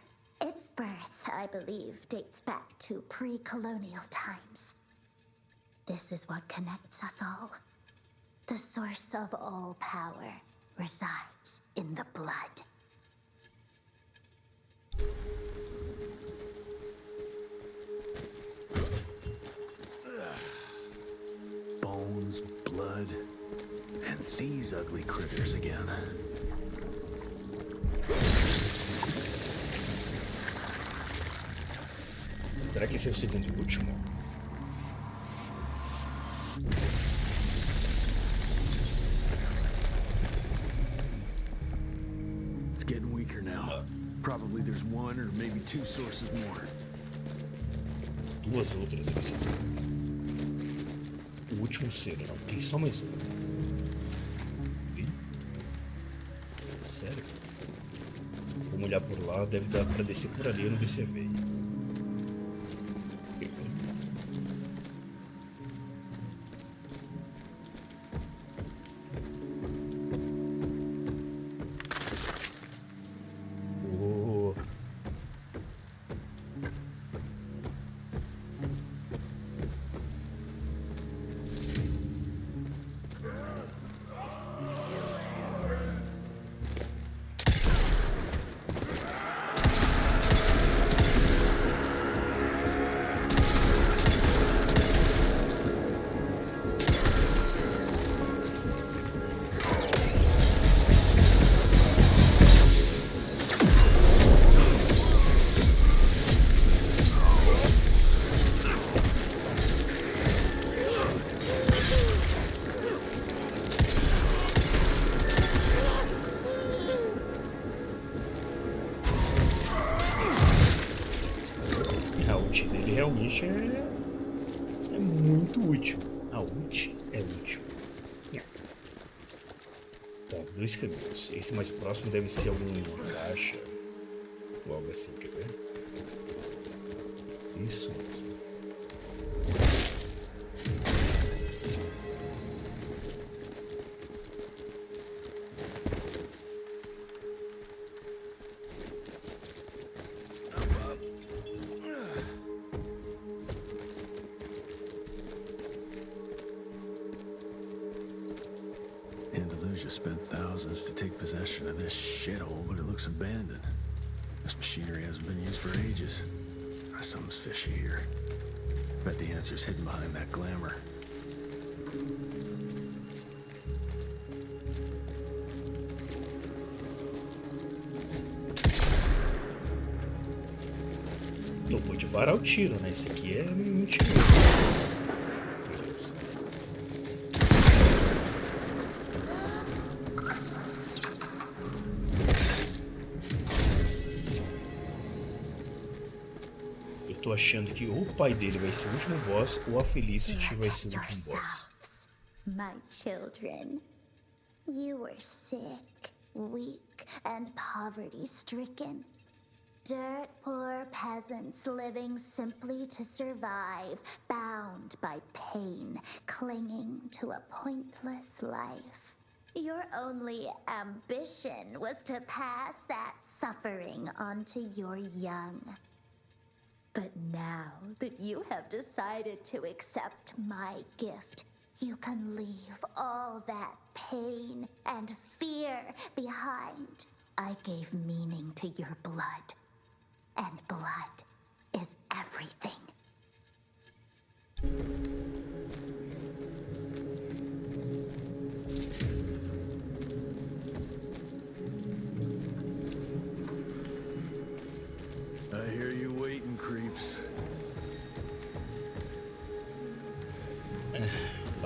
Its birth, I believe, dates back to pre-colonial times. This is what connects us all. The source of all power resides in the blood. Bones, blood, and these ugly critters again. Será que esse é o segundo e último? It's getting weaker now. Probably there's one or maybe two sources more. Duas outras aqui. O último selo, não. Tem só mais um. Ih? Sério? Vamos olhar por lá. Deve dar pra descer por ali. Eu não observei. Realmente é muito útil. A ult é útil. Tá, dois caminhos. Esse mais próximo deve ser alguma caixa ou algo assim, quer ver? Isso mesmo. Spent thousands to take possession of this shithole, but it looks abandoned. This machinery hasn't been used for ages. Something's fishy here. Bet the answer's hidden behind that glamour. Não pode varar o tiro, né? Esse aqui é mentiroso. Tô achando que ou o pai dele vai ser o último boss ou a Felicity vai ser o último boss. My children, you were sick, weak, and poverty-stricken. Dirt poor peasants living simply to survive, bound by pain, clinging to a pointless life. Your only ambition was to pass that suffering on to your young. But now that you have decided to accept my gift, you can leave all that pain and fear behind. I gave meaning to your blood, and blood is everything.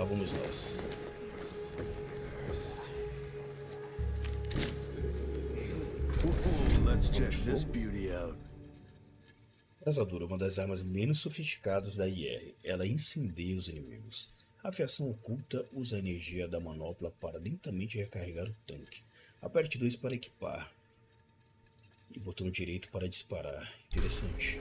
vamos nós. Let's check this beauty out. Caçador é uma das armas menos sofisticadas da IR. Ela incendeia os inimigos. A fiação oculta usa a energia da manopla para lentamente recarregar o tanque. Aperte 2 para equipar. E botão direito para disparar. Interessante.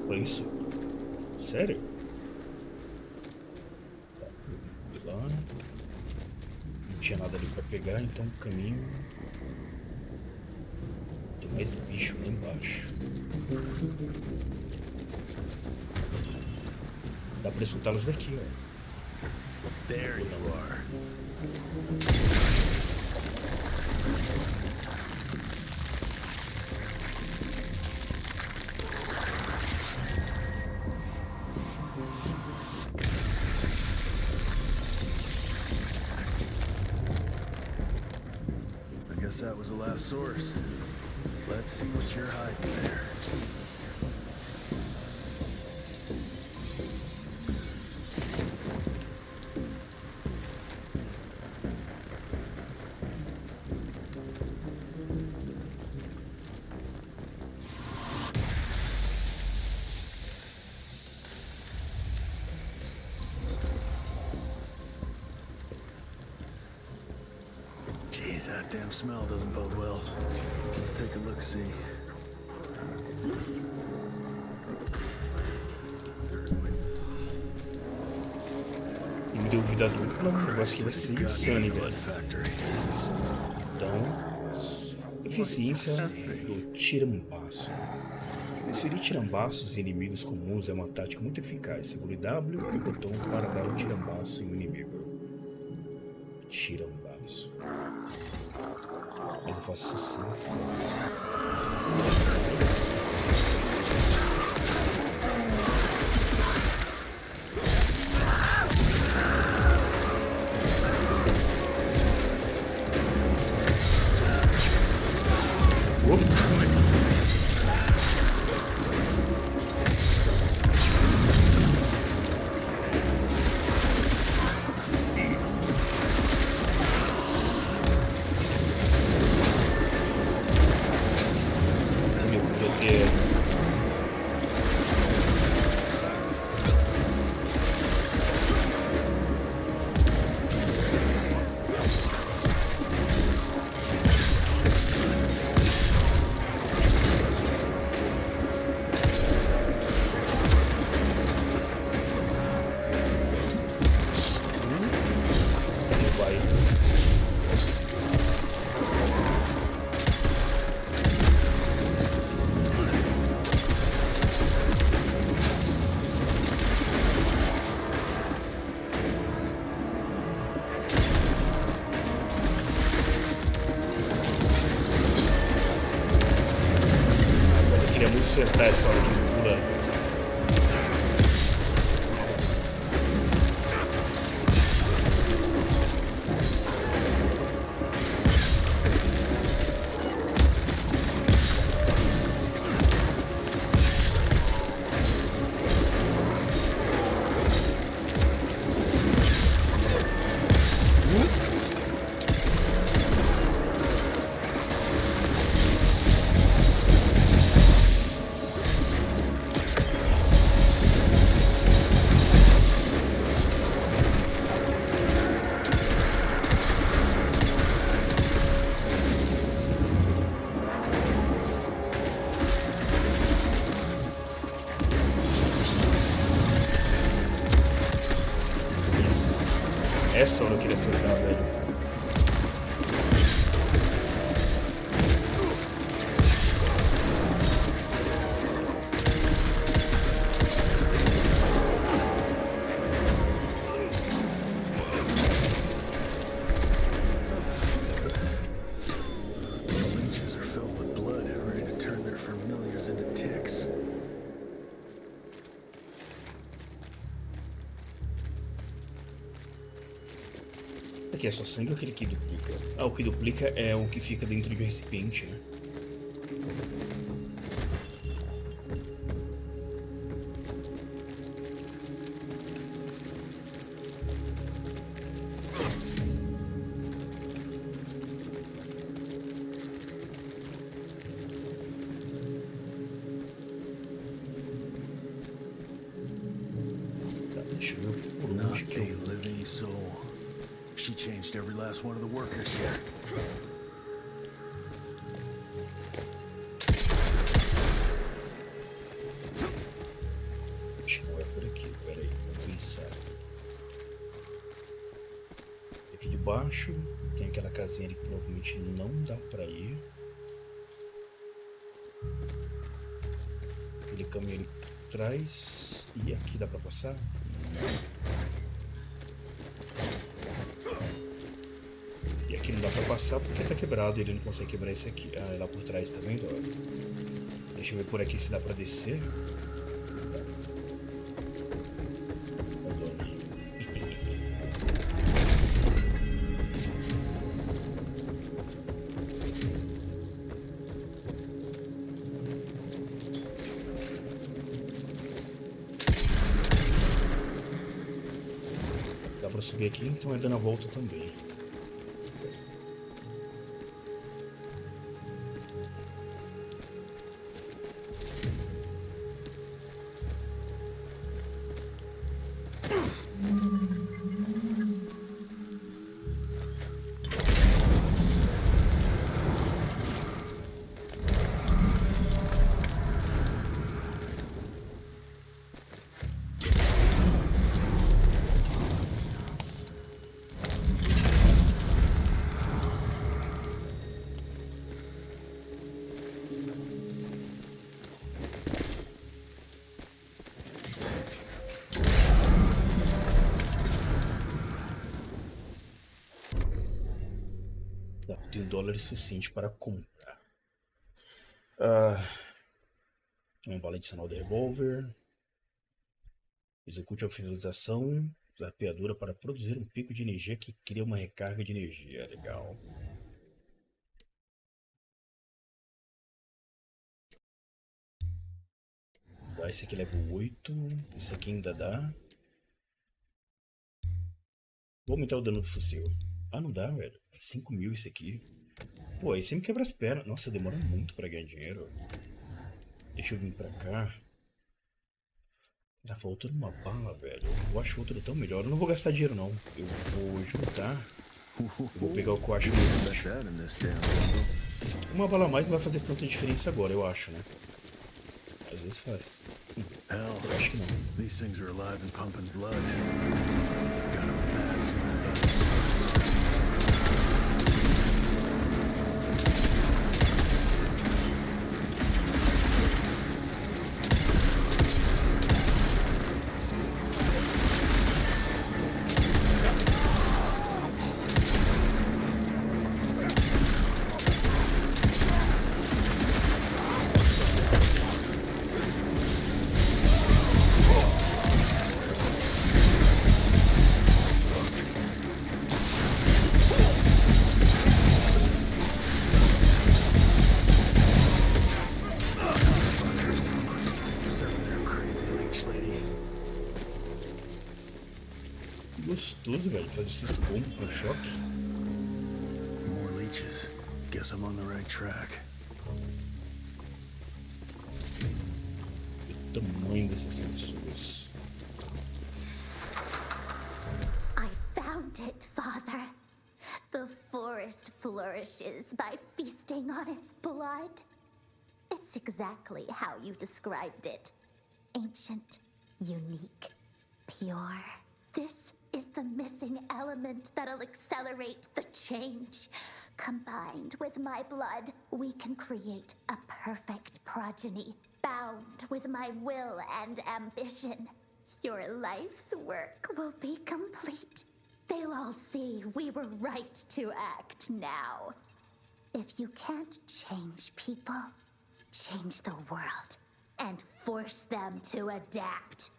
Foi isso? Sério? Tá, lá. Não tinha nada ali pra pegar, então o caminho... Tem mais bicho lá embaixo. Dá pra escutá-los daqui, ó. There you are. I guess that was the last source. Let's see what you're hiding there. Jeez, that damn smell doesn't bode well. Let's take a look-see. E me deu vida dupla, o negócio aqui vai ser insano, velho. Então, eficiência do tirambaço. Desferir tirambaços em inimigos comuns é uma tática muito eficaz. Segure W e o botão para dar o tirambaço em um inimigo. Tirambaço. Mas eu faço assim. Acertar essa hora de pular. Essa hora eu queria acertar, velho. Aqui é só sangue ou aquele que duplica? Ah, o que duplica é o que fica dentro de um recipiente, né? Not a living soul. She changed every last one of the workers here. Acho que não é por aqui. Pera aí, vou pensar. Aqui de baixo tem aquela casinha ali que provavelmente não dá pra ir. Aquele caminho ali por trás. E aqui dá pra passar? E aqui não dá pra passar porque tá quebrado, ele não consegue quebrar esse aqui. Ah, é lá por trás, tá vendo? Deixa eu ver por aqui se dá pra descer. Dá pra subir aqui, então é dando a volta também. Tenho dólares suficiente para comprar. Uma bala adicional de revólver. Execute a finalização zapeadora para produzir um pico de energia que cria uma recarga de energia. Legal. Dá, esse aqui leva 8. Esse aqui ainda dá. Vou aumentar o dano do fuzil. Ah, não dá, velho. É 5.000 esse aqui. Pô, aí sempre quebra as pernas. Nossa, demora muito pra ganhar dinheiro. Deixa eu vir pra cá. Tá faltando uma bala, velho. Eu acho outro tão melhor. Eu não vou gastar dinheiro, não. Eu vou juntar. Eu vou pegar o que eu acho mesmo. Uma bala a mais não vai fazer tanta diferença agora, eu acho, né? Às vezes faz. Eu acho que não. These things are alive and pumping blood. Gostoso, velho, fazer esses combos com choque. More leeches. Guess I'm on the right track. O tamanho dessas sensoras. I found it, Father. The forest flourishes by feasting on its blood. It's exactly how you described it. Ancient, unique, pure. This is the missing element that'll accelerate the change. Combined with my blood, we can create a perfect progeny, bound with my will and ambition. Your life's work will be complete. They'll all see we were right to act now. If you can't change people, change the world and force them to adapt.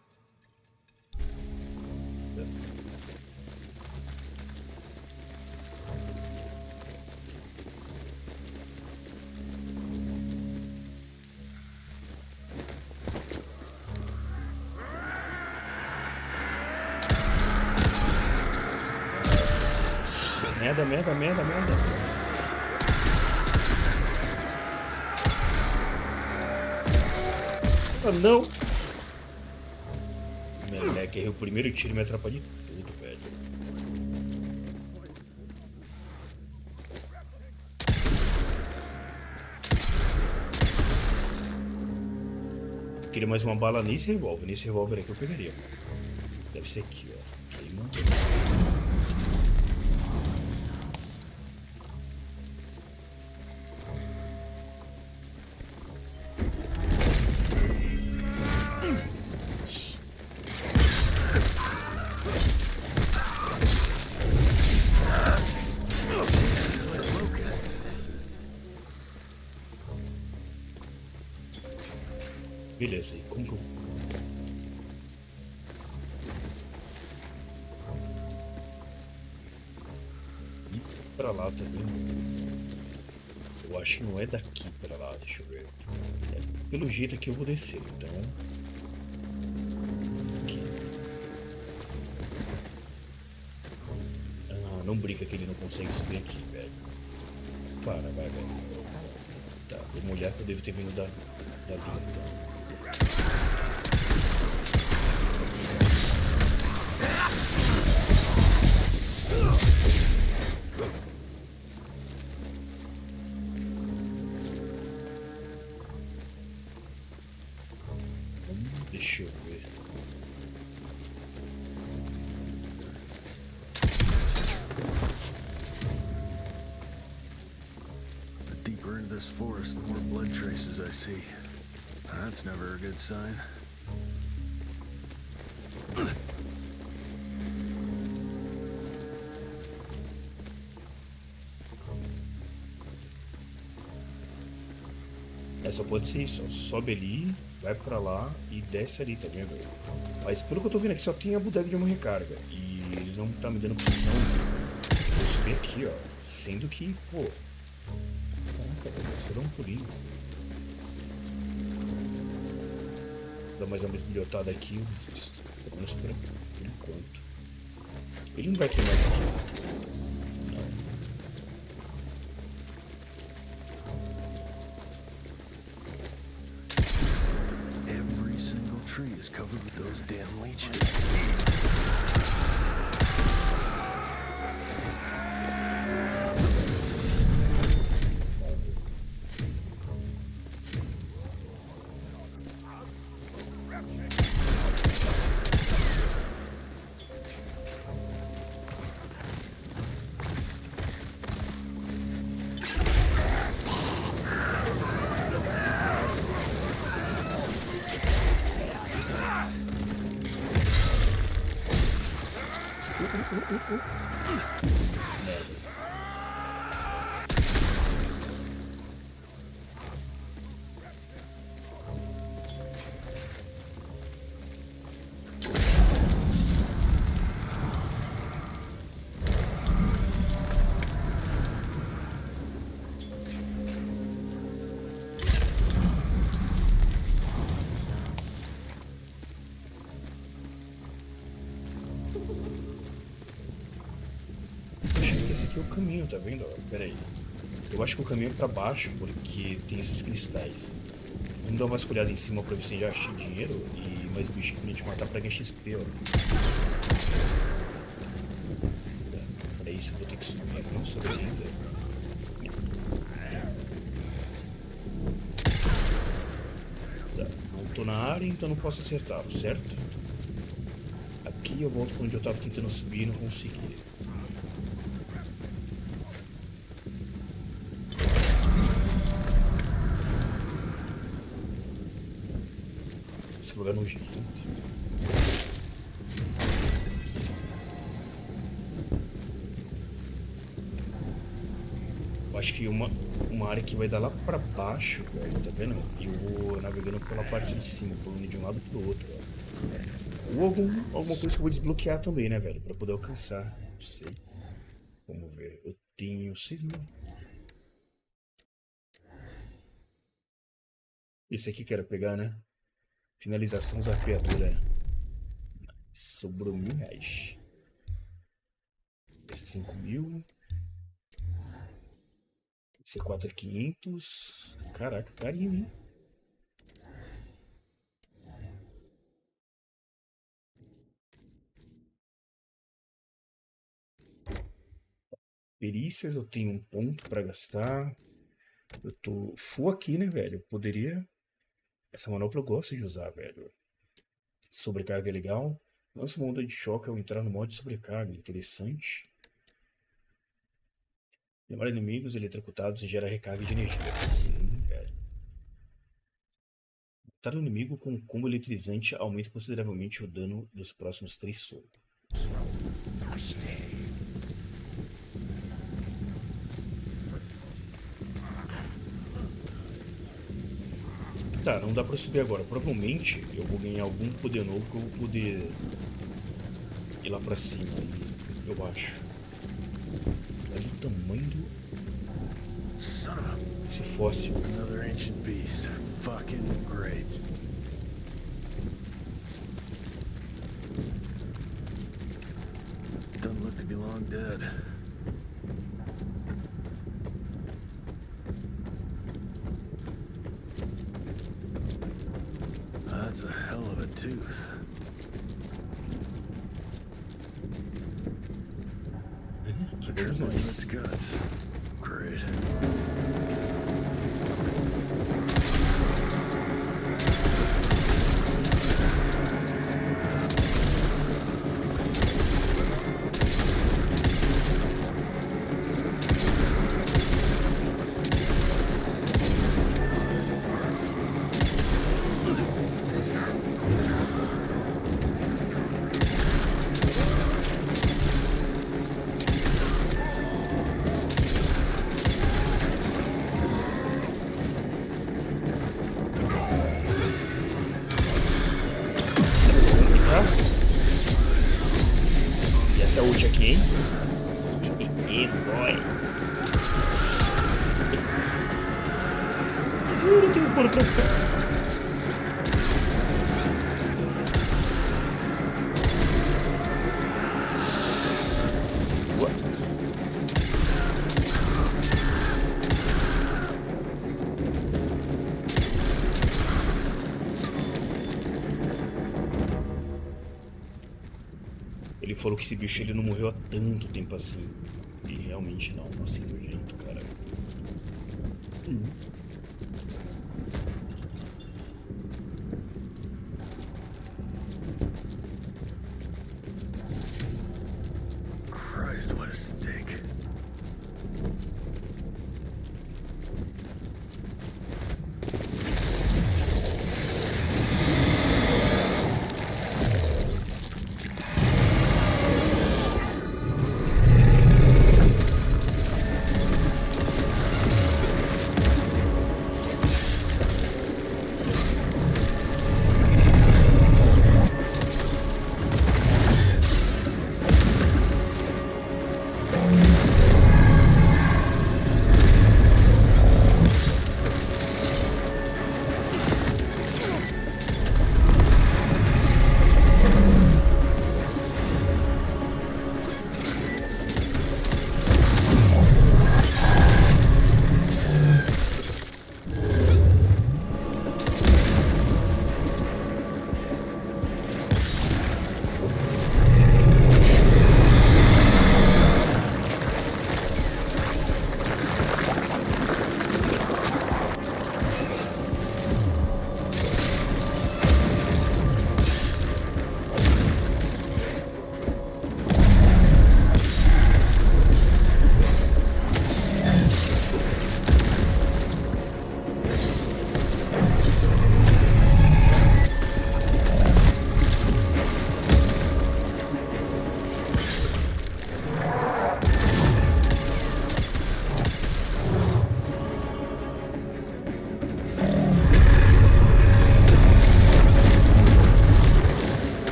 Merda, merda, merda, merda. Ah, não. Moleque, errei o primeiro tiro e me atrapalhei tudo, velho. Queria mais uma bala nesse revólver. Nesse revólver aqui eu pegaria. Deve ser aqui, ó. Queima. Beleza, e como que eu... Ir pra lá também. Eu acho que não é daqui pra lá, deixa eu ver. É, pelo jeito aqui eu vou descer, então... Aqui. Ah, não brinca que ele não consegue subir aqui, velho. Para, vai. Tá, vou olhar que eu devo ter vindo da linha, então. Deixa eu ver. The deeper into this forest, the more blood traces I see. That's never a good sign. É, só pode ser isso, ó. Sobe ali, vai pra lá e desce ali, tá vendo? Mas pelo que eu tô vendo aqui, só tem a bodega de uma recarga. E ele não tá me dando opção. Vou subir aqui, ó. Sendo que, pô... Caraca, velho, você dá um pulinho. Dá mais uma bisbilhotada aqui e eu desisto. Pelo menos por enquanto. Ele não vai queimar isso aqui. Não. Every single tree is covered with those damn leeches. O caminho, tá vendo? Pera aí. Eu acho que o caminho é pra baixo, porque tem esses cristais. Vamos dar uma vasculhada em cima pra ver se já achei dinheiro e mais bicho pra gente matar pra ganhar XP, ó. Pra isso eu vou ter que subir. Não subi ainda. Tá. Não tô na área, então não posso acertá-lo, certo? Aqui eu volto pra onde eu tava tentando subir e não consegui. Esse lugar nojento. Eu acho que uma área que vai dar lá pra baixo, velho, tá vendo? E eu vou navegando pela parte de cima, pulando de um lado pro outro, ó. Ou alguma coisa que eu vou desbloquear também, né, velho? Pra poder alcançar. Não sei. Vamos ver. Eu tenho 6.000. Esse aqui que era pegar, né? Finalização zapeadora. Sobrou R$1.000. Esse é 5.000. C4 500. Caraca, carinho, hein? Perícias, eu tenho um ponto pra gastar. Eu tô full aqui, né, velho? Eu poderia... Essa manopla eu gosto de usar, velho. Sobrecarga é legal. Lança uma onda de choque ao entrar no modo de sobrecarga. Interessante. Lembrar inimigos eletrocutados e gera recarga de energia. Sim, velho. Matar um inimigo com um combo eletrizante aumenta consideravelmente o dano dos próximos 3 socos. Tá, não dá pra subir agora. Provavelmente eu vou ganhar algum poder novo que eu vou poder ir lá pra cima, eu acho. Olha o tamanho do... Esse fóssil. Another ancient beast. Fucking great. Doesn't look to be long dead. That's a hell of a tooth. Quebramos nós. Guts. Great. E essa ult aqui, hein? Boy. Eu não tenho pano pra ficar. Ele falou que esse bicho ele não morreu há tanto tempo assim. E realmente não, assim do jeito, cara. Christ, what a stink.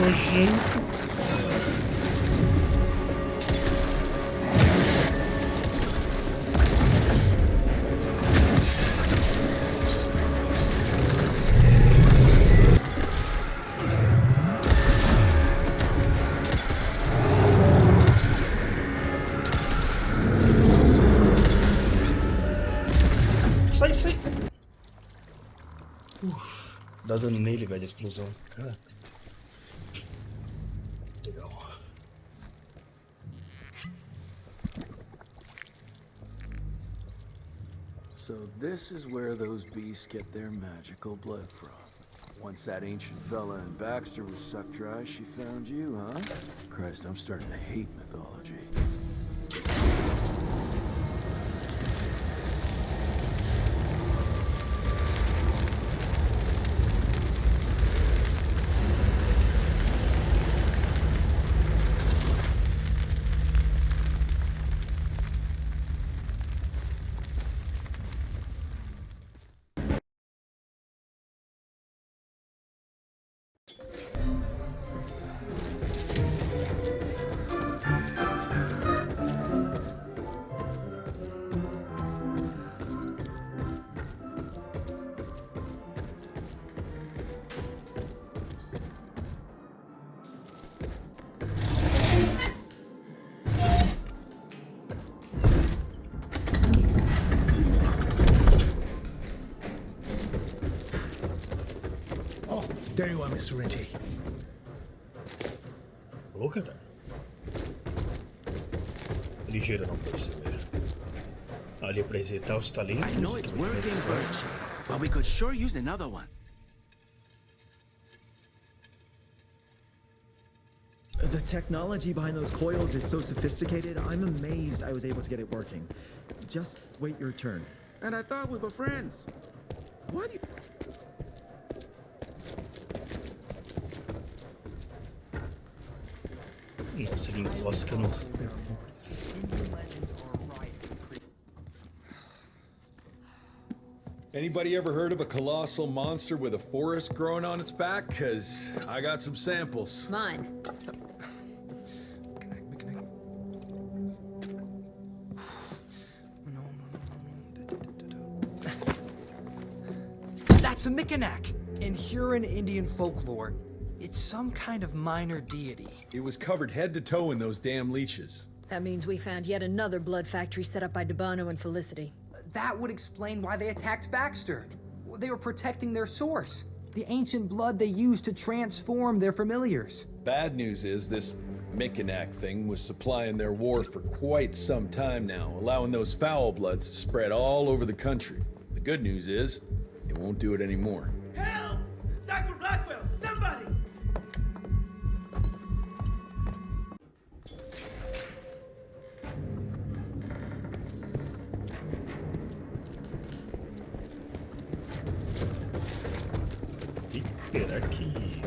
nojento. Sai. Dá dano nele, velho, a explosão. Cara. Legal. So this is where those beasts get their magical blood from. Once that ancient fella in Baxter was sucked dry, she found you, huh? Christ, I'm starting to hate mythology. There you are, Mr. Renty. Louca, velho. Ligeiro não perceber. Ali pra resetar os talentos. I know it's working, Birch, but we could sure use another one. The technology behind those coils is so sophisticated, I'm amazed I was able to get it working. Just wait your turn. And I thought we were friends. What do you... Nossa, ele enrosca no... Anybody ever heard of a colossal monster with a forest growing on its back? Cause I got some samples. Mine. That's a Mikanak! In Huron Indian folklore, it's some kind of minor deity. It was covered head to toe in those damn leeches. That means we found yet another blood factory set up by Debano and Felicity. That would explain why they attacked Baxter. They were protecting their source, the ancient blood they used to transform their familiars. Bad news is this Mikanak thing was supplying their war for quite some time now, allowing those foul bloods to spread all over the country. The good news is, it won't do it anymore. Help! Dr. Blackwell, somebody!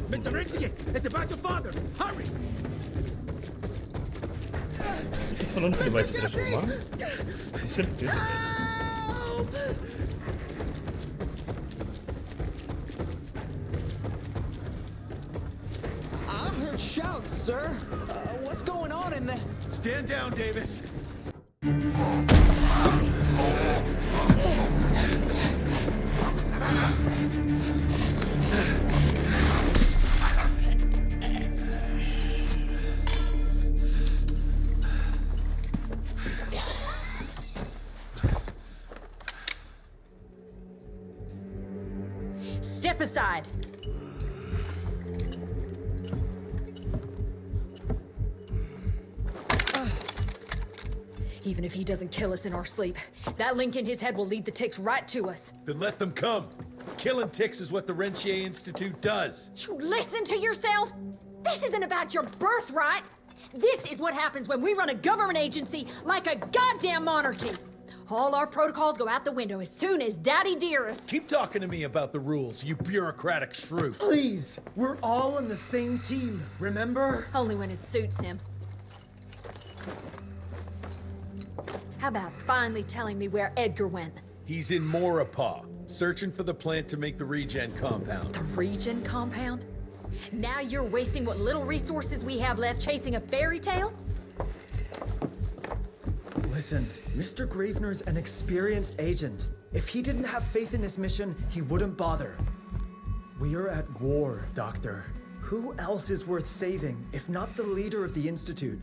Mr. Renty, it's about your father! Hurry! Tô falando que ele vai se transformar? Com certeza, velho. I heard shouts, sir. What's going on in there? Stand down, Davis. Step aside. Even if he doesn't kill us in our sleep, that link in his head will lead the ticks right to us. Then let them come. Killing ticks is what the Rentier Institute does. You listen to yourself? This isn't about your birthright. This is what happens when we run a government agency like a goddamn monarchy. All our protocols go out the window as soon as Daddy Dearest. Keep talking to me about the rules, you bureaucratic shrew. Please, we're all on the same team, remember? Only when it suits him. How about finally telling me where Edgar went? He's in Maurepas, searching for the plant to make the regen compound. The regen compound? Now you're wasting what little resources we have left chasing a fairy tale? Listen, Mr. Gravener's an experienced agent. If he didn't have faith in his mission, he wouldn't bother. We are at war, Doctor. Who else is worth saving, if not the leader of the Institute?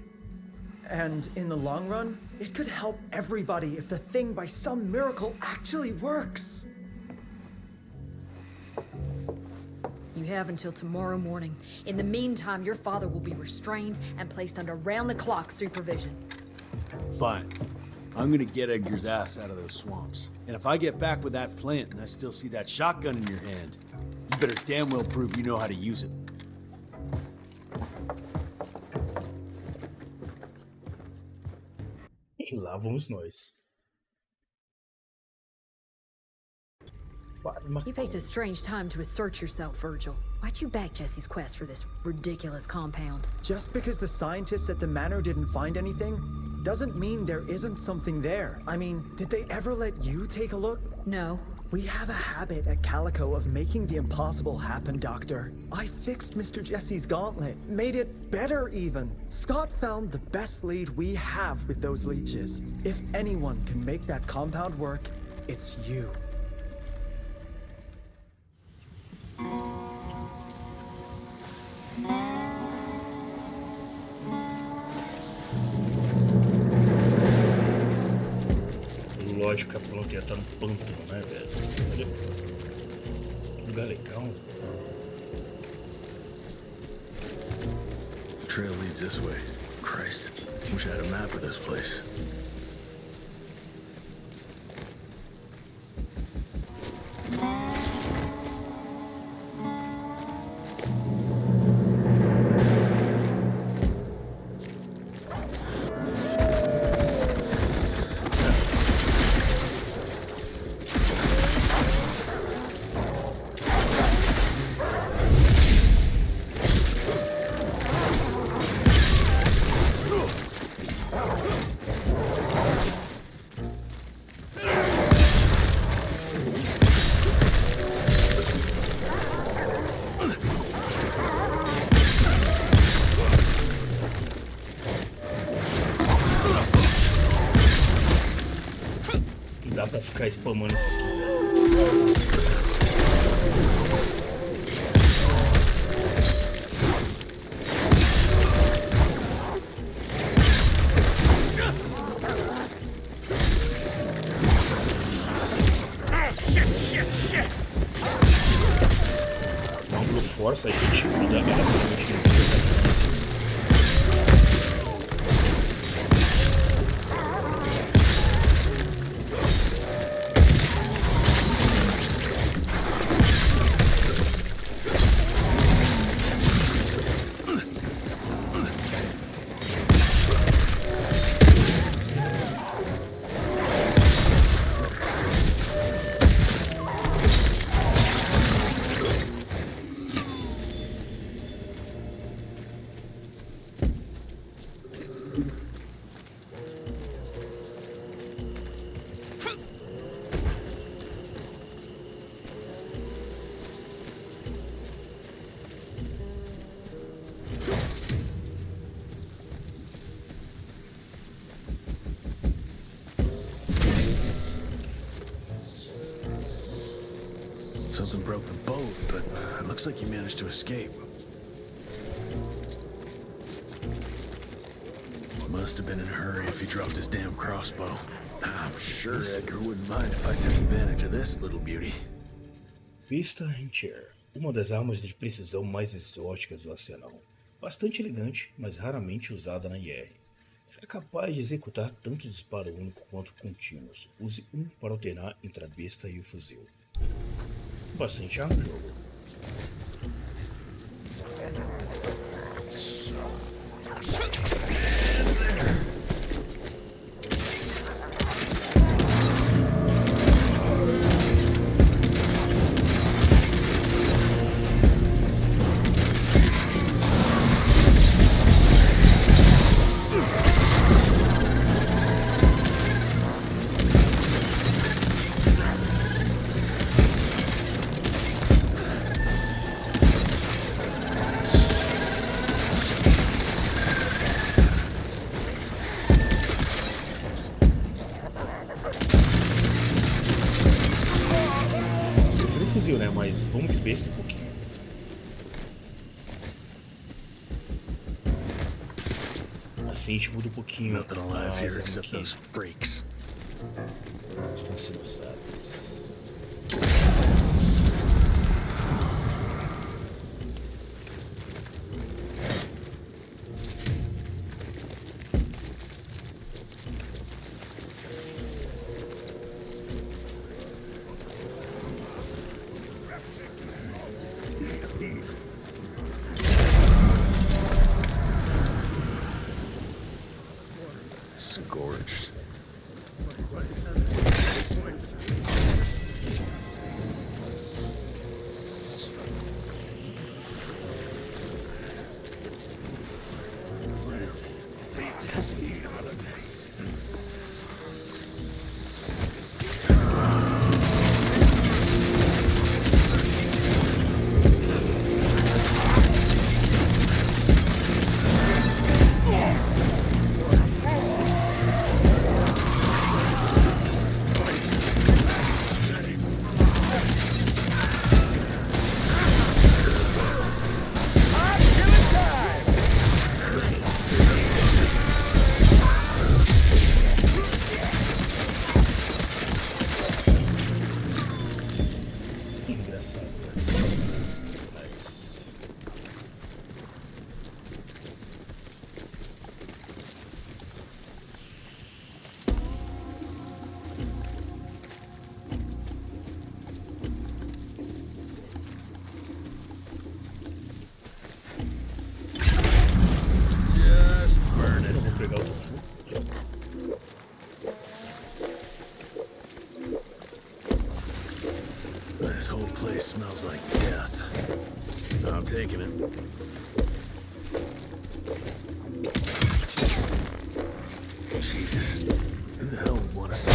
And in the long run, it could help everybody if the thing by some miracle actually works. You have until tomorrow morning. In the meantime, your father will be restrained and placed under round-the-clock supervision. Fine. I'm gonna get Edgar's ass out of those swamps. And if I get back with that plant and I still see that shotgun in your hand, you better damn well prove you know how to use it. E lá vamos nós. You picked a strange time to assert yourself, Virgil. Why'd you back Jesse's quest for this ridiculous compound? Just because the scientists at the manor didn't find anything, doesn't mean there isn't something there. I mean, did they ever let you take a look? No. We have a habit at Calico of making the impossible happen, Doctor. I fixed Mr. Jesse's gauntlet, made it better even. Scott found the best lead we have with those leeches. If anyone can make that compound work, it's you. Lógico que a planta ia estar no pântano, né, velho? Olha. Que lugar legal. The trail leads this way. Christ, wish I had a map of this place. Dá pra ficar spamando isso aqui. Não, por força a gente muda rapidamente no meio. Something broke the boat, but it looks like he managed to escape. Must have been in a hurry if he dropped his damn crossbow. I'm sure Edgar wouldn't mind if I took advantage of this little beauty. Vista Chair, uma das armas de precisão mais exóticas do arsenal. Bastante elegante, mas raramente usada na IR. É capaz de executar tanto disparo único quanto contínuos. Use um para alternar entre a besta e o fuzil. Bastante arma no jogo. fuzil, né? Mas vamos de besta um pouquinho. Assim a gente muda um pouquinho. Nothing alive here except those freaks. Estão sendo usadas. Scorched. This whole place smells like death. I'm taking it. Jesus, who the hell would want to see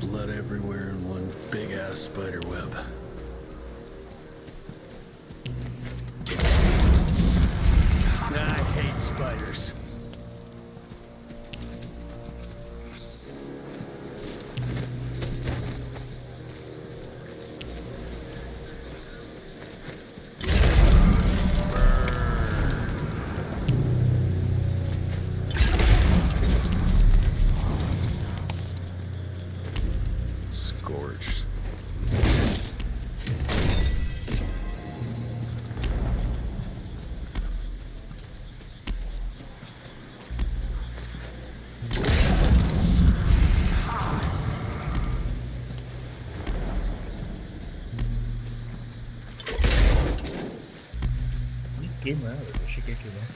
blood everywhere in one big-ass spider web. I hate spiders. Queima ela, eu achei que ia queimar.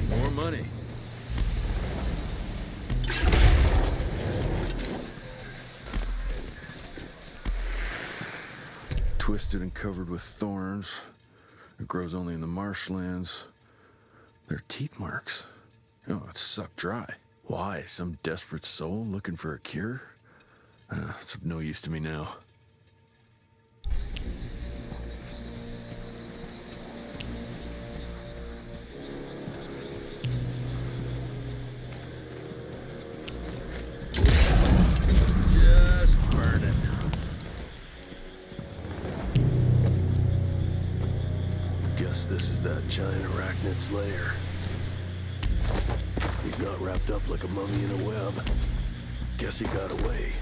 More money. Twisted and covered with thorns. It grows only in the marshlands. They're teeth marks. Oh, it's sucked dry. Why? Some desperate soul looking for a cure? It's of no use to me now. This is that giant arachnid's lair. He's not wrapped up like a mummy in a web. Guess he got away.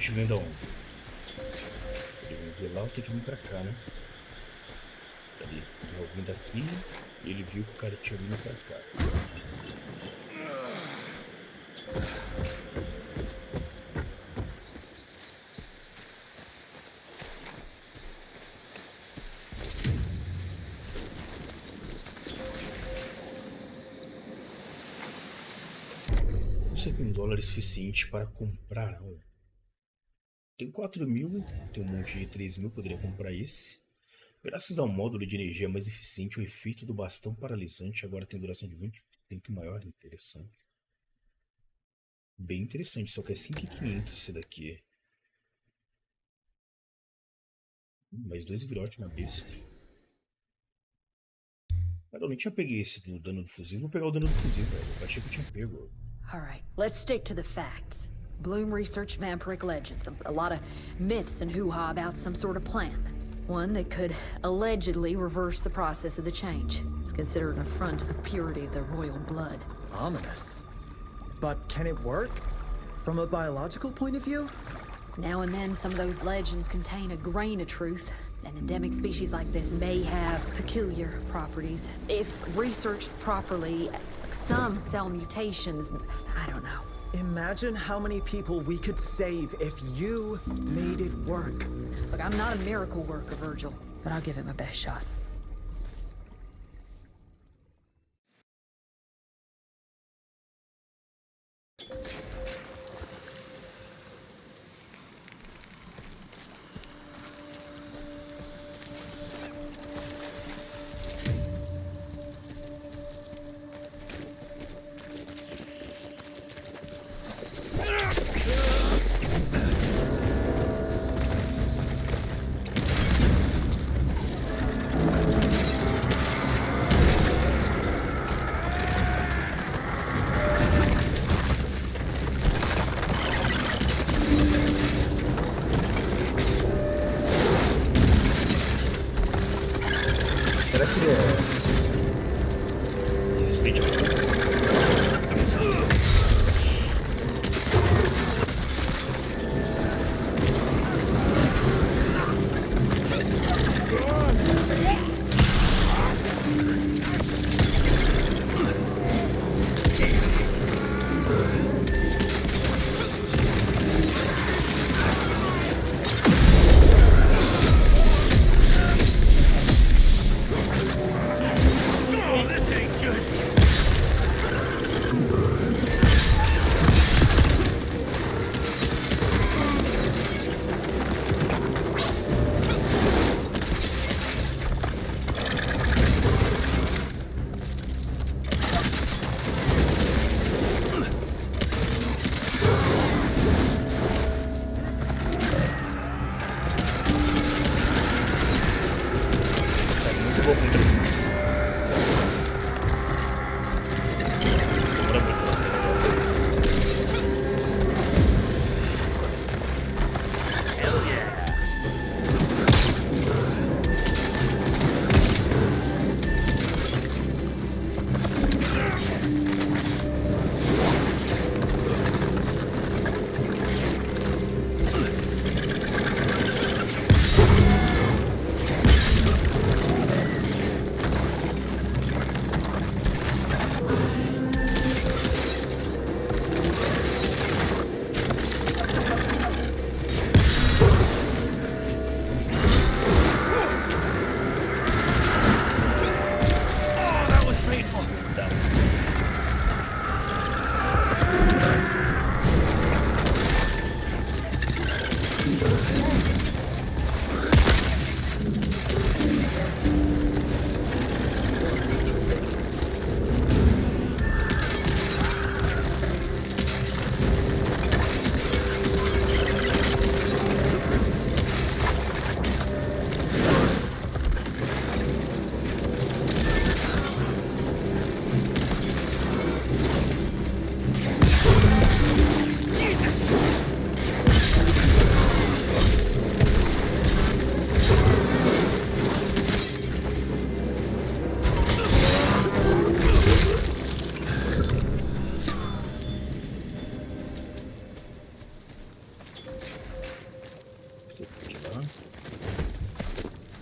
bicho vem da onde? Ele vem de lá, eu tenho que vir pra cá, né? Ele tava vindo aqui e ele viu que o cara tinha vindo pra cá. $100 suficiente para comprar um. Tem 4.000, tem um monte de 3.000, poderia comprar esse. Graças ao módulo de energia mais eficiente, o efeito do bastão paralisante agora tem duração de 20% maior. Interessante. Bem interessante, só que é 5.500 esse daqui. Mais 2 virotes na besta. Cara, eu nem tinha peguei esse do dano do fuzil. Vou pegar o dano do fuzil, velho. Eu achei que eu tinha pego. Alright, let's stick to the facts. Bloom researched vampiric legends, a lot of myths and hoo-ha about some sort of plant. One that could allegedly reverse the process of the change. It's considered an affront to the purity of the royal blood. Ominous. But can it work? From a biological point of view? Now and then some of those legends contain a grain of truth. An endemic species like this may have peculiar properties. If researched properly, some cell mutations, I don't know. Imagine how many people we could save if you made it work. Look, I'm not a miracle worker, Virgil, but I'll give it my best shot.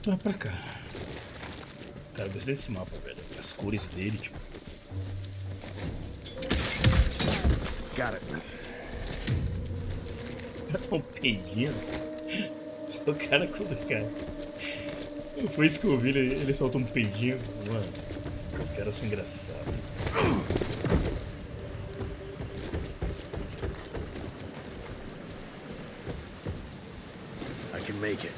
Então é pra cá. Cara, eu gostei desse mapa, velho. As cores dele, tipo. Cara. Um peidinho. O cara quando cara. Foi isso que eu ouvi, ele soltou um peidinho. Mano, esses caras são engraçados. I can make it.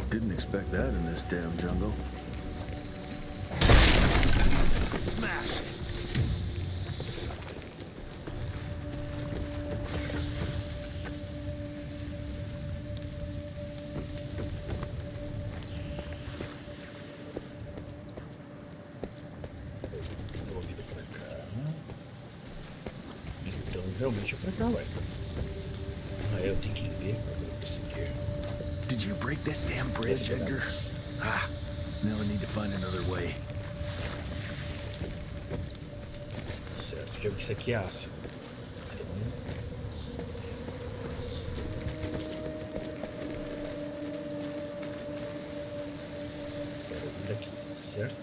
Didn't expect that in this damn jungle. Smash! Então realmente é pra cá, ué. Ah, eu tenho que ler pra conseguir. Did you break this damn bridge, Edgar? Ah, now I need to find another way. Certo, já vi que isso aqui é ácido. certo?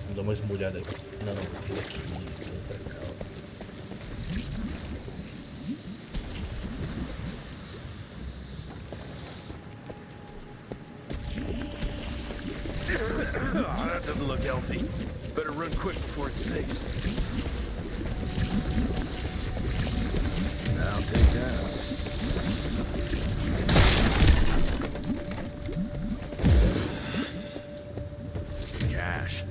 Vamos dar mais uma olhada aqui. Não, eu fiz aqui, vou pra cá. Oh, that doesn't look healthy. Better run quick before it sinks. I'll take that. Cash.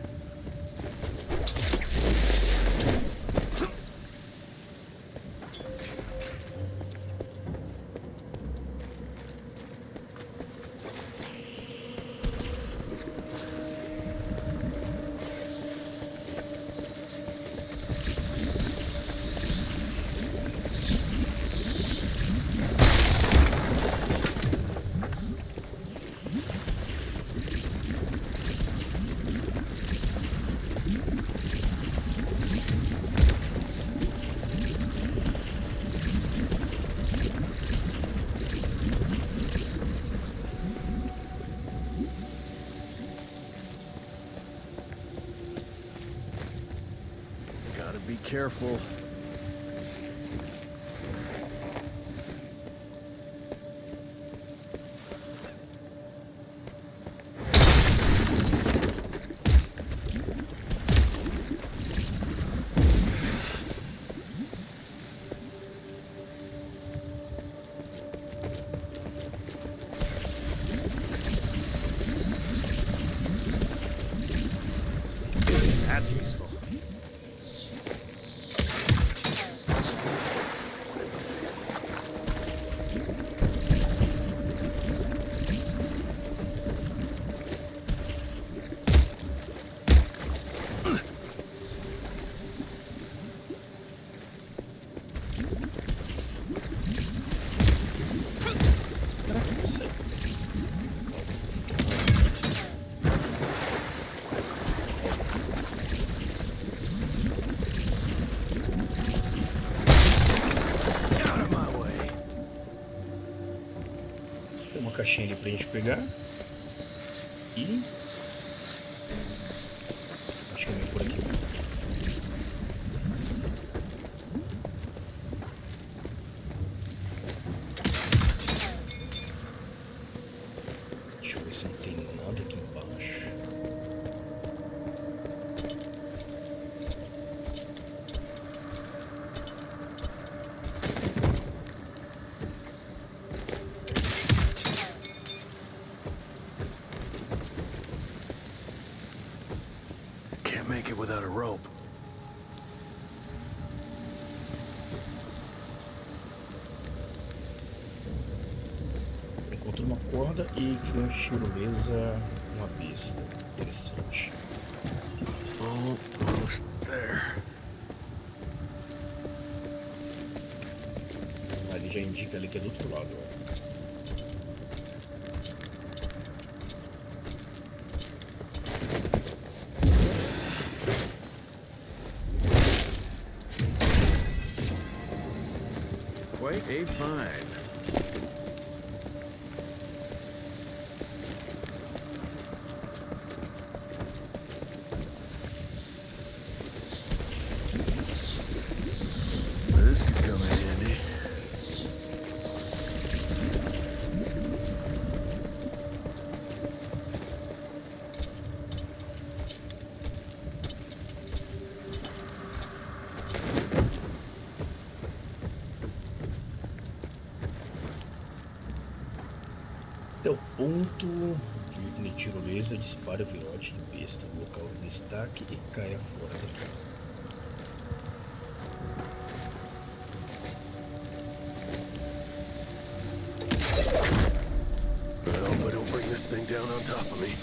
Gotta be careful. That's useful. Caixinha ali pra gente pegar. E acho que é meio por aqui. Deixa eu ver se não tem nada aqui embaixo. Make it without a rope. Encontrou uma corda e criou uma tirolesa, uma besta. Interessante. Almost there. Ali já indica ali que é do outro lado. Ó. Quite a find. This could come in handy. Até o ponto de tirolesa, dispara virote de besta no local de destaque e caia fora daqui. I hope I don't bring this thing down on top of me.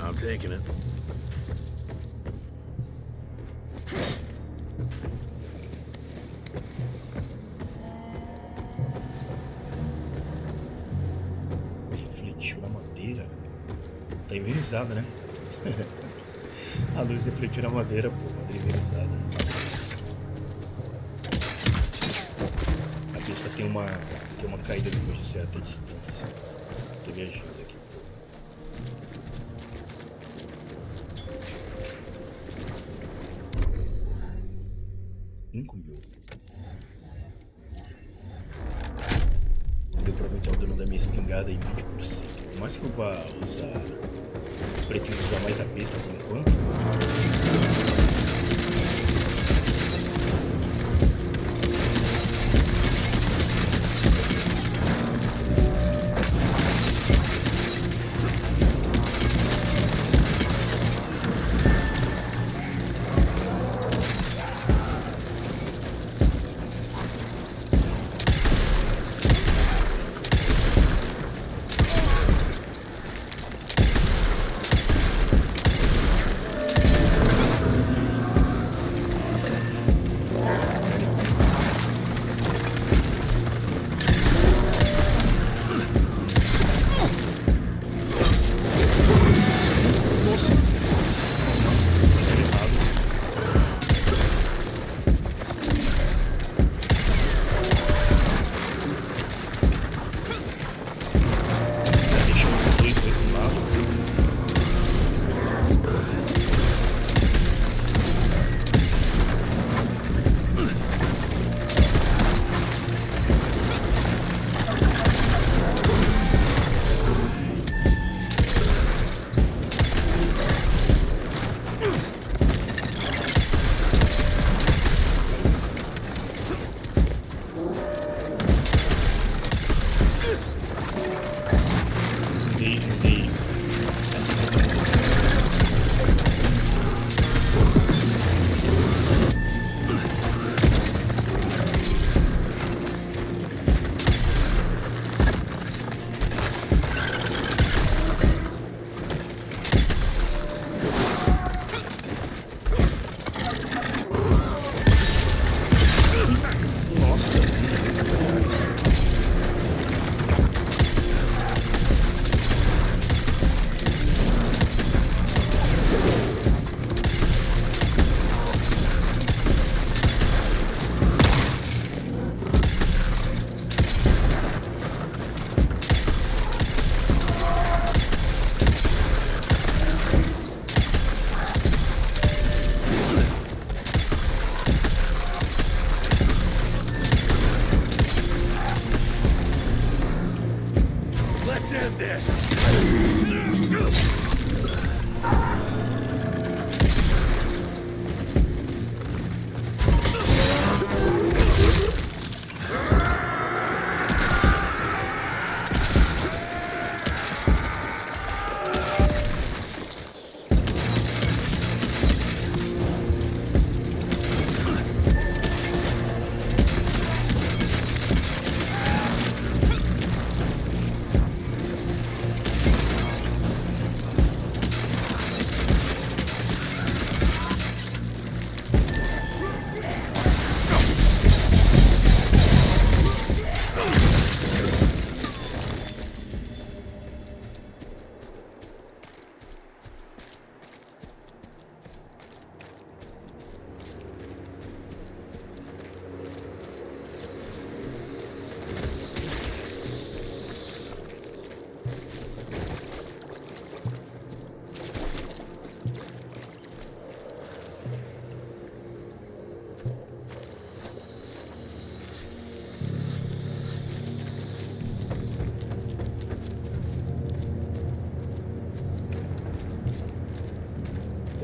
I'm taking it. Refletiu na madeira. Tá envernizada, né? A luz refletiu na madeira, pô, madeira envernizada. besta tem uma caída depois de certa distância. Tô viajando aqui. Deu pra aumentar o dano da minha espingarda em 20%. Por mais que eu vá usar... pretendo usar mais a besta por enquanto.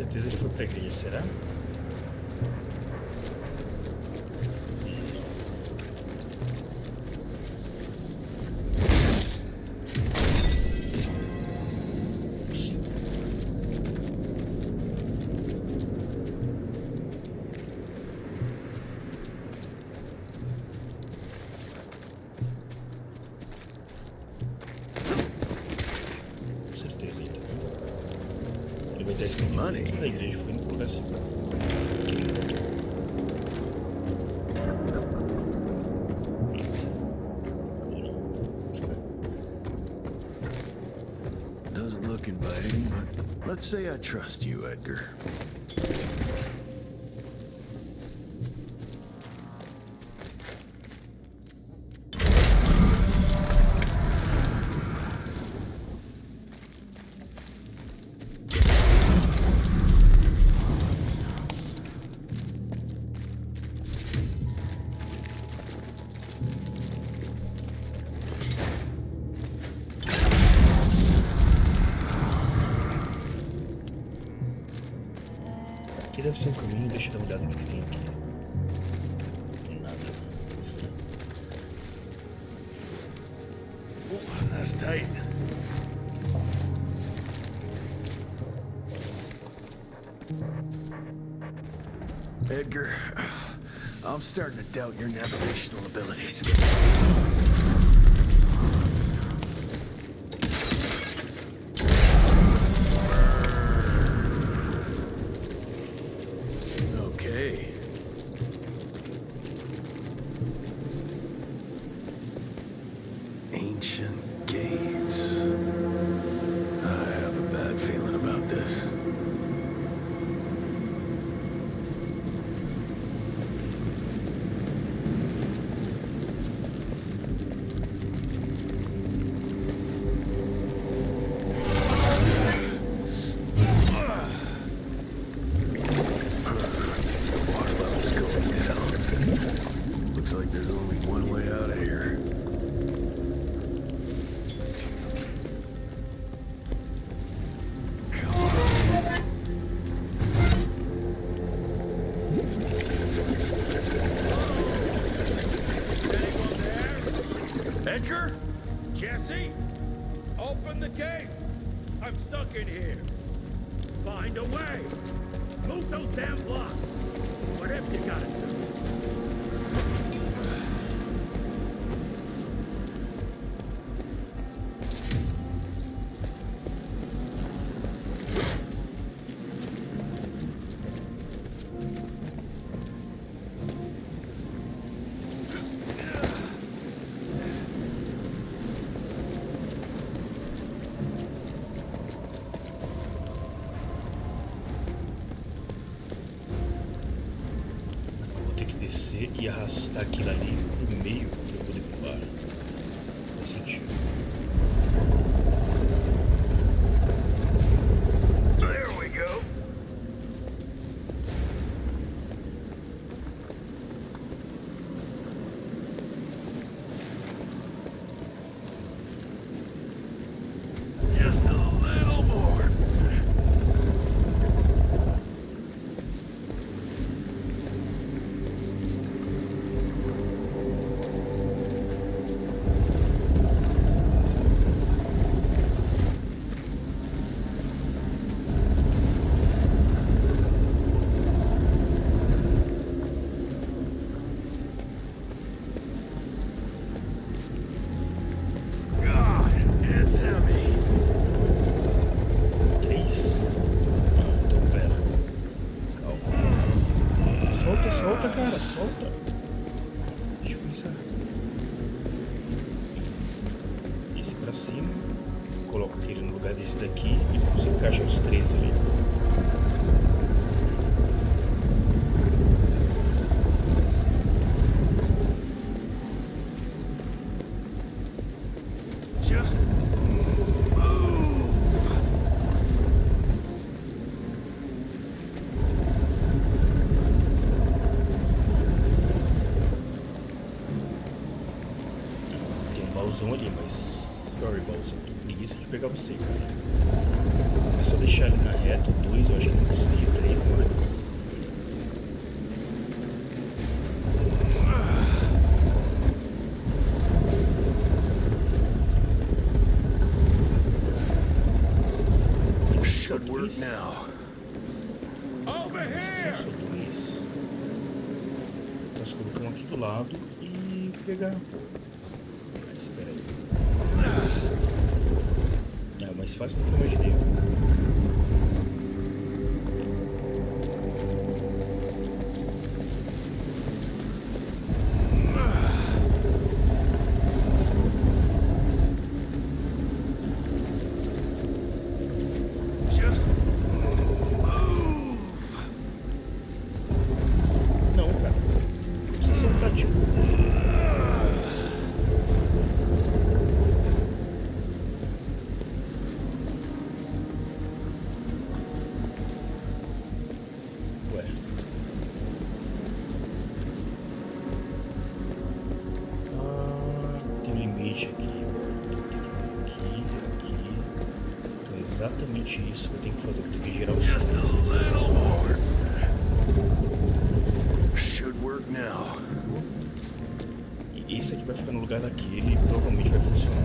certeza ele foi pra igreja, será? Da igreja foi no lugar assim. Doesn't look inviting, but let's say I trust you, Edgar. Aqui deve ser um caminho, deixa eu dar uma olhada no que tem aqui. Nada. That's tight. Edgar, I'm starting to doubt your navigational abilities. Okay. Ancient gates. I have a bad feeling about this. Edgar? Jesse? Open the gates! I'm stuck in here. Find a way! Move those damn blocks! Whatever you gotta do. Descer e arrastar aquilo ali pro meio para eu poder pular. Faz sentido. There we go. Just a little more. Solta, cara, solta. Deixa eu pensar. Esse pra cima. Coloca aquele no lugar desse daqui e você encaixa os três ali. Ali, mas sorry, Balzão, tô com preguiça de pegar você, cara. É só deixar ele na reta, 2, eu acho que não precisa de 3 mais. Should work now. Esses são só 2. Nós colocamos aqui do lado e pegar. Espera aí. É mais fácil do que eu imaginei. Não, cara. Não precisa soltar, tipo. Exatamente isso que eu tenho que fazer, eu tenho que girar os três. now. E esse aqui vai ficar no lugar daquele e provavelmente vai funcionar.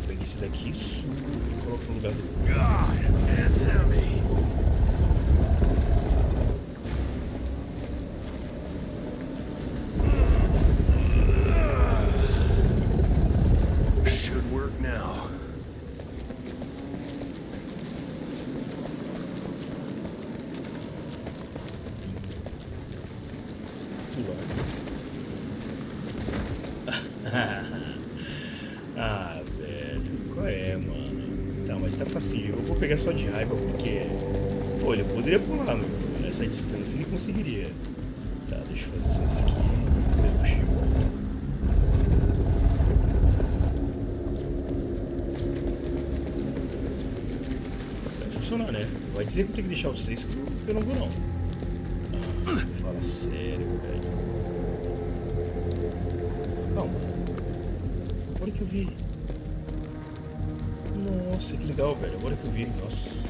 Pega esse daqui, subo e coloco no lugar do... God, it's heavy. Should work now. Ah, velho, qual é, mano? Tá, mas tá facinho. Eu vou pegar só de raiva porque... Pô, ele poderia pular, meu. Nessa distância ele conseguiria. Tá, deixa eu fazer só esse aqui. Depois eu puxei e volto. Vai funcionar, né? Vai dizer que eu tenho que deixar os três porque eu não vou, não. Ah, fala sério, velho. Calma. Agora que eu vi. Nossa, que legal, velho. Agora que eu vi. Nossa.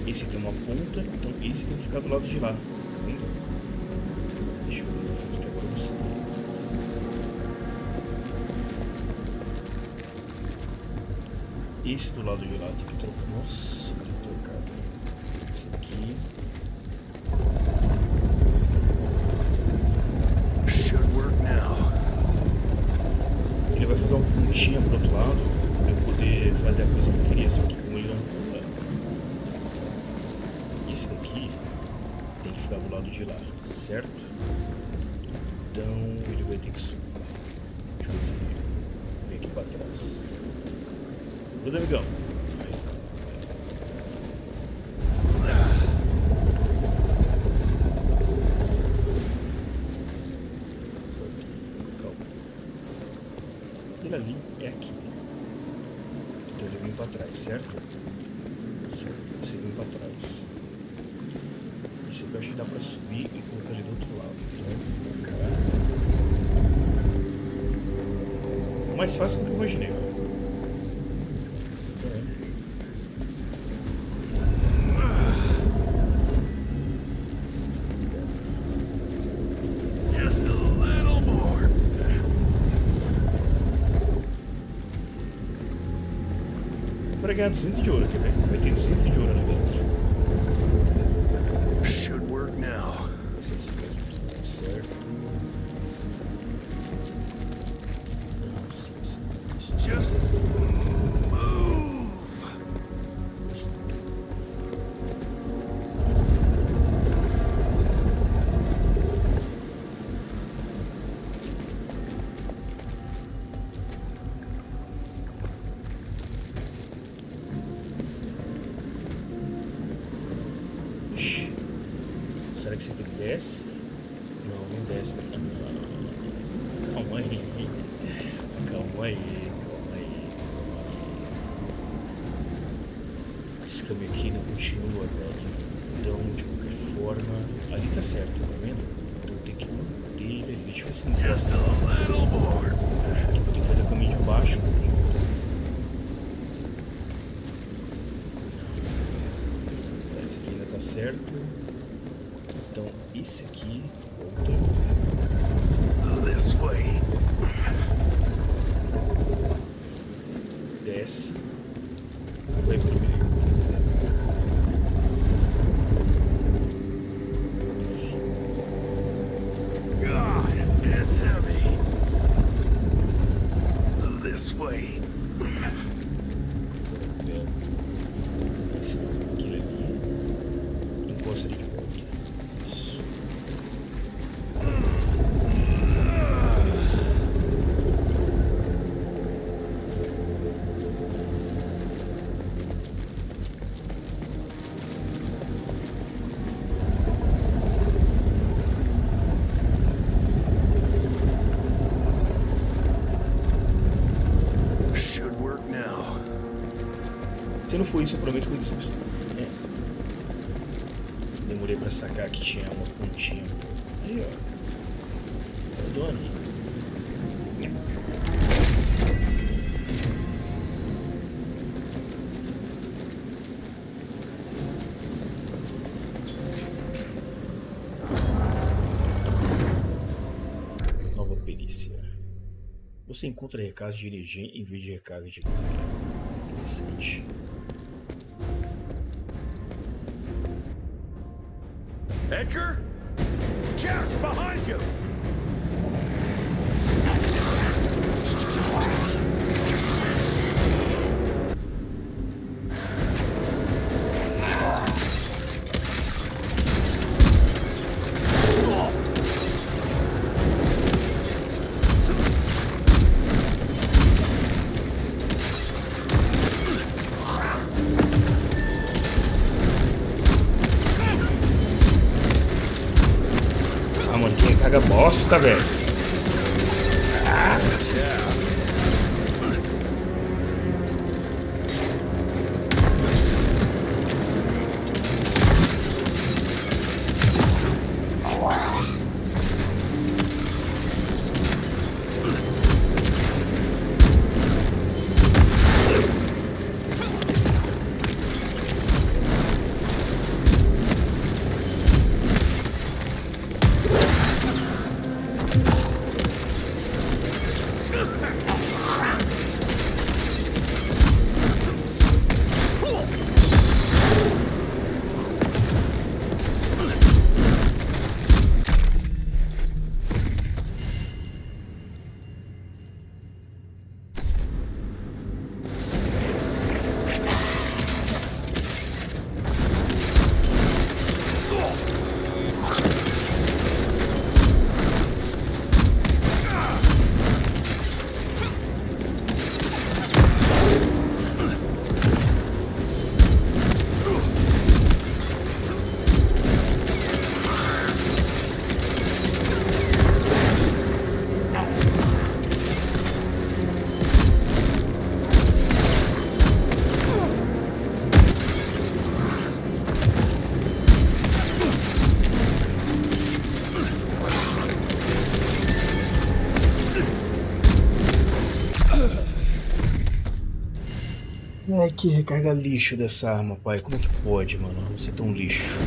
Esse tem uma ponta, então esse tem que ficar do lado de lá. Tá vendo? Deixa eu ver, vou fazer aqui agora o gostei. Esse do lado de lá tem que trocar. Nossa, tem que trocar. Esse aqui. Should work now. Ele vai fazer uma pontinha pro outro lado pra eu poder fazer a coisa que eu queria, só que com ele não pula. Esse daqui tem que ficar do lado de lá, certo? Então ele vai ter que subir. Deixa eu ver se ele vem aqui pra trás. Gruda, amigão. Calma. Ele ali é aqui. Então ele vem pra trás, certo? Certo, esse vem pra trás. Esse aqui eu acho que dá pra subir e colocar ele do outro lado. Então, cara. Mais fácil do que eu imaginei, mano. Just a little more. Para ganhar 200 de ouro aqui, velho. Vai ter 200 de ouro ali dentro. Should work now. Vai ser assim mesmo. Tá certo. Nossa, isso. Just move. Ixi. Será que esse aqui desce? Não, não desce. Não. Calma aí. Calma aí. Calma aí. Esse caminho aqui não continua, velho. Então, de qualquer forma... Ali tá certo, tá vendo? Então tem que manter ele ali. Deixa eu ver se não Just a little more. Aqui eu tenho que fazer o caminho de baixo. Tá, esse aqui ainda tá certo. Então, esse aqui... Volta. This way. Desce. Vai primeiro. God, it's heavy. This way. Esse aquele ali. Encosta ele de volta. Isso. Should work now. Se não for isso, eu prometo que eu desisto. É. Demorei pra sacar que tinha uma pontinha. Aí, ó. Perdone. Nova perícia. Você encontra recarga de energia em vez de recarga de carga. Interessante. Edgar? Jess, behind you! Caga bosta, velho. Ai, que recarga lixo dessa arma, pai. Como é que pode, mano? Você é tão lixo.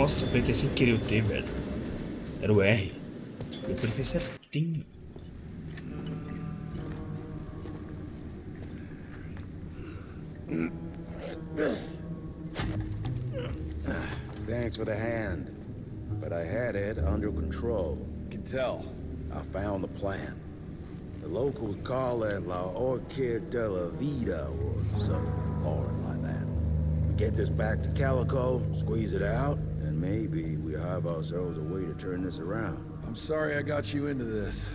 Nossa, eu apertei sem querer o T, velho. Era o R. Eu apertei certinho. Thanks for the hand, but I had it under control. Can tell. I found the plan. The locals call it La Orchid de la Vida or something foreign like that. We get this back to Calico, squeeze it out, and maybe we have ourselves a way to turn this around. I'm sorry I got you into this.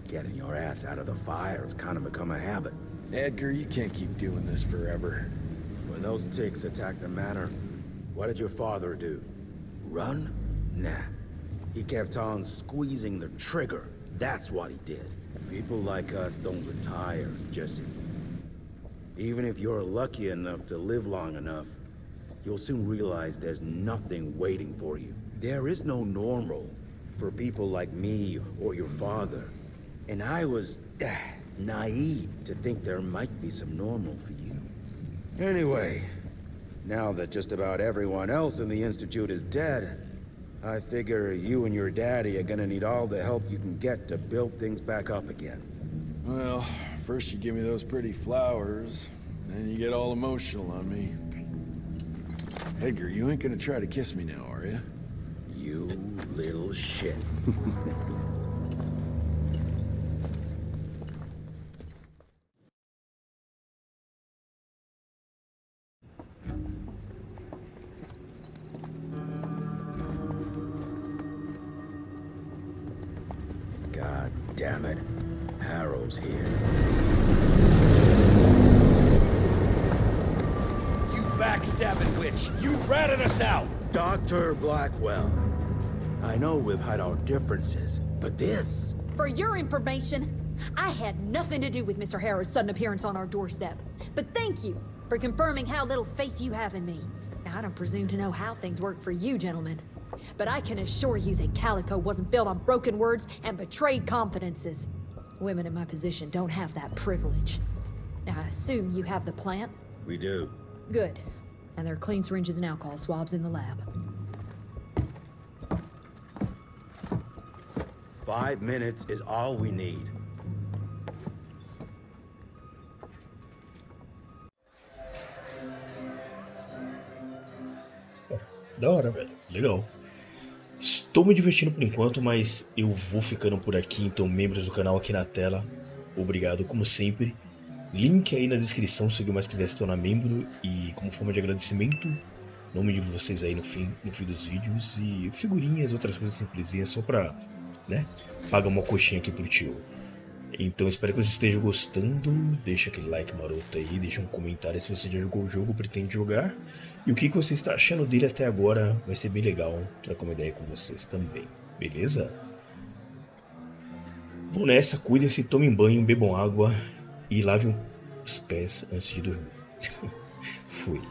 Getting your ass out of the fire has kind of become a habit. Edgar, you can't keep doing this forever. When those ticks attacked the manor, what did your father do? Run? Nah. He kept on squeezing the trigger. That's what he did. People like us don't retire, Jesse. Even if you're lucky enough to live long enough, you'll soon realize there's nothing waiting for you. There is no normal for people like me or your father. And I was naive to think there might be some normal for you. Anyway, now that just about everyone else in the Institute is dead, I figure you and your daddy are gonna need all the help you can get to build things back up again. Well, first you give me those pretty flowers, then you get all emotional on me. Edgar, you ain't gonna try to kiss me now, are you? You little shit. God damn it. Harrow's here. You backstabbing witch! You ratted us out! Dr. Blackwell. I know we've had our differences, but this... For your information, I had nothing to do with Mr. Harrow's sudden appearance on our doorstep. But thank you for confirming how little faith you have in me. Now, I don't presume to know how things work for you, gentlemen. But I can assure you that Calico wasn't built on broken words and betrayed confidences. Women in my position don't have that privilege. Now, I assume you have the plant? We do. Good. And there are clean syringes and alcohol swabs in the lab. 5 minutes is all we need. Da hora, velho. Legal. Estou me divertindo por enquanto, mas eu vou ficando por aqui, então membros do canal aqui na tela. Obrigado, como sempre. Link aí na descrição se alguém mais quiser se tornar membro. E como forma de agradecimento, nome de vocês aí no fim dos vídeos. E figurinhas, outras coisas simplesinhas, só pra, né, pagar uma coxinha aqui pro tio. Então espero que vocês estejam gostando. Deixa aquele like maroto aí, deixa um comentário se você já jogou o jogo ou pretende jogar. E o que você está achando dele até agora, vai ser bem legal trocar uma ideia com vocês também, beleza? Vou nessa, cuidem-se, tomem banho, bebam água e lavem os pés antes de dormir. Fui.